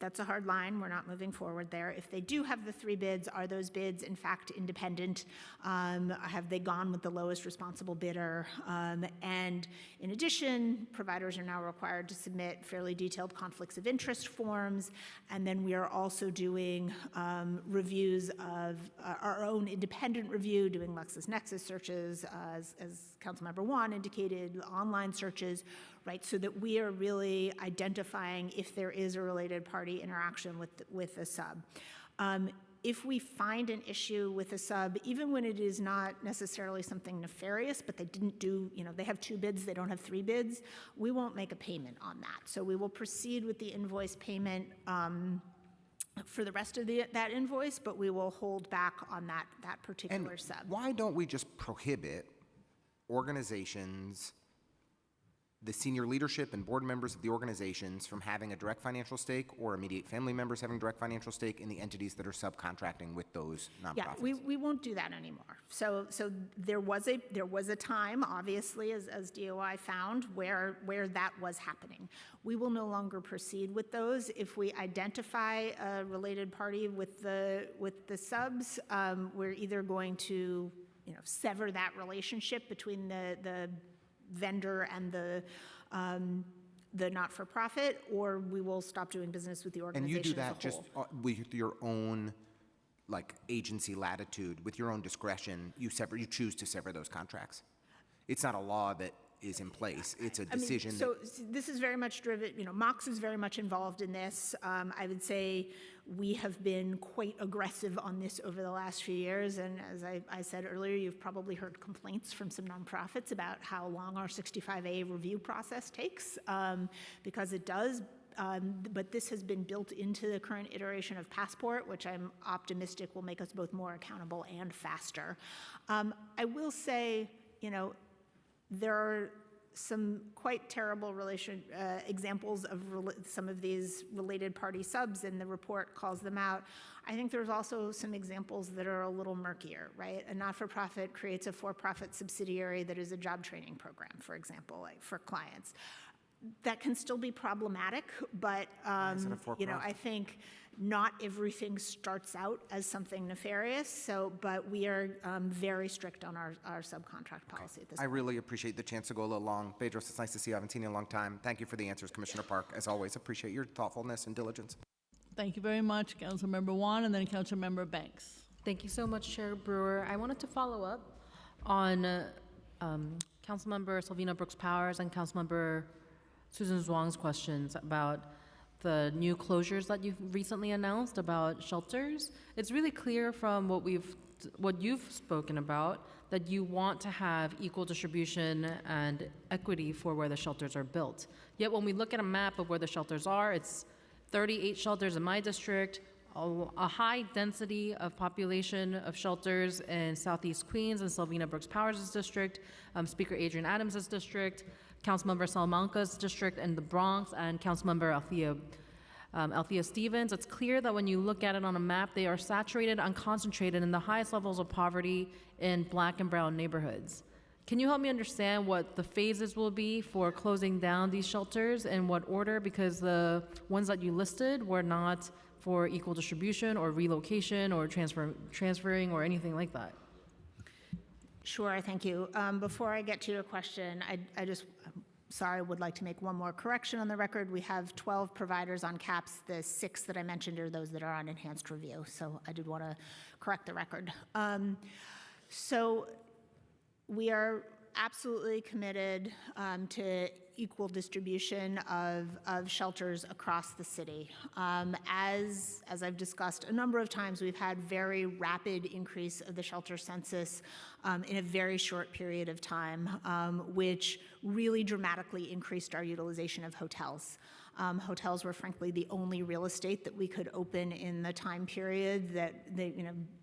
That's a hard line. We're not moving forward there. If they do have the 3 bids, are those bids in fact independent? Have they gone with the lowest responsible bidder? And in addition, providers are now required to submit fairly detailed conflicts of interest forms. And then we are also doing reviews of our own independent review, doing LexisNexis searches, as Councilmember Juan indicated, online searches, right? So that we are really identifying if there is a related party interaction with a sub. If we find an issue with a sub, even when it is not necessarily something nefarious, but they didn't do, they have 2 bids, they don't have 3 bids, we won't make a payment on that. So we will proceed with the invoice payment for the rest of that invoice, but we will hold back on that particular sub. Why don't we just prohibit organizations, the senior leadership and board members of the organizations, from having a direct financial stake or immediate family members having direct financial stake in the entities that are subcontracting with those nonprofits? Yeah, we won't do that anymore. So there was a time, obviously, as DOI found, where that was happening. We will no longer proceed with those. If we identify a related party with the subs, we're either going to sever that relationship between the vendor and the not-for-profit, or we will stop doing business with the organization. And you do that as a whole. just with your own agency latitude, with your own discretion, you choose to sever those contracts. It's not a law that is in place. It's a decision. So this is very much driven, Mox is very much involved in this. I would say we have been quite aggressive on this over the last few years. And as I said earlier, you've probably heard complaints from some nonprofits about how long our 65A review process takes, because it does. But this has been built into the current iteration of Passport, which I'm optimistic will make us both more accountable and faster. I will say, there are some quite terrible examples of some of these related party subs, and the report calls them out. I think there's also some examples that are a little murkier, right? A not-for-profit creates a for-profit subsidiary that is a job training program, for example, for clients. That can still be problematic, but I think not everything starts out as something nefarious. But we are very strict on our subcontract policy at this point. I really appreciate the chance to go a little long. Bedros, it's nice to see you. I haven't seen you in a long time. Thank you for the answers, Commissioner Park. As always, appreciate your thoughtfulness and diligence. Thank you very much, Councilmember Juan, and then Councilmember Banks. Thank you so much, Chair Brewer. I wanted to follow up on Councilmember Sylvina Brooks Powers and Councilmember Susan Zhuang's questions about the new closures that you've recently announced about shelters. It's really clear from what you've spoken about that you want to have equal distribution and equity for where the shelters are built. Yet when we look at a map of where the shelters are, it's 38 shelters in my district, a high density of population of shelters in Southeast Queens and Sylvina Brooks Powers' district, Speaker Adrian Adams' district, Councilmember Salamanca's district in the Bronx, and Councilmember Althea Stevens. It's clear that when you look at it on a map, they are saturated and concentrated in the highest levels of poverty in Black and brown neighborhoods. Can you help me understand what the phases will be for closing down these shelters, in what order? Because the ones that you listed were not for equal distribution or relocation or transferring or anything like that. Sure, thank you. Before I get to your question, I would like to make one more correction on the record. We have 12 providers on CAPS. The 6 that I mentioned are those that are on enhanced review. So I did want to correct the record. So we are absolutely committed to equal distribution of shelters across the city. As I've discussed a number of times, we've had very rapid increase of the shelter census in a very short period of time, which really dramatically increased our utilization of hotels. Hotels were frankly the only real estate that we could open in the time period that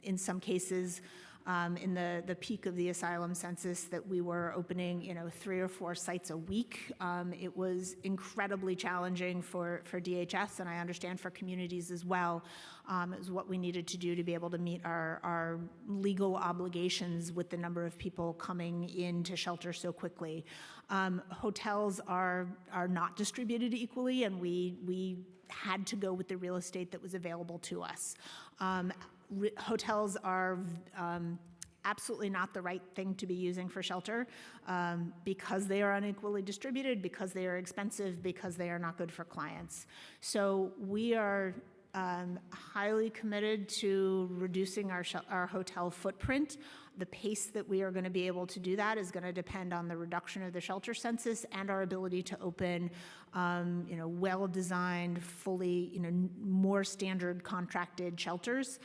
in some cases, in the peak of the asylum census that we were opening, 3 or 4 sites a week. It was incredibly challenging for DHS, and I understand for communities as well. It was what we needed to do to be able to meet our legal obligations with the number of people coming into shelter so quickly. Hotels are not distributed equally, and we had to go with the real estate that was available to us. Hotels are absolutely not the right thing to be using for shelter because they are unequally distributed, because they are expensive, because they are not good for clients. So we are highly committed to reducing our hotel footprint. The pace that we are going to be able to do that is going to depend on the reduction of the shelter census and our ability to open, well-designed, fully, more standard contracted shelters.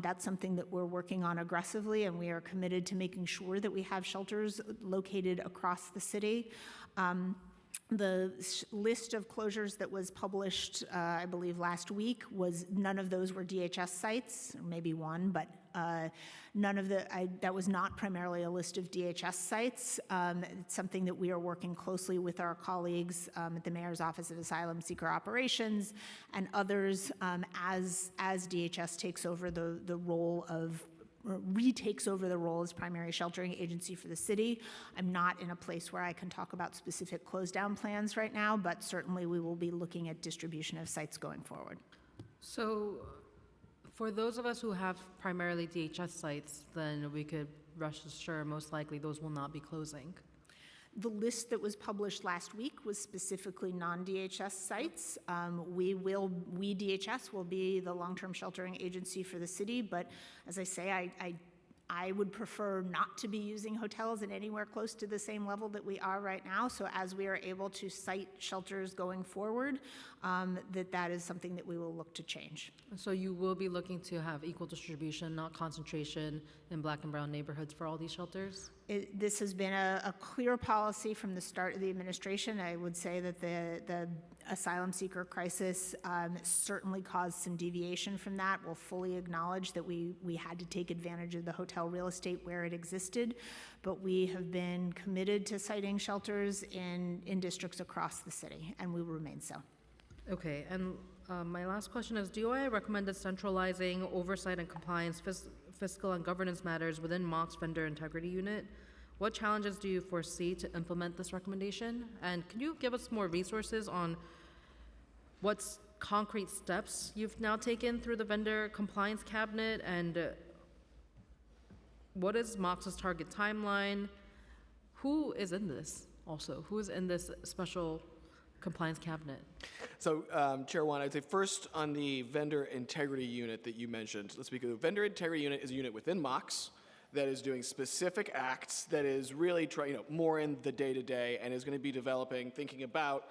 That's something that we're working on aggressively, and we are committed to making sure that we have shelters located across the city. The list of closures that was published, I believe, last week none of those were DHS sites, or maybe one, but that was not primarily a list of DHS sites. It's something that we are working closely with our colleagues at the Mayor's Office of Asylum Seeker Operations and others as DHS takes over the role of retakes over the role as primary sheltering agency for the city. I'm not in a place where I can talk about specific close down plans right now, but certainly we will be looking at distribution of sites going forward. So for those of us who have primarily DHS sites, then we could rest assured most likely those will not be closing. The list that was published last week was specifically non-DHS sites. We DHS will be the long-term sheltering agency for the city, but as I say, I would prefer not to be using hotels at anywhere close to the same level that we are right now. So as we are able to site shelters going forward, that is something that we will look to change. So you will be looking to have equal distribution, not concentration in Black and brown neighborhoods for all these shelters? This has been a clear policy from the start of the administration. I would say that the asylum seeker crisis certainly caused some deviation from that. We'll fully acknowledge that we had to take advantage of the hotel real estate where it existed, but we have been committed to siting shelters in districts across the city, and we will remain so. Okay, and my last question is, DOI recommended centralizing oversight and compliance, fiscal and governance matters within MOC's vendor integrity unit. What challenges do you foresee to implement this recommendation? And can you give us more resources on what concrete steps you've now taken through the vendor compliance cabinet, and what is MOC's target timeline? Who is in this also? Who is in this special compliance cabinet? So, Chair Wan, I'd say first on the vendor integrity unit that you mentioned. Let's speak of the vendor integrity unit is a unit within MOC's that is doing specific acts, that is really more in the day-to-day, and is going to be thinking about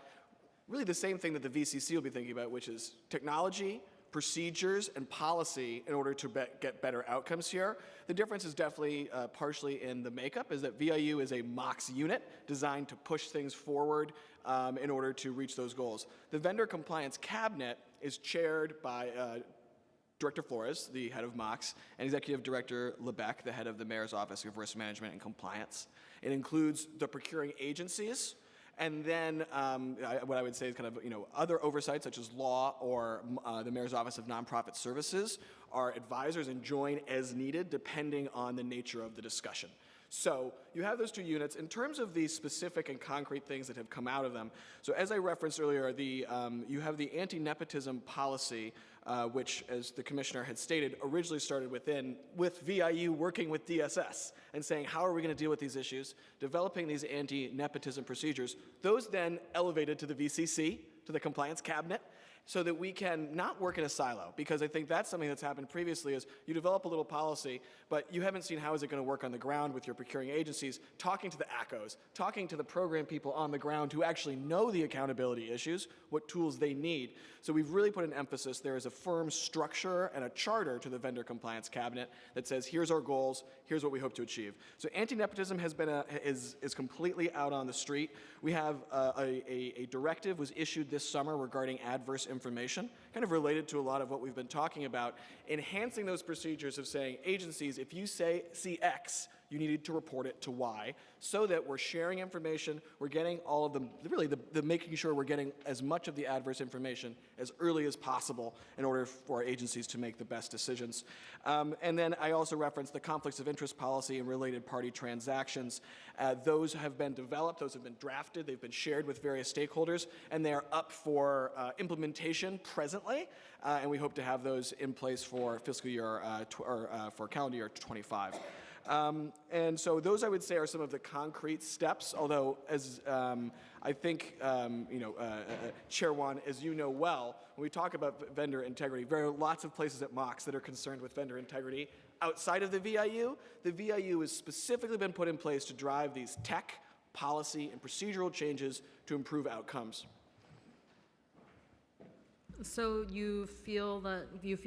really the same thing that the VCC will be thinking about, which is technology, procedures, and policy in order to get better outcomes here. The difference is definitely partially in the makeup, is that VIU is a MOC's unit designed to push things forward in order to reach those goals. The vendor compliance cabinet is chaired by Director Flores, the head of MOC's, and Executive Director Lebec, the head of the Mayor's Office of Risk Management and Compliance. It includes the procuring agencies, and then what I would say is kind of other oversight such as law or the Mayor's Office of Nonprofit Services are advisors and join as needed depending on the nature of the discussion. So you have those two units. In terms of the specific and concrete things that have come out of them, so as I referenced earlier, you have the anti-nepotism policy, which, as the commissioner had stated, originally started with VIU working with DSS and saying, how are we going to deal with these issues, developing these anti-nepotism procedures. Those then elevated to the VCC, to the compliance cabinet, so that we can not work in a silo, because I think that's something that's happened previously is you develop a little policy, but you haven't seen how is it going to work on the ground with your procuring agencies, talking to the ACOs, talking to the program people on the ground who actually know the accountability issues, what tools they need. So we've really put an emphasis. There is a firm structure and a charter to the vendor compliance cabinet that says, here's our goals, here's what we hope to achieve. So anti-nepotism has been is completely out on the street. We have a directive was issued this summer regarding adverse information information, kind of related to a lot of what we've been talking about, enhancing those procedures of saying, agencies, if you see X, you needed to report it to Y, so that we're sharing information, we're getting all of really the making sure we're getting as much of the adverse information as early as possible in order for agencies to make the best decisions. And then I also referenced the conflicts of interest policy and related party transactions. Those have been developed, those have been drafted, they've been shared with various stakeholders, and they are up for implementation presently, and we hope to have those in place for fiscal year, for calendar year 25. And so those, I would say, are some of the concrete steps, although as I think, Chair Wan, as you know well, when we talk about vendor integrity, there are lots of places at Mox that are concerned with vendor integrity. Outside of the VIU has specifically been put in place to drive these tech, policy, and procedural changes to improve outcomes. So you feel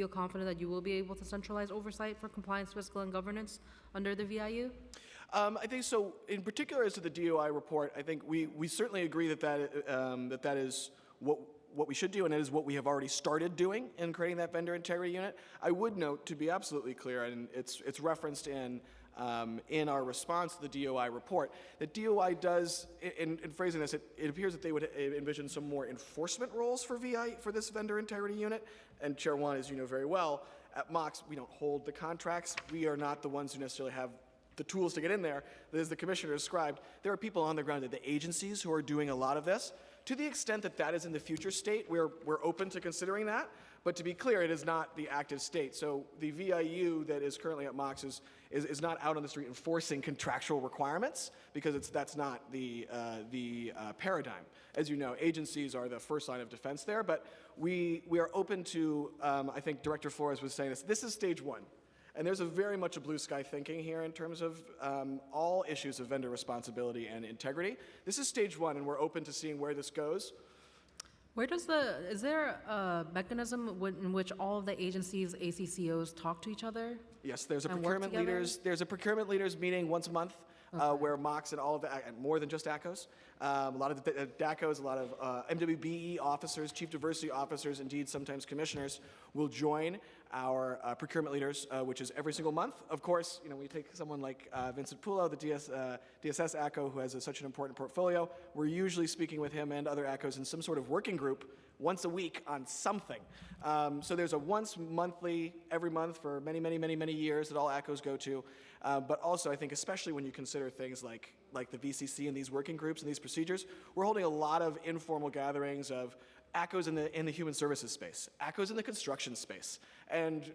confident that you will be able to centralize oversight for compliance, fiscal, and governance under the VIU? I think so. In particular, as to the DOI report, I think we certainly agree that is what we should do, and it is what we have already started doing in creating that vendor integrity unit. I would note, to be absolutely clear, and it's referenced in our response to the DOI report, that DOI does, in phrasing this, it appears that they would envision some more enforcement roles for this vendor integrity unit. And Chair Wan, as you know very well, at Mox, we don't hold the contracts. We are not the ones who necessarily have the tools to get in there. As the Commissioner described, there are people on the ground at the agencies who are doing a lot of this. To the extent that that is in the future state, we're open to considering that. But to be clear, it is not the active state. So the VIU that is currently at Mox is not out on the street enforcing contractual requirements, because that's not the paradigm. As you know, agencies are the first line of defense there, but we are open to, I think Director Flores was saying this is stage one. And there's very much a blue sky thinking here in terms of all issues of vendor responsibility and integrity. This is stage one, and we're open to seeing where this goes. Is there a mechanism in which all of the agencies, ACCOs, talk to each other? Yes, there's a procurement leaders meeting once a month. Where Mox and all of the, more than just ACCOs, a lot of the DACOs, a lot of MWBE officers, chief diversity officers, indeed sometimes commissioners will join our procurement leaders, which is every single month. Of course, we take someone like Vincent Pulo, the DSS ACCO, who has such an important portfolio. We're usually speaking with him and other ACCOs in some sort of working group once a week on something. So there's a once monthly, every month for many, many, many, many years that all ACCOs go to. But also, I think, especially when you consider things like the VCC and these working groups and these procedures, we're holding a lot of informal gatherings of ACCOs in the human services space, ACCOs in the construction space, and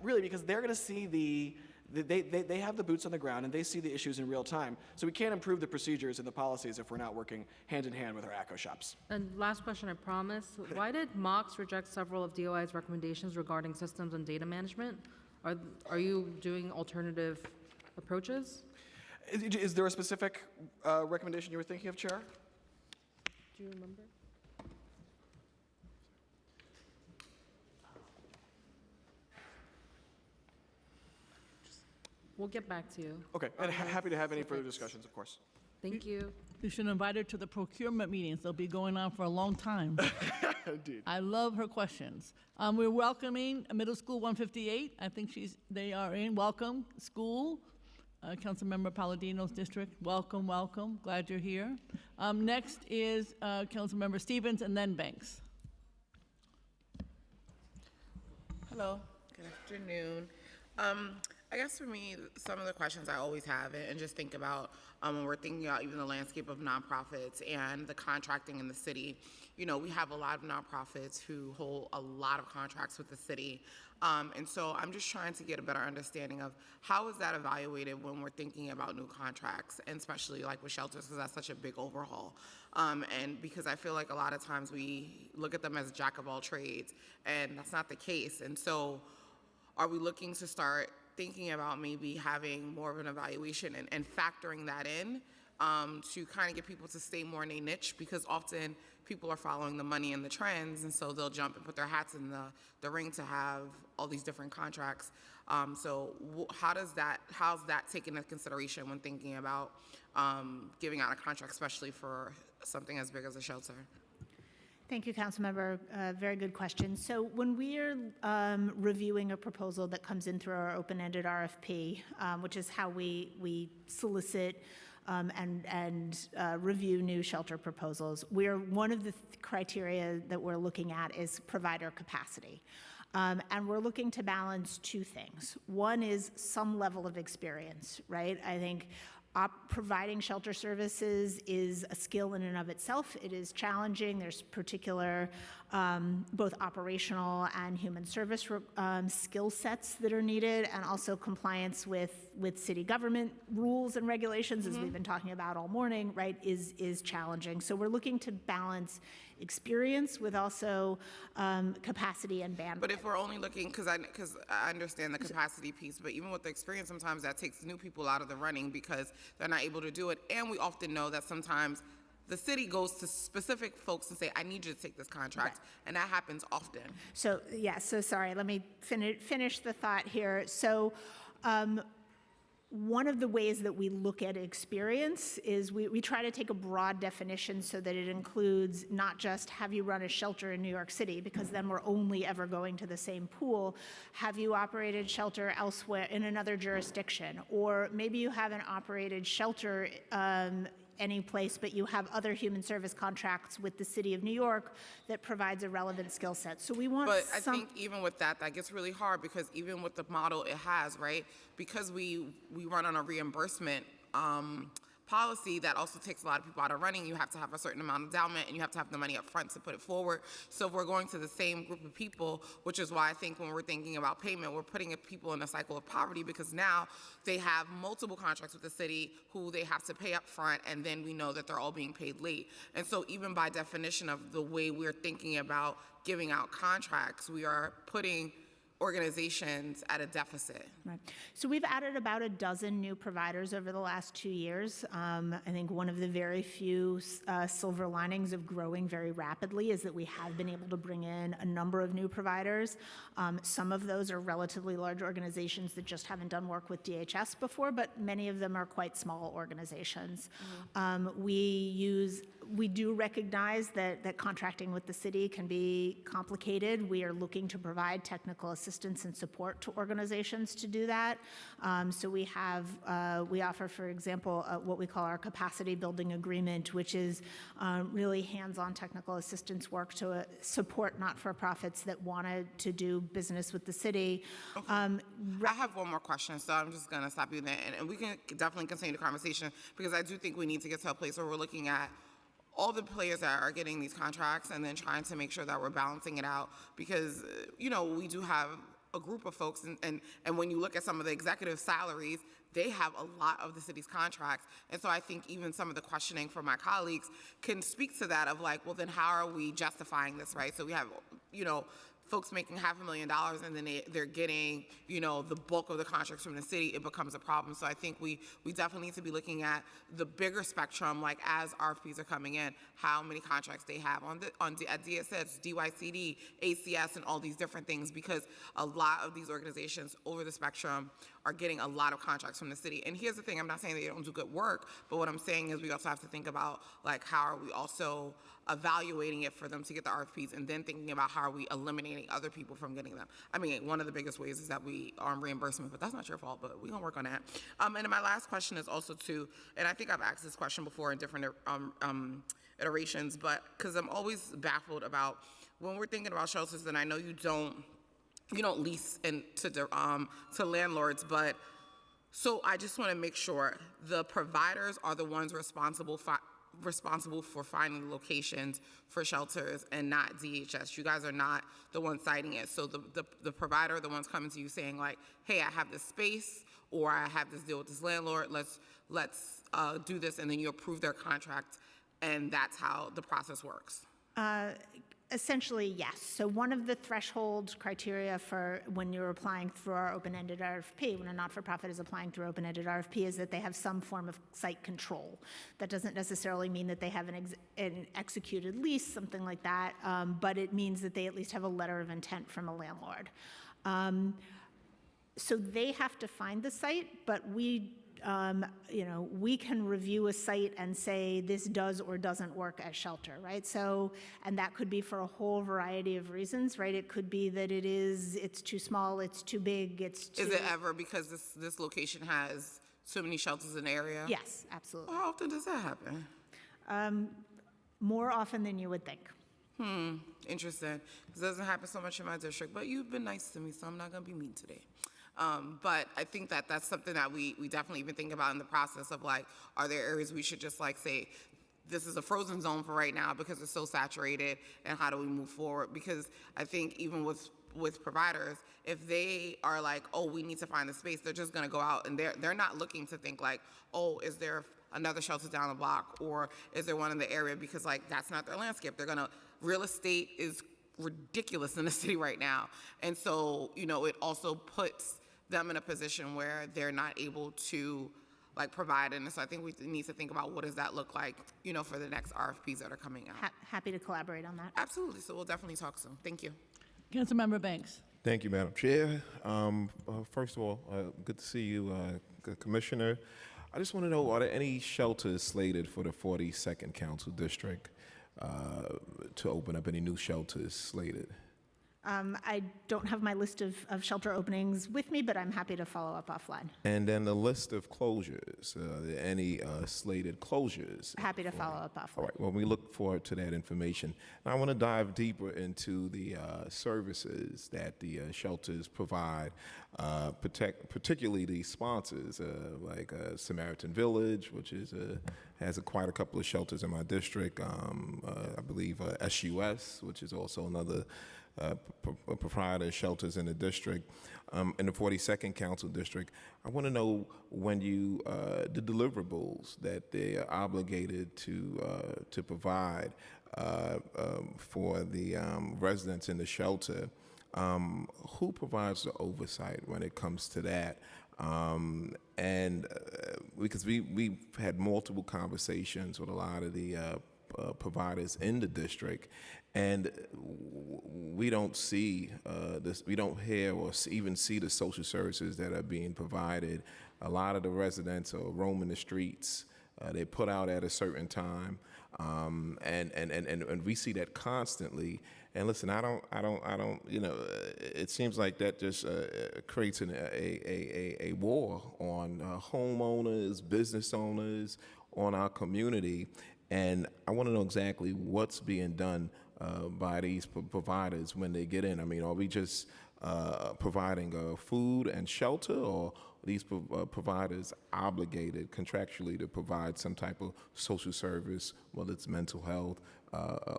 really because they're going to see they have the boots on the ground and they see the issues in real time. So we can't improve the procedures and the policies if we're not working hand in hand with our ACCO shops. And last question, I promise. Why did Mox reject several of DOI's recommendations regarding systems and data management? Are you doing alternative approaches? Is there a specific recommendation you were thinking of, Chair? Do you remember? We'll get back to you. Okay, and happy to have any further discussions, of course. Thank you. You should invite her to the procurement meetings. They'll be going on for a long time. Indeed. I love her questions. We're welcoming Middle School 158. I think they are in. Welcome, school. Councilmember Palladino's district. Welcome, welcome. Glad you're here. Next is Councilmember Stevens and then Banks. Hello, good afternoon. I guess for me, some of the questions I always have, and just think about when we're thinking about even the landscape of nonprofits and the contracting in the city. We have a lot of nonprofits who hold a lot of contracts with the city. And so I'm just trying to get a better understanding of how is that evaluated when we're thinking about new contracts, and especially like with shelters, because that's such a big overhaul. And because I feel like a lot of times we look at them as jack of all trades, and that's not the case. And so are we looking to start thinking about maybe having more of an evaluation and factoring that in to kind of get people to stay more in a niche, because often people are following the money and the trends, and so they'll jump and put their hats in the ring to have all these different contracts. So how's that taken into consideration when thinking about giving out a contract, especially for something as big as a shelter? Thank you, Councilmember. Very good question. So when we're reviewing a proposal that comes in through our open-ended RFP, which is how we solicit and review new shelter proposals, one of the criteria that we're looking at is provider capacity. And we're looking to balance two things. One is some level of experience, right? I think providing shelter services is a skill in and of itself. It is challenging. There's particular both operational and human service skill sets that are needed, and also compliance with city government rules and regulations, as we've been talking about all morning, right, is challenging. So we're looking to balance experience with also capacity and bandwidth. But if we're only looking, because I understand the capacity piece, but even with the experience, sometimes that takes new people out of the running because they're not able to do it. And we often know that sometimes the city goes to specific folks and say, I need you to take this contract. Right. And that happens often. So, yeah, so sorry, let me finish the thought here. So, one of the ways that we look at experience is we try to take a broad definition so that it includes not just have you run a shelter in New York City, because then we're only ever going to the same pool. Have you operated shelter elsewhere in another jurisdiction? Or maybe you haven't operated shelter any place, but you have other human service contracts with the city of New York that provides a relevant skill set. So we want But I think even with that gets really hard, because even with the model it has, right, because we run on a reimbursement policy that also takes a lot of people out of running. You have to have a certain amount of endowment, and you have to have the money up front to put it forward. So if we're going to the same group of people, which is why I think when we're thinking about payment, we're putting people in a cycle of poverty, because now they have multiple contracts with the city who they have to pay up front, and then we know that they're all being paid late. And so even by definition of the way we're thinking about giving out contracts, we are putting organizations at a deficit. Right. So we've added about a dozen new providers over the last 2 years. I think one of the very few silver linings of growing very rapidly is that we have been able to bring in a number of new providers. Some of those are relatively large organizations that just haven't done work with DHS before, but many of them are quite small organizations. We do recognize that contracting with the city can be complicated. We are looking to provide technical assistance and support to organizations to do that. So we offer, for example, what we call our capacity building agreement, which is really hands-on technical assistance work to support not-for-profits that wanted to do business with the city. Okay. I have one more question, so I'm just going to stop you there, and we can definitely continue the conversation, because I do think we need to get to a place where we're looking at all the players that are getting these contracts and then trying to make sure that we're balancing it out, because, we do have a group of folks, and when you look at some of the executive salaries, they have a lot of the city's contracts. And so I think even some of the questioning from my colleagues can speak to that of like, well, then how are we justifying this, right? So we have, folks making $500,000 and then they're getting, the bulk of the contracts from the city, it becomes a problem. So I think we definitely need to be looking at the bigger spectrum, like as RFPs are coming in, how many contracts they have at DSS, DYCD, ACS, and all these different things, because a lot of these organizations over the spectrum are getting a lot of contracts from the city. And here's the thing, I'm not saying they don't do good work, but what I'm saying is we also have to think about like how are we also evaluating it for them to get the RFPs, and then thinking about how are we eliminating other people from getting them. I mean, one of the biggest ways is that we are on reimbursement, but that's not your fault, but we're gonna work on that. And then my last question is also and I think I've asked this question before in different iterations, but because I'm always baffled about when we're thinking about shelters, and I know you don't lease to landlords, but so I just want to make sure the providers are the ones responsible for finding locations for shelters and not DHS. You guys are not the ones citing it. So the provider, the ones coming to you saying like, hey, I have this space, or I have this deal with this landlord, let's do this, and then you approve their contract, and that's how the process works. Essentially, yes. So one of the threshold criteria for when you're applying through our open-ended RFP, when a not-for-profit is applying through open-ended RFP, is that they have some form of site control. That doesn't necessarily mean that they have an executed lease, something like that, but it means that they at least have a letter of intent from a landlord. So they have to find the site, but we we can review a site and say this does or doesn't work as shelter, right? So, and that could be for a whole variety of reasons, right? It could be that it's too small, it's too big, it's too... Is it ever because this location has so many shelters in the area? Yes, absolutely. How often does that happen? More often than you would think. Interesting. It doesn't happen so much in my district, but you've been nice to me, so I'm not going to be mean today. But I think that that's something that we definitely even think about in the process of like, are there areas we should just like say, this is a frozen zone for right now because it's so saturated, and how do we move forward? Because I think even with providers, if they are like, oh, we need to find the space, they're just going to go out and they're not looking to think like, oh, is there another shelter down the block, or is there one in the area? Because like that's not their landscape. They're gonna, real estate is ridiculous in the city right now, and so it also puts them in a position where they're not able to like provide. And so I think we need to think about what does that look like, for the next RFPs that are coming out. Happy to collaborate on that. Absolutely. So we'll definitely talk soon. Thank you. Councilmember Banks. Thank you, Madam Chair. First of all, good to see you, Commissioner. I just want to know, are there any shelters slated for the 42nd Council District to open up? Any new shelters slated? I don't have my list of shelter openings with me, but I'm happy to follow up offline. And then the list of closures, any slated closures? Happy to follow up offline. All right, well, we look forward to that information. And I want to dive deeper into the services that the shelters provide, particularly the sponsors, like Samaritan Village, which has quite a couple of shelters in my district. I believe SUS, which is also another provider shelters in the district. In the 42nd Council District, I want to know when the deliverables that they are obligated to provide for the residents in the shelter. Who provides the oversight when it comes to that? Because we've had multiple conversations with a lot of the providers in the district, and we don't see this. We don't hear or even see the social services that are being provided. A lot of the residents are roaming the streets. They put out at a certain time, and we see that constantly. And listen, I don't. It seems like that just creates a war on homeowners, business owners, on our community. And I want to know exactly what's being done by these providers when they get in. I mean, are we just providing food and shelter, or are these providers obligated contractually to provide some type of social service, whether it's mental health,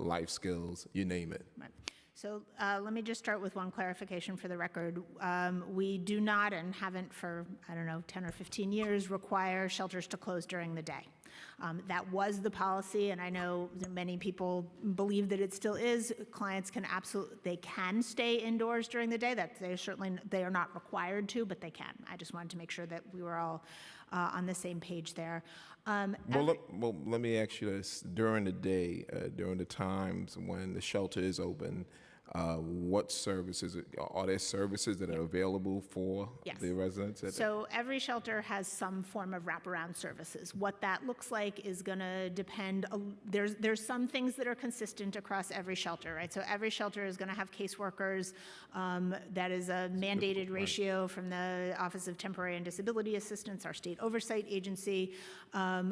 life skills, you name it? Right. So let me just start with one clarification for the record. We do not, and haven't for, 10 or 15 years, require shelters to close during the day. That was the policy, and I know many people believe that it still is. Clients can they can stay indoors during the day. That they are not required to, but they can. I just wanted to make sure that we were all on the same page there. Let me ask you this: during the day, during the times when the shelter is open, what services are there? Services that are available for the residents? So every shelter has some form of wraparound services. What that looks like is going to depend. There's some things that are consistent across every shelter, right? So every shelter is going to have caseworkers. That is a mandated ratio from the Office of Temporary and Disability Assistance, our state oversight agency.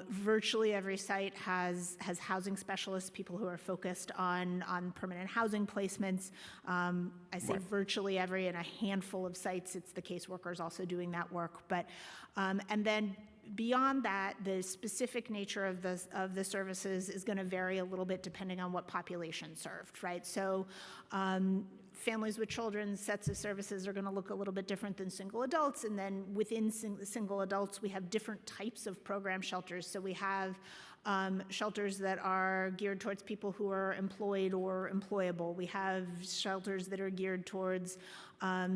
Virtually every site has housing specialists, people who are focused on permanent housing placements. I say virtually every, and a handful of sites, it's the caseworkers also doing that work. But and then beyond that, the specific nature of the services is going to vary a little bit depending on what population served, right? So families with children, sets of services are going to look a little bit different than single adults. And then within single adults, we have different types of program shelters. So we have shelters that are geared towards people who are employed or employable. We have shelters that are geared towards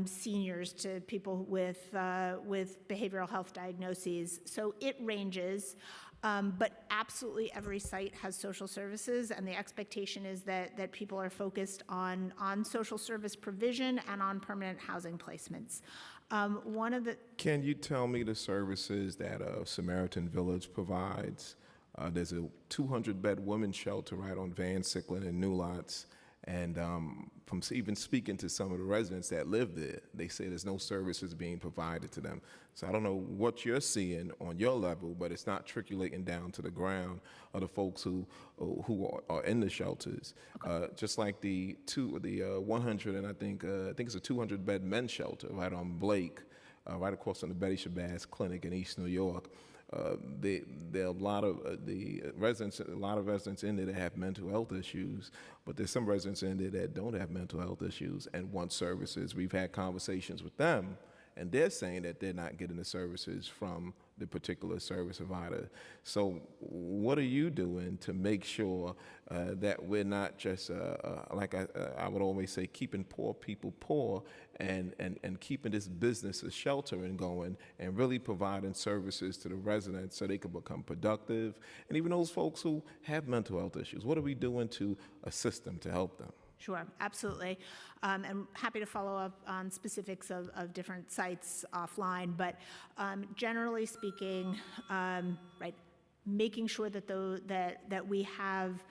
seniors, to people with behavioral health diagnoses. So it ranges. But absolutely every site has social services, and the expectation is that people are focused on social service provision and on permanent housing placements. One of the, Can you tell me the services that Samaritan Village provides? There's a 200-bed women's shelter right on Van Sicklen and New Lots. And from even speaking to some of the residents that live there, they say there's no services being provided to them. So I don't know what you're seeing on your level, but it's not trickulating down to the ground of the folks who are in the shelters. Just like the 100 and I think it's a 200-bed men's shelter right on Blake, right across from the Betty Shabazz Clinic in East New York. There are a lot of residents in there that have mental health issues, but there's some residents in there that don't have mental health issues and want services. We've had conversations with them, and they're saying that they're not getting the services from the particular service provider. So what are you doing to make sure that we're not just, like I would always say, keeping poor people poor and keeping this business of sheltering going and really providing services to the residents so they can become productive, and even those folks who have mental health issues? What are we doing to assist them, to help them? Sure, absolutely. I'm happy to follow up on specifics of different sites offline, but generally speaking, right, making sure that that we have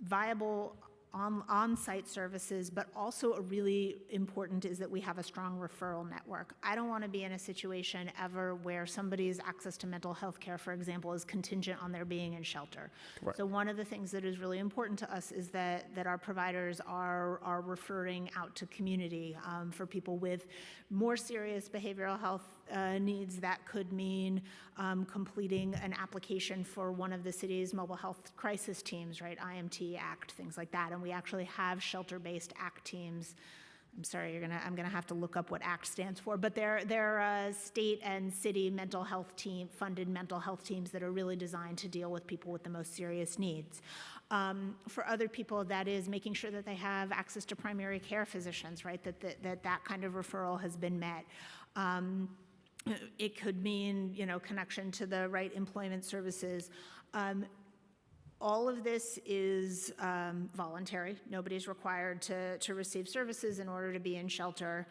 viable on-site services, but also really important is that we have a strong referral network. I don't want to be in a situation ever where somebody's access to mental health care, for example, is contingent on their being in shelter. Right. So one of the things that is really important to us is that our providers are referring out to community for people with more serious behavioral health needs. That could mean completing an application for one of the city's mobile health crisis teams, right? IMT, ACT, things like that. And we actually have shelter-based ACT teams. I'm sorry, I'm gonna have to look up what ACT stands for, but they're state and city mental health funded mental health teams that are really designed to deal with people with the most serious needs. For other people, that is making sure that they have access to primary care physicians, right? That kind of referral has been met. It could mean, connection to the right employment services. All of this is voluntary. Nobody's required to receive services in order to be in shelter.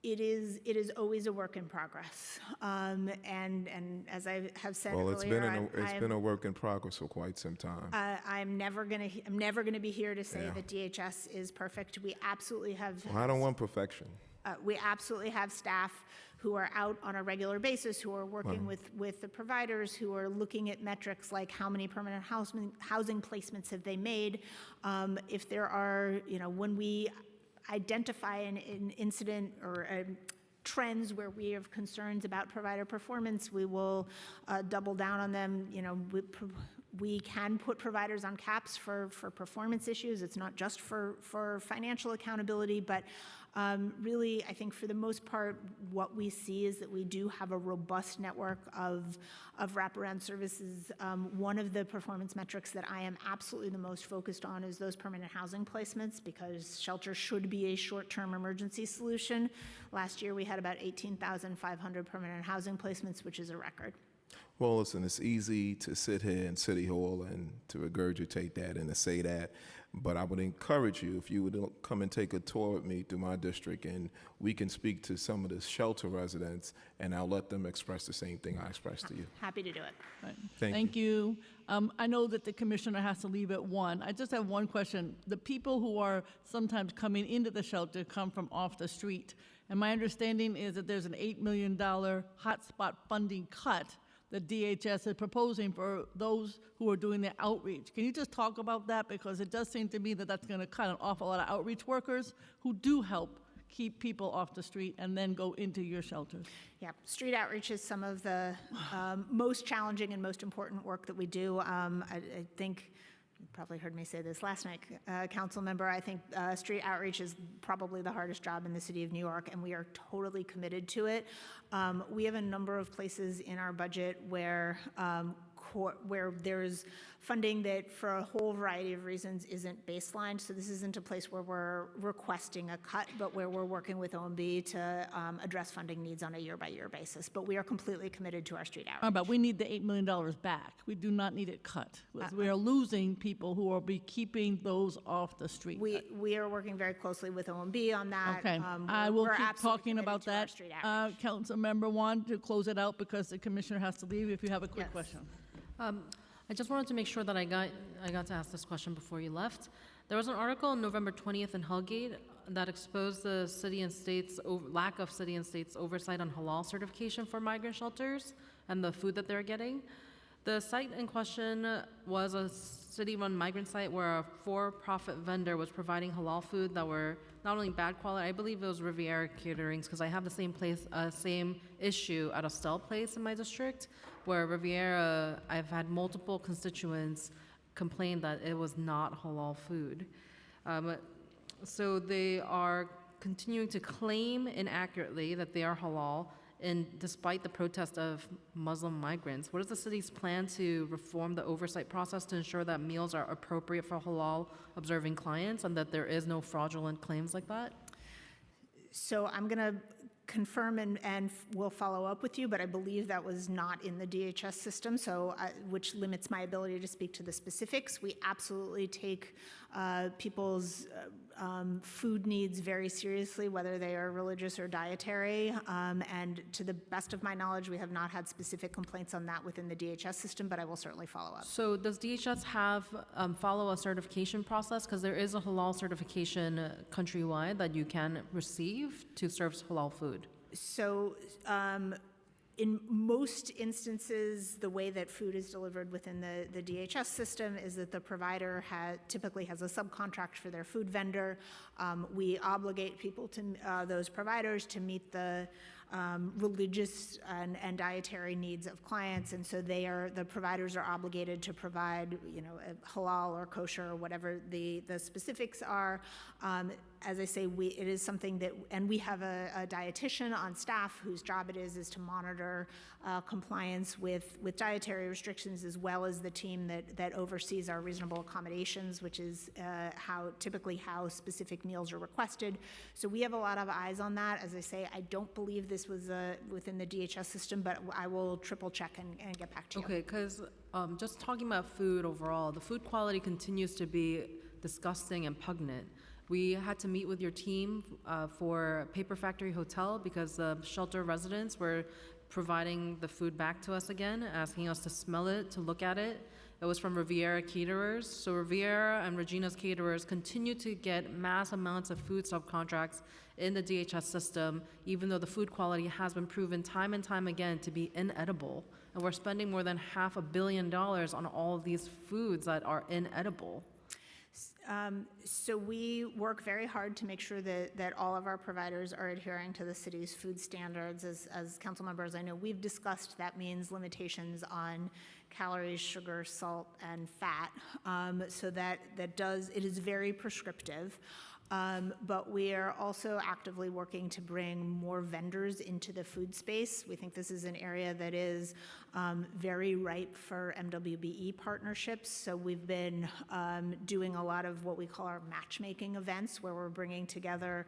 It is always a work in progress. And as I have said earlier, it's been a work in progress for quite some time. I'm never gonna be here to say that DHS is perfect. We absolutely have. Well, I don't want perfection. We absolutely have staff who are out on a regular basis, who are working with the providers, who are looking at metrics like how many permanent housing placements have they made. If there are, when we identify an incident or trends where we have concerns about provider performance, we will double down on them. We can put providers on caps for performance issues. It's not just for financial accountability, but really, I think for the most part, what we see is that we do have a robust network of wraparound services. One of the performance metrics that I am absolutely the most focused on is those permanent housing placements, because shelter should be a short-term emergency solution. Last year, we had about 18,500 permanent housing placements, which is a record. Well, listen, it's easy to sit here in City Hall and to regurgitate that and to say that, but I would encourage you, if you would come and take a tour with me through my district, and we can speak to some of the shelter residents, and I'll let them express the same thing I expressed to you. Happy to do it. Right. Thank you. I know that the commissioner has to leave at 1. I just have one question. The people who are sometimes coming into the shelter come from off the street, and my understanding is that there's an $8 million hotspot funding cut that DHS is proposing for those who are doing the outreach. Can you just talk about that? Because it does seem to me that that's going to cut an awful lot of outreach workers who do help keep people off the street and then go into your shelters. Yeah, street outreach is some of the most challenging and most important work that we do. I think you probably heard me say this last night, council member. I think street outreach is probably the hardest job in the city of New York, and we are totally committed to it. We have a number of places in our budget where where there's funding that for a whole variety of reasons isn't baselined. So this isn't a place where we're requesting a cut, but where we're working with OMB to address funding needs on a year-by-year basis. But we are completely committed to our street hours. But we need the $8 million back. We do not need it cut. We are losing people who will be keeping those off the street. We are working very closely with OMB on that. Okay, I will keep talking about that. Councilmember Wan, to close it out because the commissioner has to leave. If you have a quick question. I just wanted to make sure that I got to ask this question before you left. There was an article on November 20th in Hellgate that exposed the city and state's lack of city and state's oversight on halal certification for migrant shelters and the food that they're getting. The site in question was a city-run migrant site where a for-profit vendor was providing halal food that were not only bad quality, I believe it was Riviera Caterings, because I have the same issue at Estelle Place in my district, where Riviera, I've had multiple constituents complain that it was not halal food. So they are continuing to claim inaccurately that they are halal, and despite the protest of Muslim migrants. What is the city's plan to reform the oversight process to ensure that meals are appropriate for halal observing clients and that there is no fraudulent claims like that? So I'm going to confirm and we'll follow up with you, but I believe that was not in the DHS system, so which limits my ability to speak to the specifics. We absolutely take people's food needs very seriously, whether they are religious or dietary, and to the best of my knowledge, we have not had specific complaints on that within the DHS system, but I will certainly follow up. So does DHS have follow a certification process? Because there is a halal certification countrywide that you can receive to serve halal food. So in most instances, the way that food is delivered within the DHS system is that the provider typically has a subcontract for their food vendor. We obligate people to those providers to meet the religious and dietary needs of clients, and so the providers are obligated to provide, halal or kosher or whatever the specifics are. As I say, it is something that, and we have a dietitian on staff whose job it is to monitor compliance with dietary restrictions, as well as the team that oversees our reasonable accommodations, which is typically how specific meals are requested. So we have a lot of eyes on that. As I say, I don't believe this was within the DHS system, but I will triple check and get back to you. Okay, because just talking about food overall, the food quality continues to be disgusting and pungent. We had to meet with your team for Paper Factory Hotel because the shelter residents were providing the food back to us again, asking us to smell it, to look at it. It was from Riviera Caterers. So Riviera and Regina's Caterers continue to get mass amounts of food subcontracts in the DHS system, even though the food quality has been proven time and time again to be inedible. And we're spending more than $500 million on all of these foods that are inedible. So we work very hard to make sure that all of our providers are adhering to the city's food standards. As council members, I know we've discussed, that means limitations on calories, sugar, salt, and fat. So it is very prescriptive. But we are also actively working to bring more vendors into the food space. We think this is an area that is very ripe for MWBE partnerships. So we've been doing a lot of what we call our matchmaking events, where we're bringing together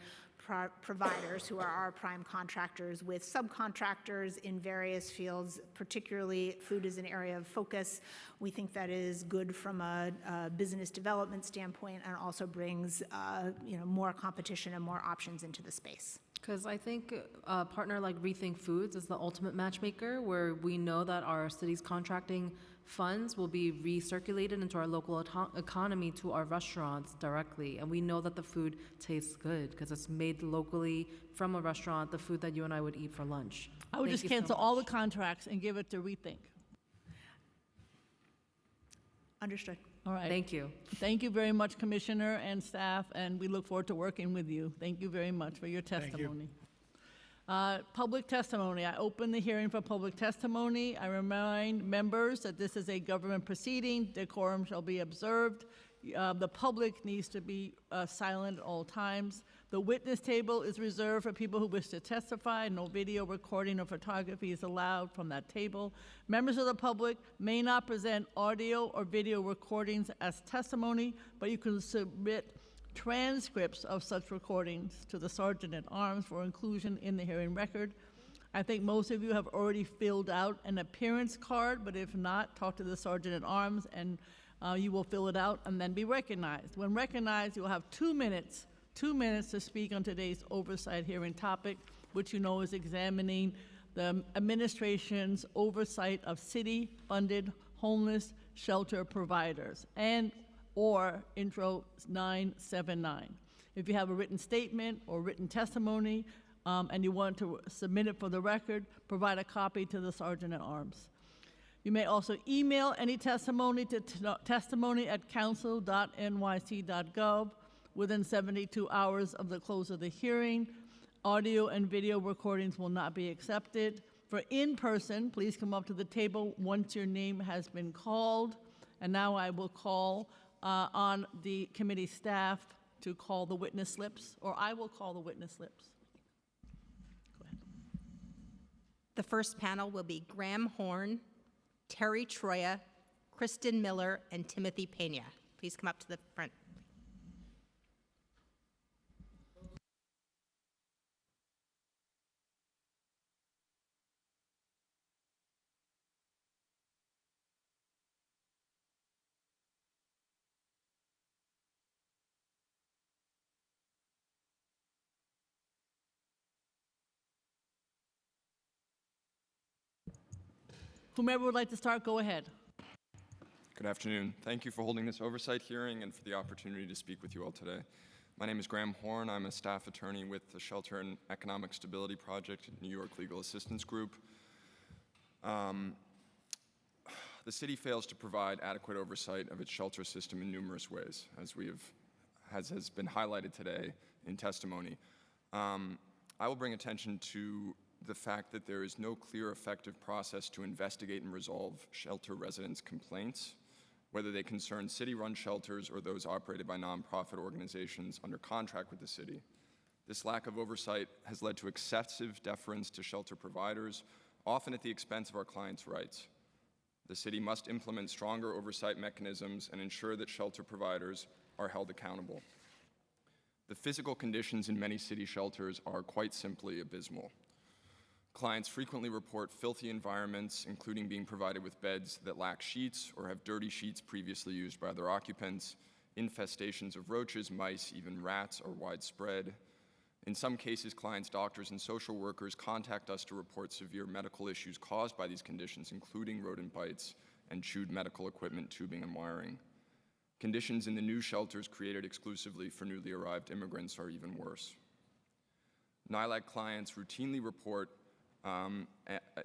providers who are our prime contractors with subcontractors in various fields. Particularly, food is an area of focus. We think that is good from a business development standpoint, and also brings more competition and more options into the space. Because I think a partner like Rethink Foods is the ultimate matchmaker, where we know that our city's contracting funds will be recirculated into our local economy to our restaurants directly. And we know that the food tastes good because it's made locally from a restaurant, the food that you and I would eat for lunch. I would just cancel all the contracts and give it to Rethink. Understood. All right. Thank you. Thank you very much, Commissioner and staff, and we look forward to working with you. Thank you very much for your testimony. Public testimony. I open the hearing for public testimony. I remind members that this is a government proceeding. Decorum shall be observed. The public needs to be silent at all times. The witness table is reserved for people who wish to testify. No video recording or photography is allowed from that table. Members of the public may not present audio or video recordings as testimony, but you can submit transcripts of such recordings to the Sergeant at Arms for inclusion in the hearing record. I think most of you have already filled out an appearance card, but if not, talk to the Sergeant at Arms and you will fill it out and then be recognized. When recognized, you will have 2 minutes to speak on today's oversight hearing topic, which you know is examining the administration's oversight of city-funded homeless shelter providers and or Intro 979. If you have a written statement or written testimony and you want to submit it for the record, provide a copy to the Sergeant at Arms. You may also email any testimony to testimony@council.nyc.gov within 72 hours of the close of the hearing. Audio and video recordings will not be accepted. For in-person, please come up to the table once your name has been called. And now I will call on the committee staff to call the witness slips, or I will call the witness slips. Go ahead. The first panel will be Graham Horn, Terry Troya, Kristen Miller, and Timothy Pena. Please come up to the front. Whomever would like to start, go ahead. Good afternoon. Thank you for holding this oversight hearing and for the opportunity to speak with you all today. My name is Graham Horn. I'm a staff attorney with the Shelter and Economic Stability Project at New York Legal Assistance Group. The city fails to provide adequate oversight of its shelter system in numerous ways, as has been highlighted today in testimony. I will bring attention to the fact that there is no clear, effective process to investigate and resolve shelter residents' complaints, whether they concern city-run shelters or those operated by nonprofit organizations under contract with the city. This lack of oversight has led to excessive deference to shelter providers, often at the expense of our clients' rights. The city must implement stronger oversight mechanisms and ensure that shelter providers are held accountable. The physical conditions in many city shelters are quite simply abysmal. Clients frequently report filthy environments, including being provided with beds that lack sheets or have dirty sheets previously used by other occupants. Infestations of roaches, mice, even rats are widespread. In some cases, clients, doctors, and social workers contact us to report severe medical issues caused by these conditions, including rodent bites and chewed medical equipment, tubing, and wiring. Conditions in the new shelters created exclusively for newly arrived immigrants are even worse. NILAG clients routinely report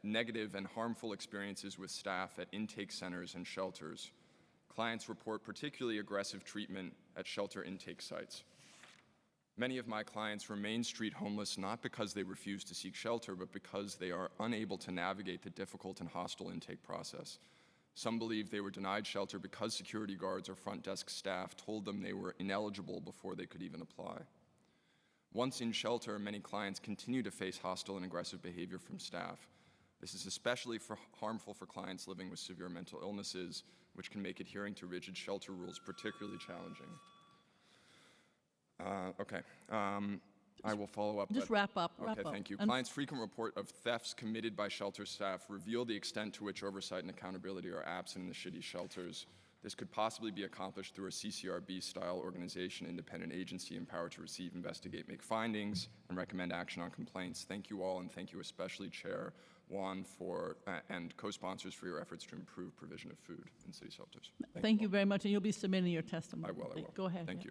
negative and harmful experiences with staff at intake centers and shelters. Clients report particularly aggressive treatment at shelter intake sites. Many of my clients remain street homeless not because they refuse to seek shelter, but because they are unable to navigate the difficult and hostile intake process. Some believe they were denied shelter because security guards or front desk staff told them they were ineligible before they could even apply. Once in shelter, many clients continue to face hostile and aggressive behavior from staff. This is especially harmful for clients living with severe mental illnesses, which can make adhering to rigid shelter rules particularly challenging. I will follow up. Just wrap up. Okay, thank you. Clients' frequent report of thefts committed by shelter staff reveal the extent to which oversight and accountability are absent in the city shelters. This could possibly be accomplished through a CCRB-style organization, independent agency empowered to receive, investigate, make findings, and recommend action on complaints. Thank you all, and thank you especially Chair Juan and co-sponsors for your efforts to improve provision of food in city shelters. Thank you very much, and you'll be submitting your testimony. I will. Go ahead. Thank you.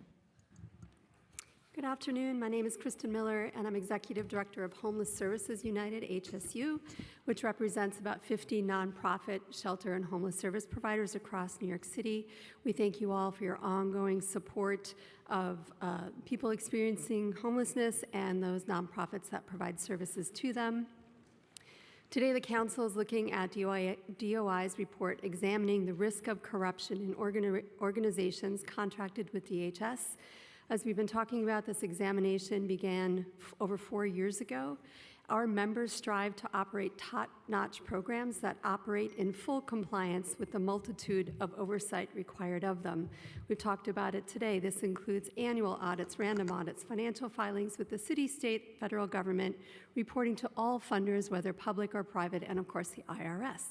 Good afternoon. My name is Kristen Miller, and I'm Executive Director of Homeless Services United, HSU, which represents about 50 nonprofit shelter and homeless service providers across New York City. We thank you all for your ongoing support of people experiencing homelessness and those nonprofits that provide services to them. Today, the Council is looking at DOI's report examining the risk of corruption in organizations contracted with DHS. As we've been talking about, this examination began over 4 years ago. Our members strive to operate top-notch programs that operate in full compliance with the multitude of oversight required of them. We've talked about it today. This includes annual audits, random audits, financial filings with the city, state, federal government, reporting to all funders, whether public or private, and of course the IRS.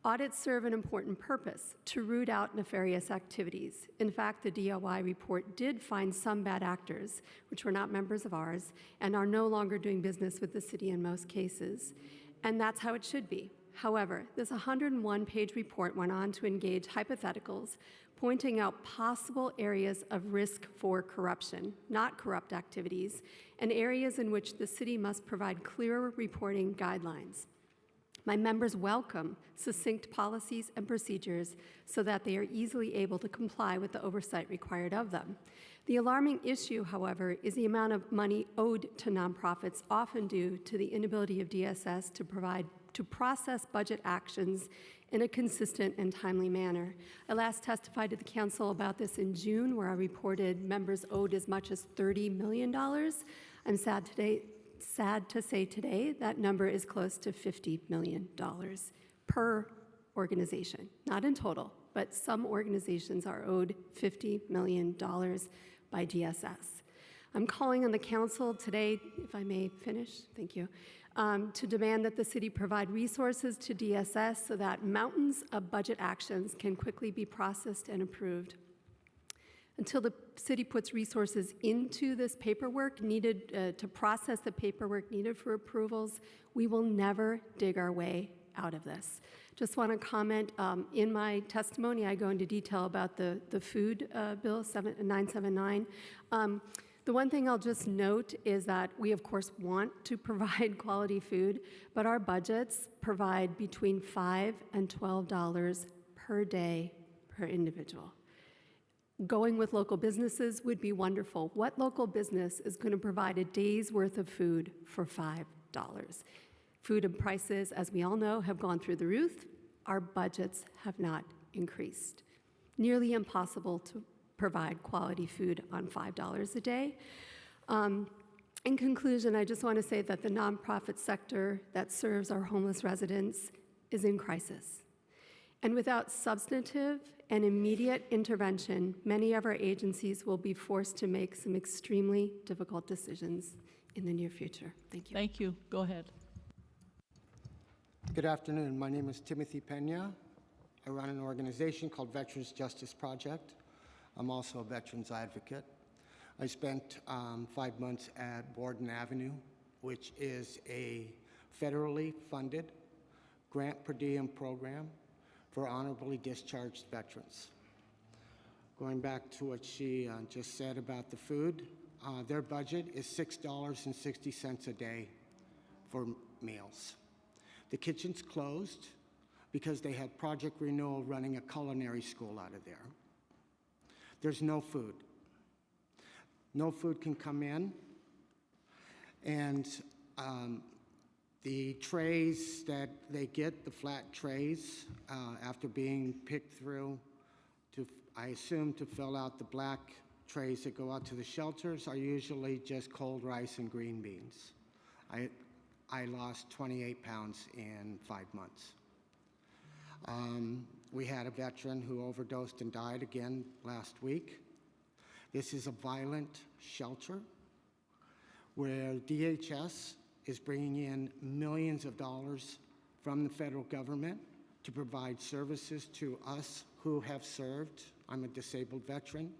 Audits serve an important purpose, to root out nefarious activities. In fact, the DOI report did find some bad actors, which were not members of ours, and are no longer doing business with the city in most cases. And that's how it should be. However, this 101-page report went on to engage hypotheticals, pointing out possible areas of risk for corruption, not corrupt activities, and areas in which the city must provide clearer reporting guidelines. My members welcome succinct policies and procedures so that they are easily able to comply with the oversight required of them. The alarming issue, however, is the amount of money owed to nonprofits, often due to the inability of DSS to process budget actions in a consistent and timely manner. I last testified to the council about this in June, where I reported members owed as much as $30 million. I'm sad to say today that number is close to $50 million per organization, not in total, but some organizations are owed $50 million by DSS. I'm calling on the council today, if I may finish, thank you, to demand that the city provide resources to DSS so that mountains of budget actions can quickly be processed and approved. Until the city puts resources into this paperwork needed to process the paperwork needed for approvals, we will never dig our way out of this. Just want to comment, in my testimony, I go into detail about the food bill 979. The one thing I'll just note is that we, of course, want to provide quality food, but our budgets provide between $5 and $12 per day per individual. Going with local businesses would be wonderful. What local business is going to provide a day's worth of food for $5? Food and prices, as we all know, have gone through the roof. Our budgets have not increased. Nearly impossible to provide quality food on $5 a day. In conclusion, I just want to say that the nonprofit sector that serves our homeless residents is in crisis. And without substantive and immediate intervention, many of our agencies will be forced to make some extremely difficult decisions in the near future. Thank you. Thank you. Go ahead. Good afternoon. My name is Timothy Pena. I run an organization called Veterans Justice Project. I'm also a veterans advocate. I spent 5 months at Borden Avenue, which is a federally funded grant per diem program for honorably discharged veterans. Going back to what she just said about the food, their budget is $6.60 a day for meals. The kitchen's closed because they had Project Renewal running a culinary school out of there. There's no food. No food can come in, and the trays that they get, the flat trays, after being picked through to, I assume, to fill out the black trays that go out to the shelters, are usually just cold rice and green beans. I lost 28 pounds in 5 months. We had a veteran who overdosed and died again last week. This is a violent shelter where DHS is bringing in millions of dollars from the federal government to provide services to us who have served. I'm a disabled veteran,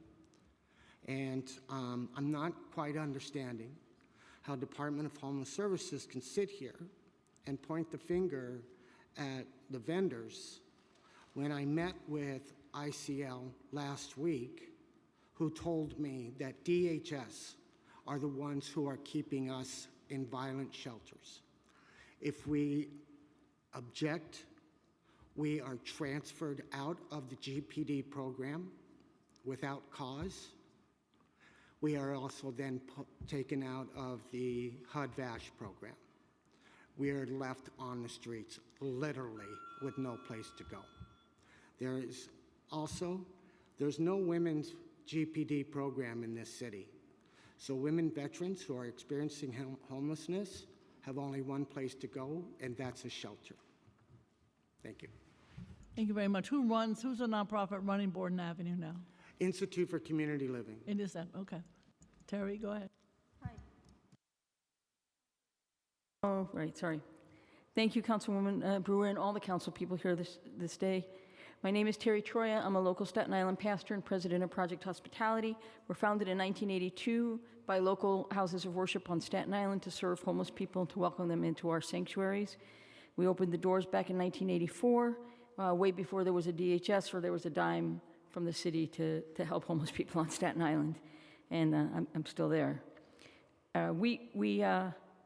and I'm not quite understanding how Department of Homeless Services can sit here and point the finger at the vendors when I met with ICL last week, who told me that DHS are the ones who are keeping us in violent shelters. If we object, we are transferred out of the GPD program without cause. We are also then taken out of the HUD-VASH program. We are left on the streets, literally, with no place to go. There's no women's GPD program in this city. So women veterans who are experiencing homelessness have only one place to go, and that's a shelter. Thank you. Thank you very much. Who's a nonprofit running Borden Avenue now? Institute for Community Living. It is that, okay. Terry, go ahead. Oh, right, sorry. Thank you, Councilwoman Brewer, and all the council people here this day. My name is Terry Troya. I'm a local Staten Island pastor and president of Project Hospitality. We're founded in 1982 by local houses of worship on Staten Island to serve homeless people and to welcome them into our sanctuaries. We opened the doors back in 1984, way before there was a DHS or there was a dime from the city to help homeless people on Staten Island, and I'm still there.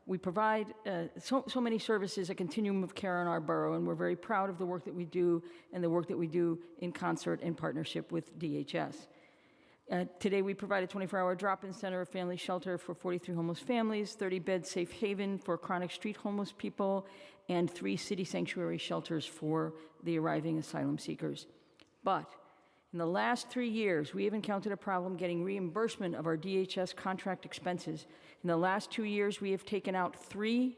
We provide so many services, a continuum of care in our borough, and we're very proud of the work that we do and the work that we do in concert in partnership with DHS. Today, we provide a 24-hour drop-in center, a family shelter for 43 homeless families, 30-bed safe haven for chronic street homeless people, and 3 city sanctuary shelters for the arriving asylum seekers. But in the last 3 years, we have encountered a problem getting reimbursement of our DHS contract expenses. In the last 2 years, we have taken out three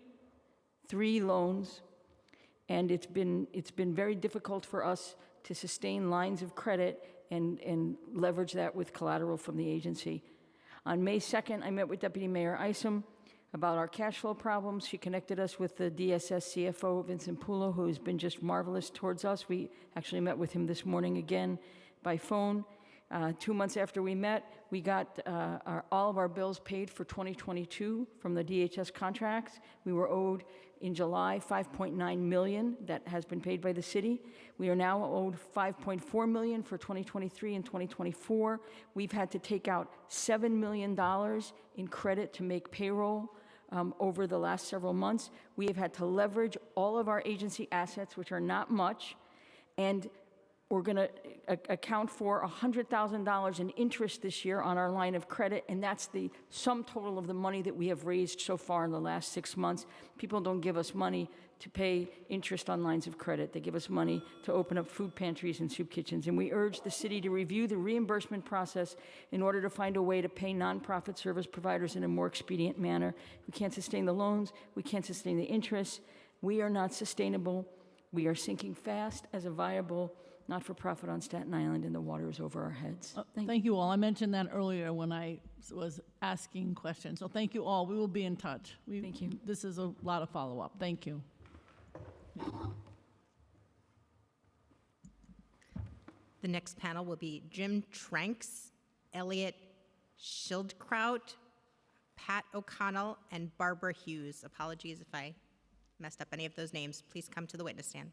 loans, and it's been very difficult for us to sustain lines of credit and leverage that with collateral from the agency. On May 2nd, I met with Deputy Mayor Isom about our cash flow problems. She connected us with the DSS CFO, Vincent Pulo, who has been just marvelous towards us. We actually met with him this morning again by phone. 2 months after we met, we got all of our bills paid for 2022 from the DHS contracts. We were owed in July $5.9 million that has been paid by the city. We are now owed $5.4 million for 2023 and 2024. We've had to take out $7 million in credit to make payroll over the last several months. We have had to leverage all of our agency assets, which are not much, and we're going to account for $100,000 in interest this year on our line of credit, and that's the sum total of the money that we have raised so far in the last 6 months. People don't give us money to pay interest on lines of credit. They give us money to open up food pantries and soup kitchens, and we urge the city to review the reimbursement process in order to find a way to pay nonprofit service providers in a more expedient manner. We can't sustain the loans. We can't sustain the interest. We are not sustainable. We are sinking fast as a viable not-for-profit on Staten Island, and the water is over our heads. Thank you all. I mentioned that earlier when I was asking questions. So thank you all. We will be in touch. Thank you. This is a lot of follow-up. Thank you. The next panel will be Jim Tranks, Elliot Schildkraut, Pat O'Connell, and Barbara Hughes. Apologies if I messed up any of those names. Please come to the witness stand.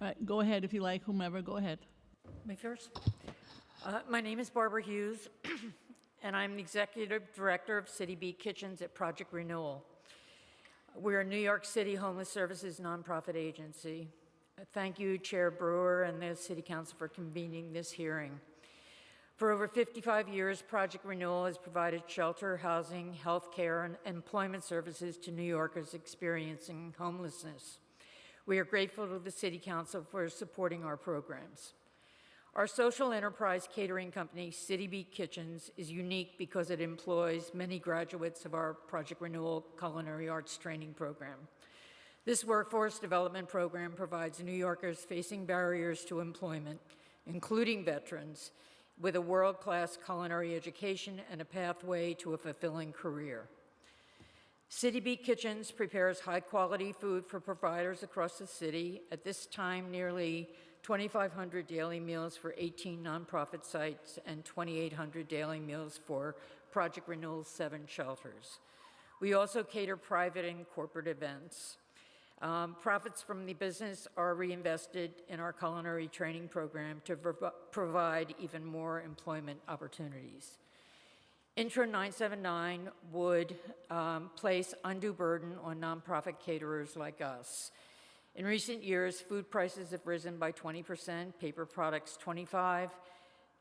All right, go ahead if you like, whomever, go ahead. Me first. My name is Barbara Hughes, and I'm the Executive Director of City Beat Kitchens at Project Renewal. We're a New York City Homeless Services nonprofit agency. Thank you, Chair Brewer and the City Council for convening this hearing. For over 55 years, Project Renewal has provided shelter, housing, health care, and employment services to New Yorkers experiencing homelessness. We are grateful to the City Council for supporting our programs. Our social enterprise catering company, City Beat Kitchens, is unique because it employs many graduates of our Project Renewal Culinary Arts Training Program. This workforce development program provides New Yorkers facing barriers to employment, including veterans, with a world-class culinary education and a pathway to a fulfilling career. City Beat Kitchens prepares high-quality food for providers across the city. At this time, nearly 2,500 daily meals for 18 nonprofit sites and 2,800 daily meals for Project Renewal's 7 shelters. We also cater private and corporate events. Profits from the business are reinvested in our culinary training program to provide even more employment opportunities. Intro 979 would place undue burden on nonprofit caterers like us. In recent years, food prices have risen by 20%, paper products 25%,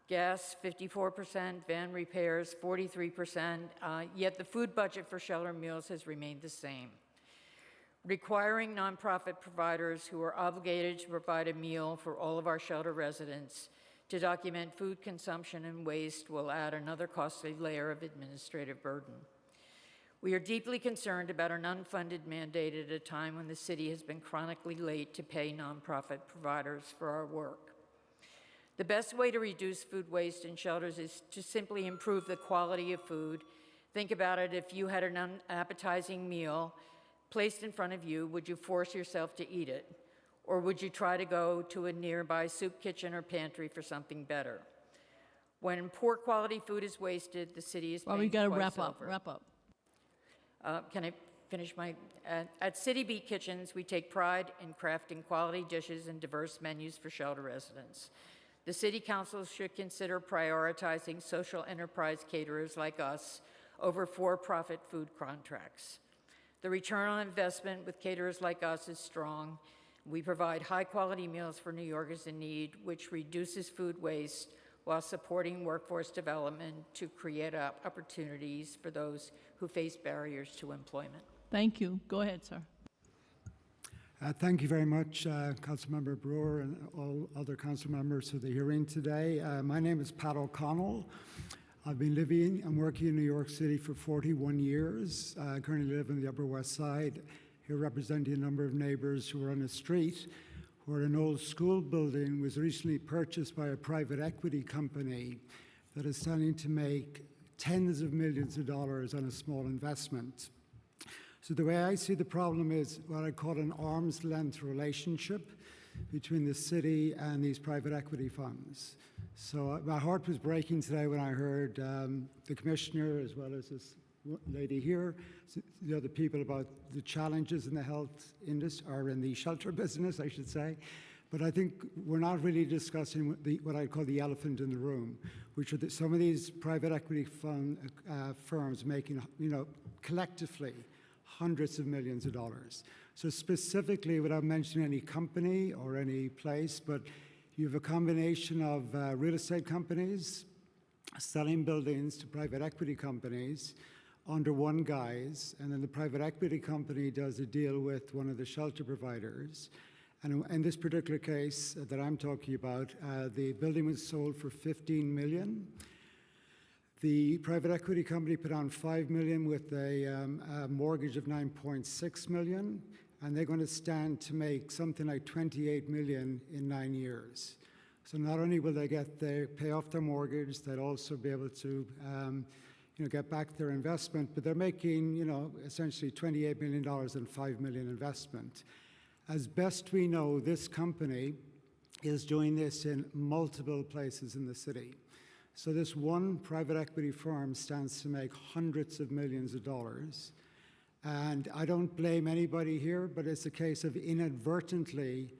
gas 54%, van repairs 43%, yet the food budget for shelter meals has remained the same. Requiring nonprofit providers who are obligated to provide a meal for all of our shelter residents to document food consumption and waste will add another costly layer of administrative burden. We are deeply concerned about an unfunded mandate at a time when the city has been chronically late to pay nonprofit providers for our work. The best way to reduce food waste in shelters is to simply improve the quality of food. Think about it: if you had an unappetizing meal placed in front of you, would you force yourself to eat it? Or would you try to go to a nearby soup kitchen or pantry for something better? When poor quality food is wasted, the city is paying we got to twice wrap up. over. Wrap up. Can I finish my, at City Beat Kitchens, we take pride in crafting quality dishes and diverse menus for shelter residents. The City Council should consider prioritizing social enterprise caterers like us over for-profit food contracts. The return on investment with caterers like us is strong. We provide high-quality meals for New Yorkers in need, which reduces food waste while supporting workforce development to create opportunities for those who face barriers to employment. Thank you. Go ahead, sir. Thank you very much, Councilmember Brewer and all other council members for the hearing today. My name is Pat O'Connell. I've been living and working in New York City for 41 years. I currently live on the Upper West Side, here representing a number of neighbors who are on a street where an old school building was recently purchased by a private equity company that is starting to make tens of millions of dollars on a small investment. So the way I see the problem is what I call an arm's length relationship between the city and these private equity funds. So my heart was breaking today when I heard the commissioner, as well as this lady here, the other people, about the challenges in the health industry, or in the shelter business, I should say. But I think we're not really discussing what I call the elephant in the room, which are that some of these private equity firms making, collectively hundreds of millions of dollars. So specifically, without mentioning any company or any place, but you have a combination of real estate companies selling buildings to private equity companies under one guise, and then the private equity company does a deal with one of the shelter providers. And in this particular case that I'm talking about, the building was sold for $15 million. The private equity company put on $5 million with a mortgage of $9.6 million, and they're going to stand to make something like $28 million in 9 years. So not only will they pay off their mortgage, they'll also be able to get back their investment, but they're making essentially $28 million and $5 million investment. As best we know, this company is doing this in multiple places in the city. So this one private equity firm stands to make hundreds of millions of dollars. And I don't blame anybody here, but it's a case of inadvertently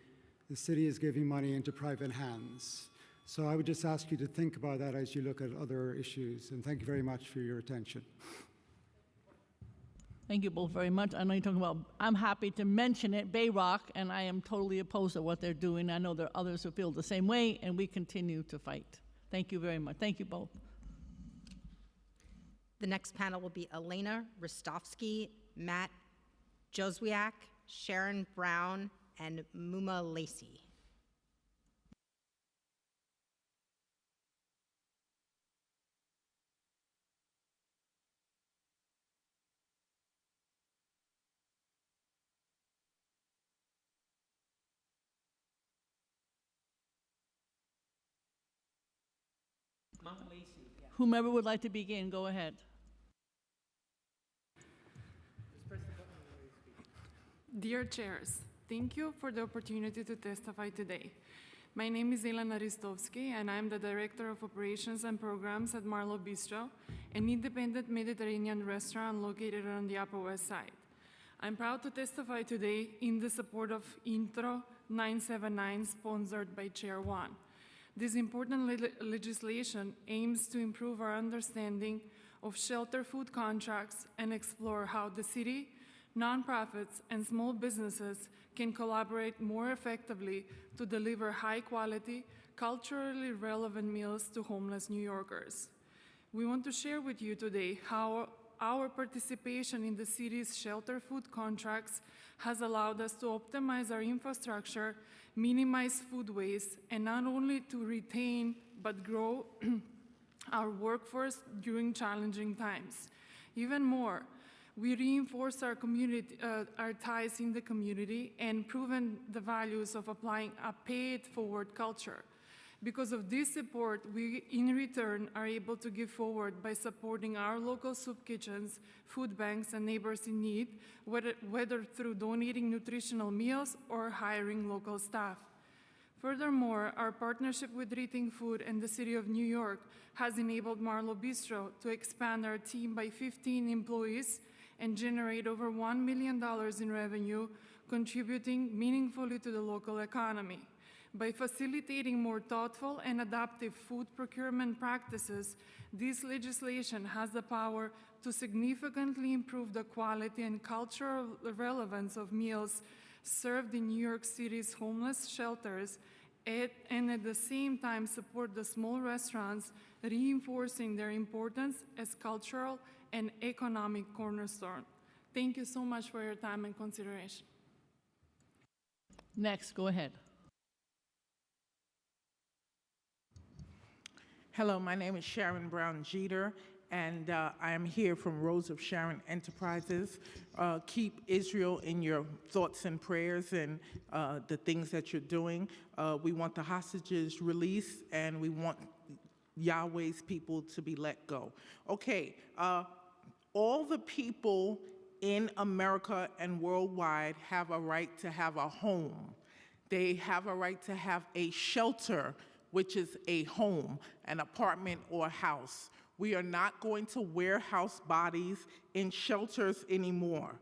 the city is giving money into private hands. So I would just ask you to think about that as you look at other issues. And thank you very much for your attention. Thank you both very much. I know you're talking about, I'm happy to mention it, Bayrock, and I am totally opposed to what they're doing. I know there are others who feel the same way, and we continue to fight. Thank you very much. Thank you both. The next panel will be Elena Rostovsky, Matt Joswiak, Sharon Brown, and Muma Lacey. Whomever would like to begin, go ahead. Dear chairs, thank you for the opportunity to testify today. My name is Elena Ristovsky, and I'm the Director of Operations and Programs at Marlowe Bistro, an independent Mediterranean restaurant located on the Upper West Side. I'm proud to testify today in the support of Intro 979, sponsored by Chair Wan. This important legislation aims to improve our understanding of shelter food contracts and explore how the city nonprofits, and small businesses can collaborate more effectively to deliver high-quality, culturally relevant meals to homeless New Yorkers. We want to share with you today how our participation in the city's shelter food contracts has allowed us to optimize our infrastructure, minimize food waste, and not only to retain but grow our workforce during challenging times. Even more, we reinforce our community, our ties in the community, and proven the values of applying a pay-it-forward culture. Because of this support, we, in return, are able to give forward by supporting our local soup kitchens, food banks, and neighbors in need, whether through donating nutritional meals or hiring local staff. Furthermore, our partnership with Rethink Food and the City of New York has enabled Marlowe Bistro to expand our team by 15 employees and generate over $1 million in revenue, contributing meaningfully to the local economy. By facilitating more thoughtful and adaptive food procurement practices, this legislation has the power to significantly improve the quality and cultural relevance of meals served in New York City's homeless shelters, and at the same time support the small restaurants, reinforcing their importance as cultural and economic cornerstone. Thank you so much for your time and consideration. Next, go ahead. Hello, my name is Sharon Brown Jeter, and I am here from Rose of Sharon Enterprises. Keep Israel in your thoughts and prayers and the things that you're doing. We want the hostages released, and we want Yahweh's people to be let go. Okay, all the people in America and worldwide have a right to have a home. They have a right to have a shelter, which is a home, an apartment, or a house. We are not going to warehouse bodies in shelters anymore.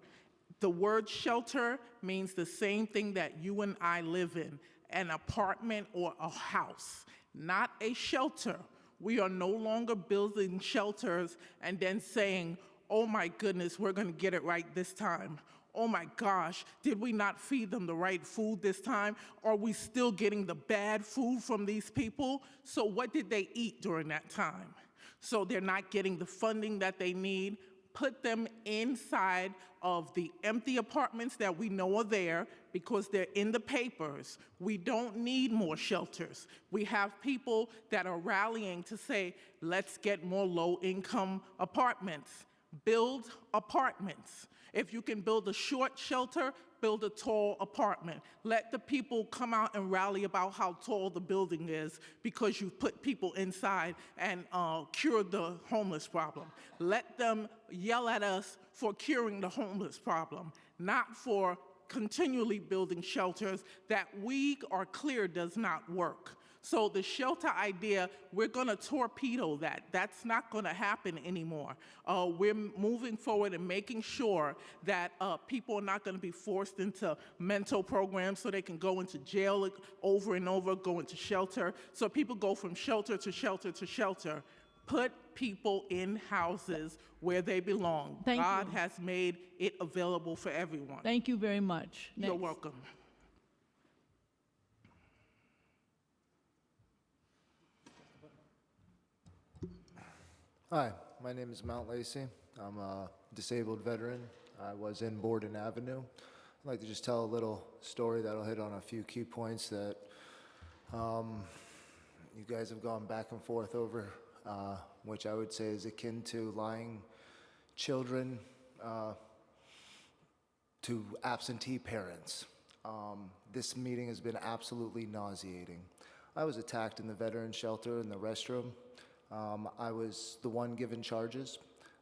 The word shelter means the same thing that you and I live in, an apartment or a house, not a shelter. We are no longer building shelters and then saying, oh my goodness, we're gonna get it right this time. Oh my gosh, did we not feed them the right food this time? Are we still getting the bad food from these people? So what did they eat during that time? So they're not getting the funding that they need. Put them inside of the empty apartments that we know are there because they're in the papers. We don't need more shelters. We have people that are rallying to say, let's get more low-income apartments. Build apartments. If you can build a short shelter, build a tall apartment. Let the people come out and rally about how tall the building is because you put people inside and cured the homeless problem. Let them yell at us for curing the homeless problem, not for continually building shelters that we are clear does not work. So the shelter idea, we're going to torpedo that. That's not going to happen anymore. We're moving forward and making sure that people are not going to be forced into mental programs so they can go into jail over and over, go into shelter. So people go from shelter to shelter to shelter. Put people in houses where they belong. God has made it available for everyone. Thank you very much. You're welcome. Hi, my name is Mount Lacey. I'm a disabled veteran. I was in Borden Avenue. I'd like to just tell a little story that'll hit on a few key points that you guys have gone back and forth over, which I would say is akin to lying children to absentee parents. This meeting has been absolutely nauseating. I was attacked in the veteran shelter in the restroom. I was the one given charges.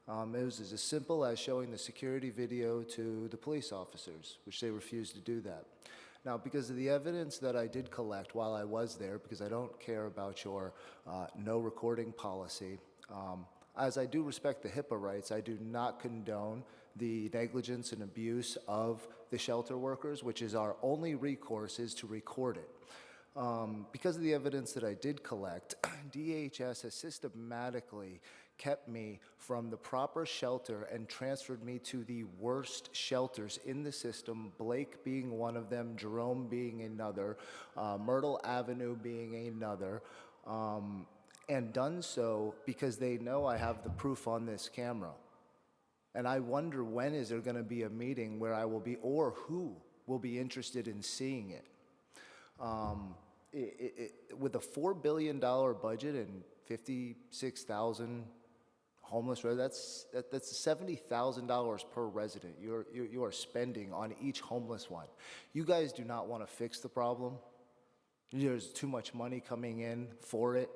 It was as simple as showing the security video to the police officers, which they refused to do that. Now, because of the evidence that I did collect while I was there, because I don't care about your no recording policy, as I do respect the HIPAA rights, I do not condone the negligence and abuse of the shelter workers, which is our only recourse is to record it. Because of the evidence that I did collect, DHS has systematically kept me from the proper shelter and transferred me to the worst shelters in the system, Blake being one of them, Jerome being another, Myrtle Avenue being another, and done so because they know I have the proof on this camera. And I wonder, when is there going to be a meeting where I will be, or who will be interested in seeing it? With a $4 billion budget and 56,000 homeless, that's $70,000 per resident you are spending on each homeless one. You guys do not want to fix the problem. There's too much money coming in for it.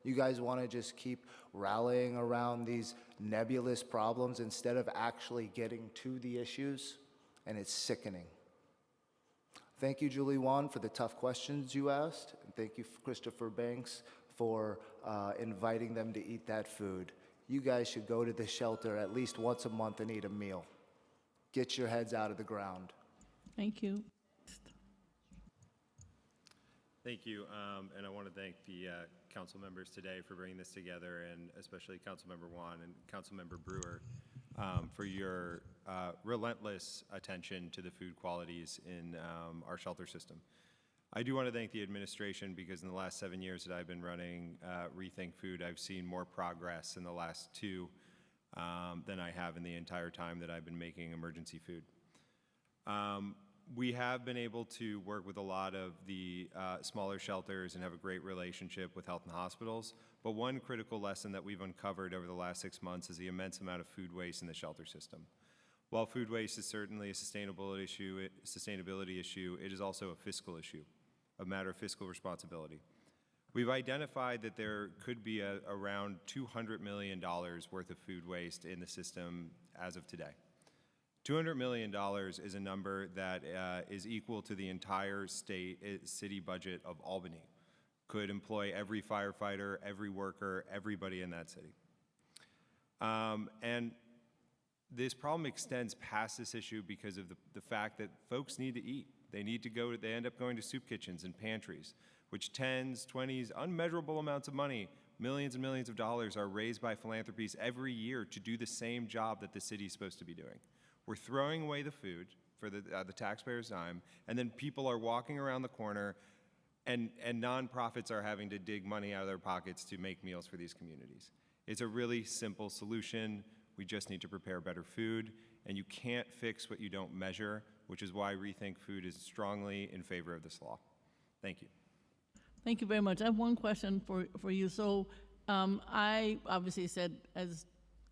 You guys want to just keep rallying around these nebulous problems instead of actually getting to the issues, and it's sickening. Thank you, Julie Wan, for the tough questions you asked, and thank you, Christopher Banks, for inviting them to eat that food. You guys should go to the shelter at least once a month and eat a meal. Get your heads out of the ground. Thank you. Thank you, and I want to thank the council members today for bringing this together, and especially Councilmember Wan and Councilmember Brewer for your relentless attention to the food qualities in our shelter system. I do want to thank the administration because in the last 7 years that I've been running Rethink Food, I've seen more progress in the last 2 than I have in the entire time that I've been making emergency food. We have been able to work with a lot of the smaller shelters and have a great relationship with health and hospitals, but one critical lesson that we've uncovered over the last 6 months is the immense amount of food waste in the shelter system. While food waste is certainly a sustainability issue, it is also a fiscal issue, a matter of fiscal responsibility. We've identified that there could be around $200 million worth of food waste in the system as of today. $200 million is a number that is equal to the entire city budget of Albany. Could employ every firefighter, every worker, everybody in that city. And this problem extends past this issue because of the fact that folks need to eat. They end up going to soup kitchens and pantries, which 10s, 20s, unmeasurable amounts of money, millions and millions of dollars are raised by philanthropies every year to do the same job that the city is supposed to be doing. We're throwing away the food for the taxpayers' dime, and then people are walking around the corner and nonprofits are having to dig money out of their pockets to make meals for these communities. It's a really simple solution. We just need to prepare better food, and you can't fix what you don't measure, which is why Rethink Food is strongly in favor of this law. Thank you. Thank you very much. I have one question for you. So I obviously said, as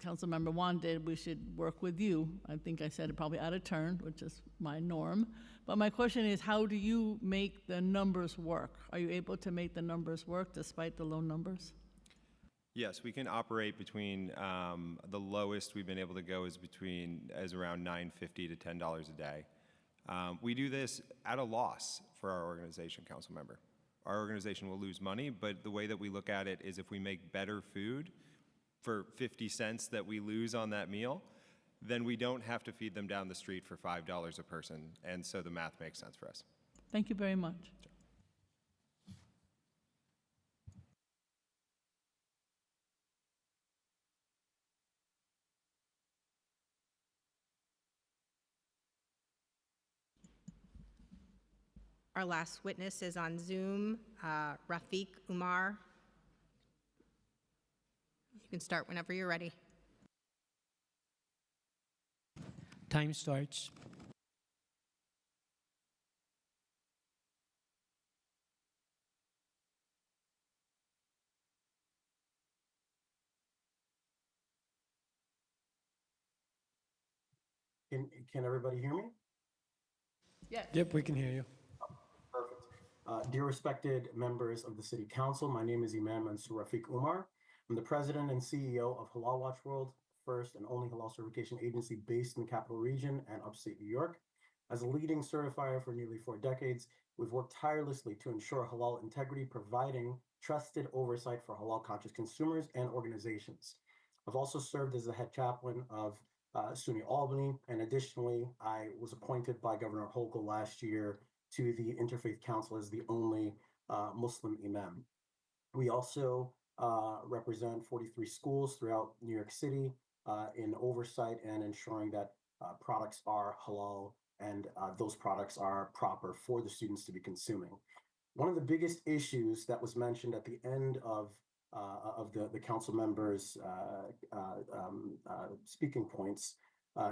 Councilmember Wan did, we should work with you. I think I said it probably out of turn, which is my norm. But my question is, how do you make the numbers work? Are you able to make the numbers work despite the low numbers? Yes, we can operate between, the lowest we've been able to go is around $9.50 to $10 a day. We do this at a loss for our organization, council member. Our organization will lose money, but the way that we look at it is if we make better food for 50 cents that we lose on that meal, then we don't have to feed them down the street for $5 a person. And so the math makes sense for us. Thank you very much. Our last witness is on Zoom, Rafiq Umar. You can start whenever you're ready. Time starts. Can everybody hear me? Yes. Yep, we can hear you. Perfect. Dear respected members of the City Council, my name is Imam Mansour Rafiq Umar. I'm the president and CEO of Halal Watch World, first and only halal certification agency based in the Capital Region and upstate New York. As a leading certifier for nearly 4 decades, we've worked tirelessly to ensure halal integrity, providing trusted oversight for halal-conscious consumers and organizations. I've also served as the head chaplain of SUNY Albany, and additionally, I was appointed by Governor Hochul last year to the Interfaith Council as the only Muslim imam. We also represent 43 schools throughout New York City in oversight and ensuring that products are halal and those products are proper for the students to be consuming. One of the biggest issues that was mentioned at the end of the council members' speaking points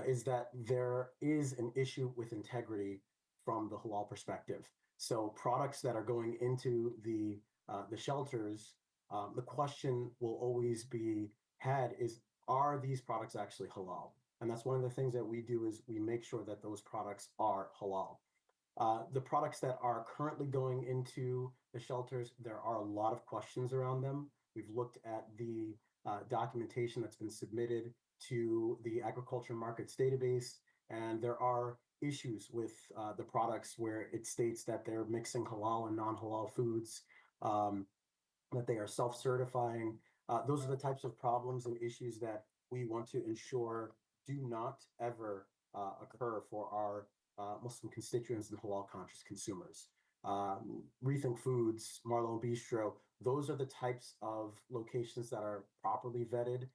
is that there is an issue with integrity from the halal perspective. So products that are going into the shelters, the question will always be had is, are these products actually halal? And that's one of the things that we do is we make sure that those products are halal. The products that are currently going into the shelters, there are a lot of questions around them. We've looked at the documentation that's been submitted to the Agriculture Markets Database, and there are issues with the products where it states that they're mixing halal and non-halal foods, that they are self-certifying. Those are the types of problems and issues that we want to ensure do not ever occur for our Muslim constituents and halal-conscious consumers. Rethink Foods, Marlowe Bistro, those are the types of locations that are properly vetted.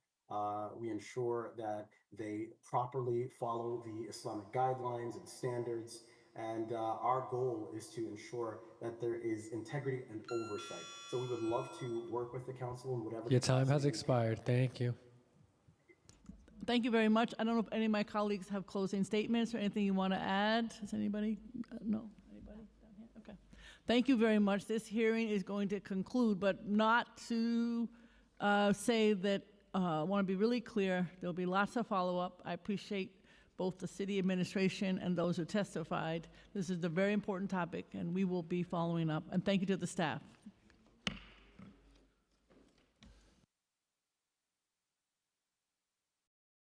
We ensure that they properly follow the Islamic guidelines and standards, and our goal is to ensure that there is integrity and oversight. So we would love to work with the council in whatever. Your time has expired. Thank you. Thank you very much. I don't know if any of my colleagues have closing statements or anything you want to add. Does anybody? No? Anybody down here? Okay. Thank you very much. This hearing is going to conclude, but not to say that I want to be really clear. There'll be lots of follow-up. I appreciate both the city administration and those who testified. This is a very important topic, and we will be following up. And thank you to the staff.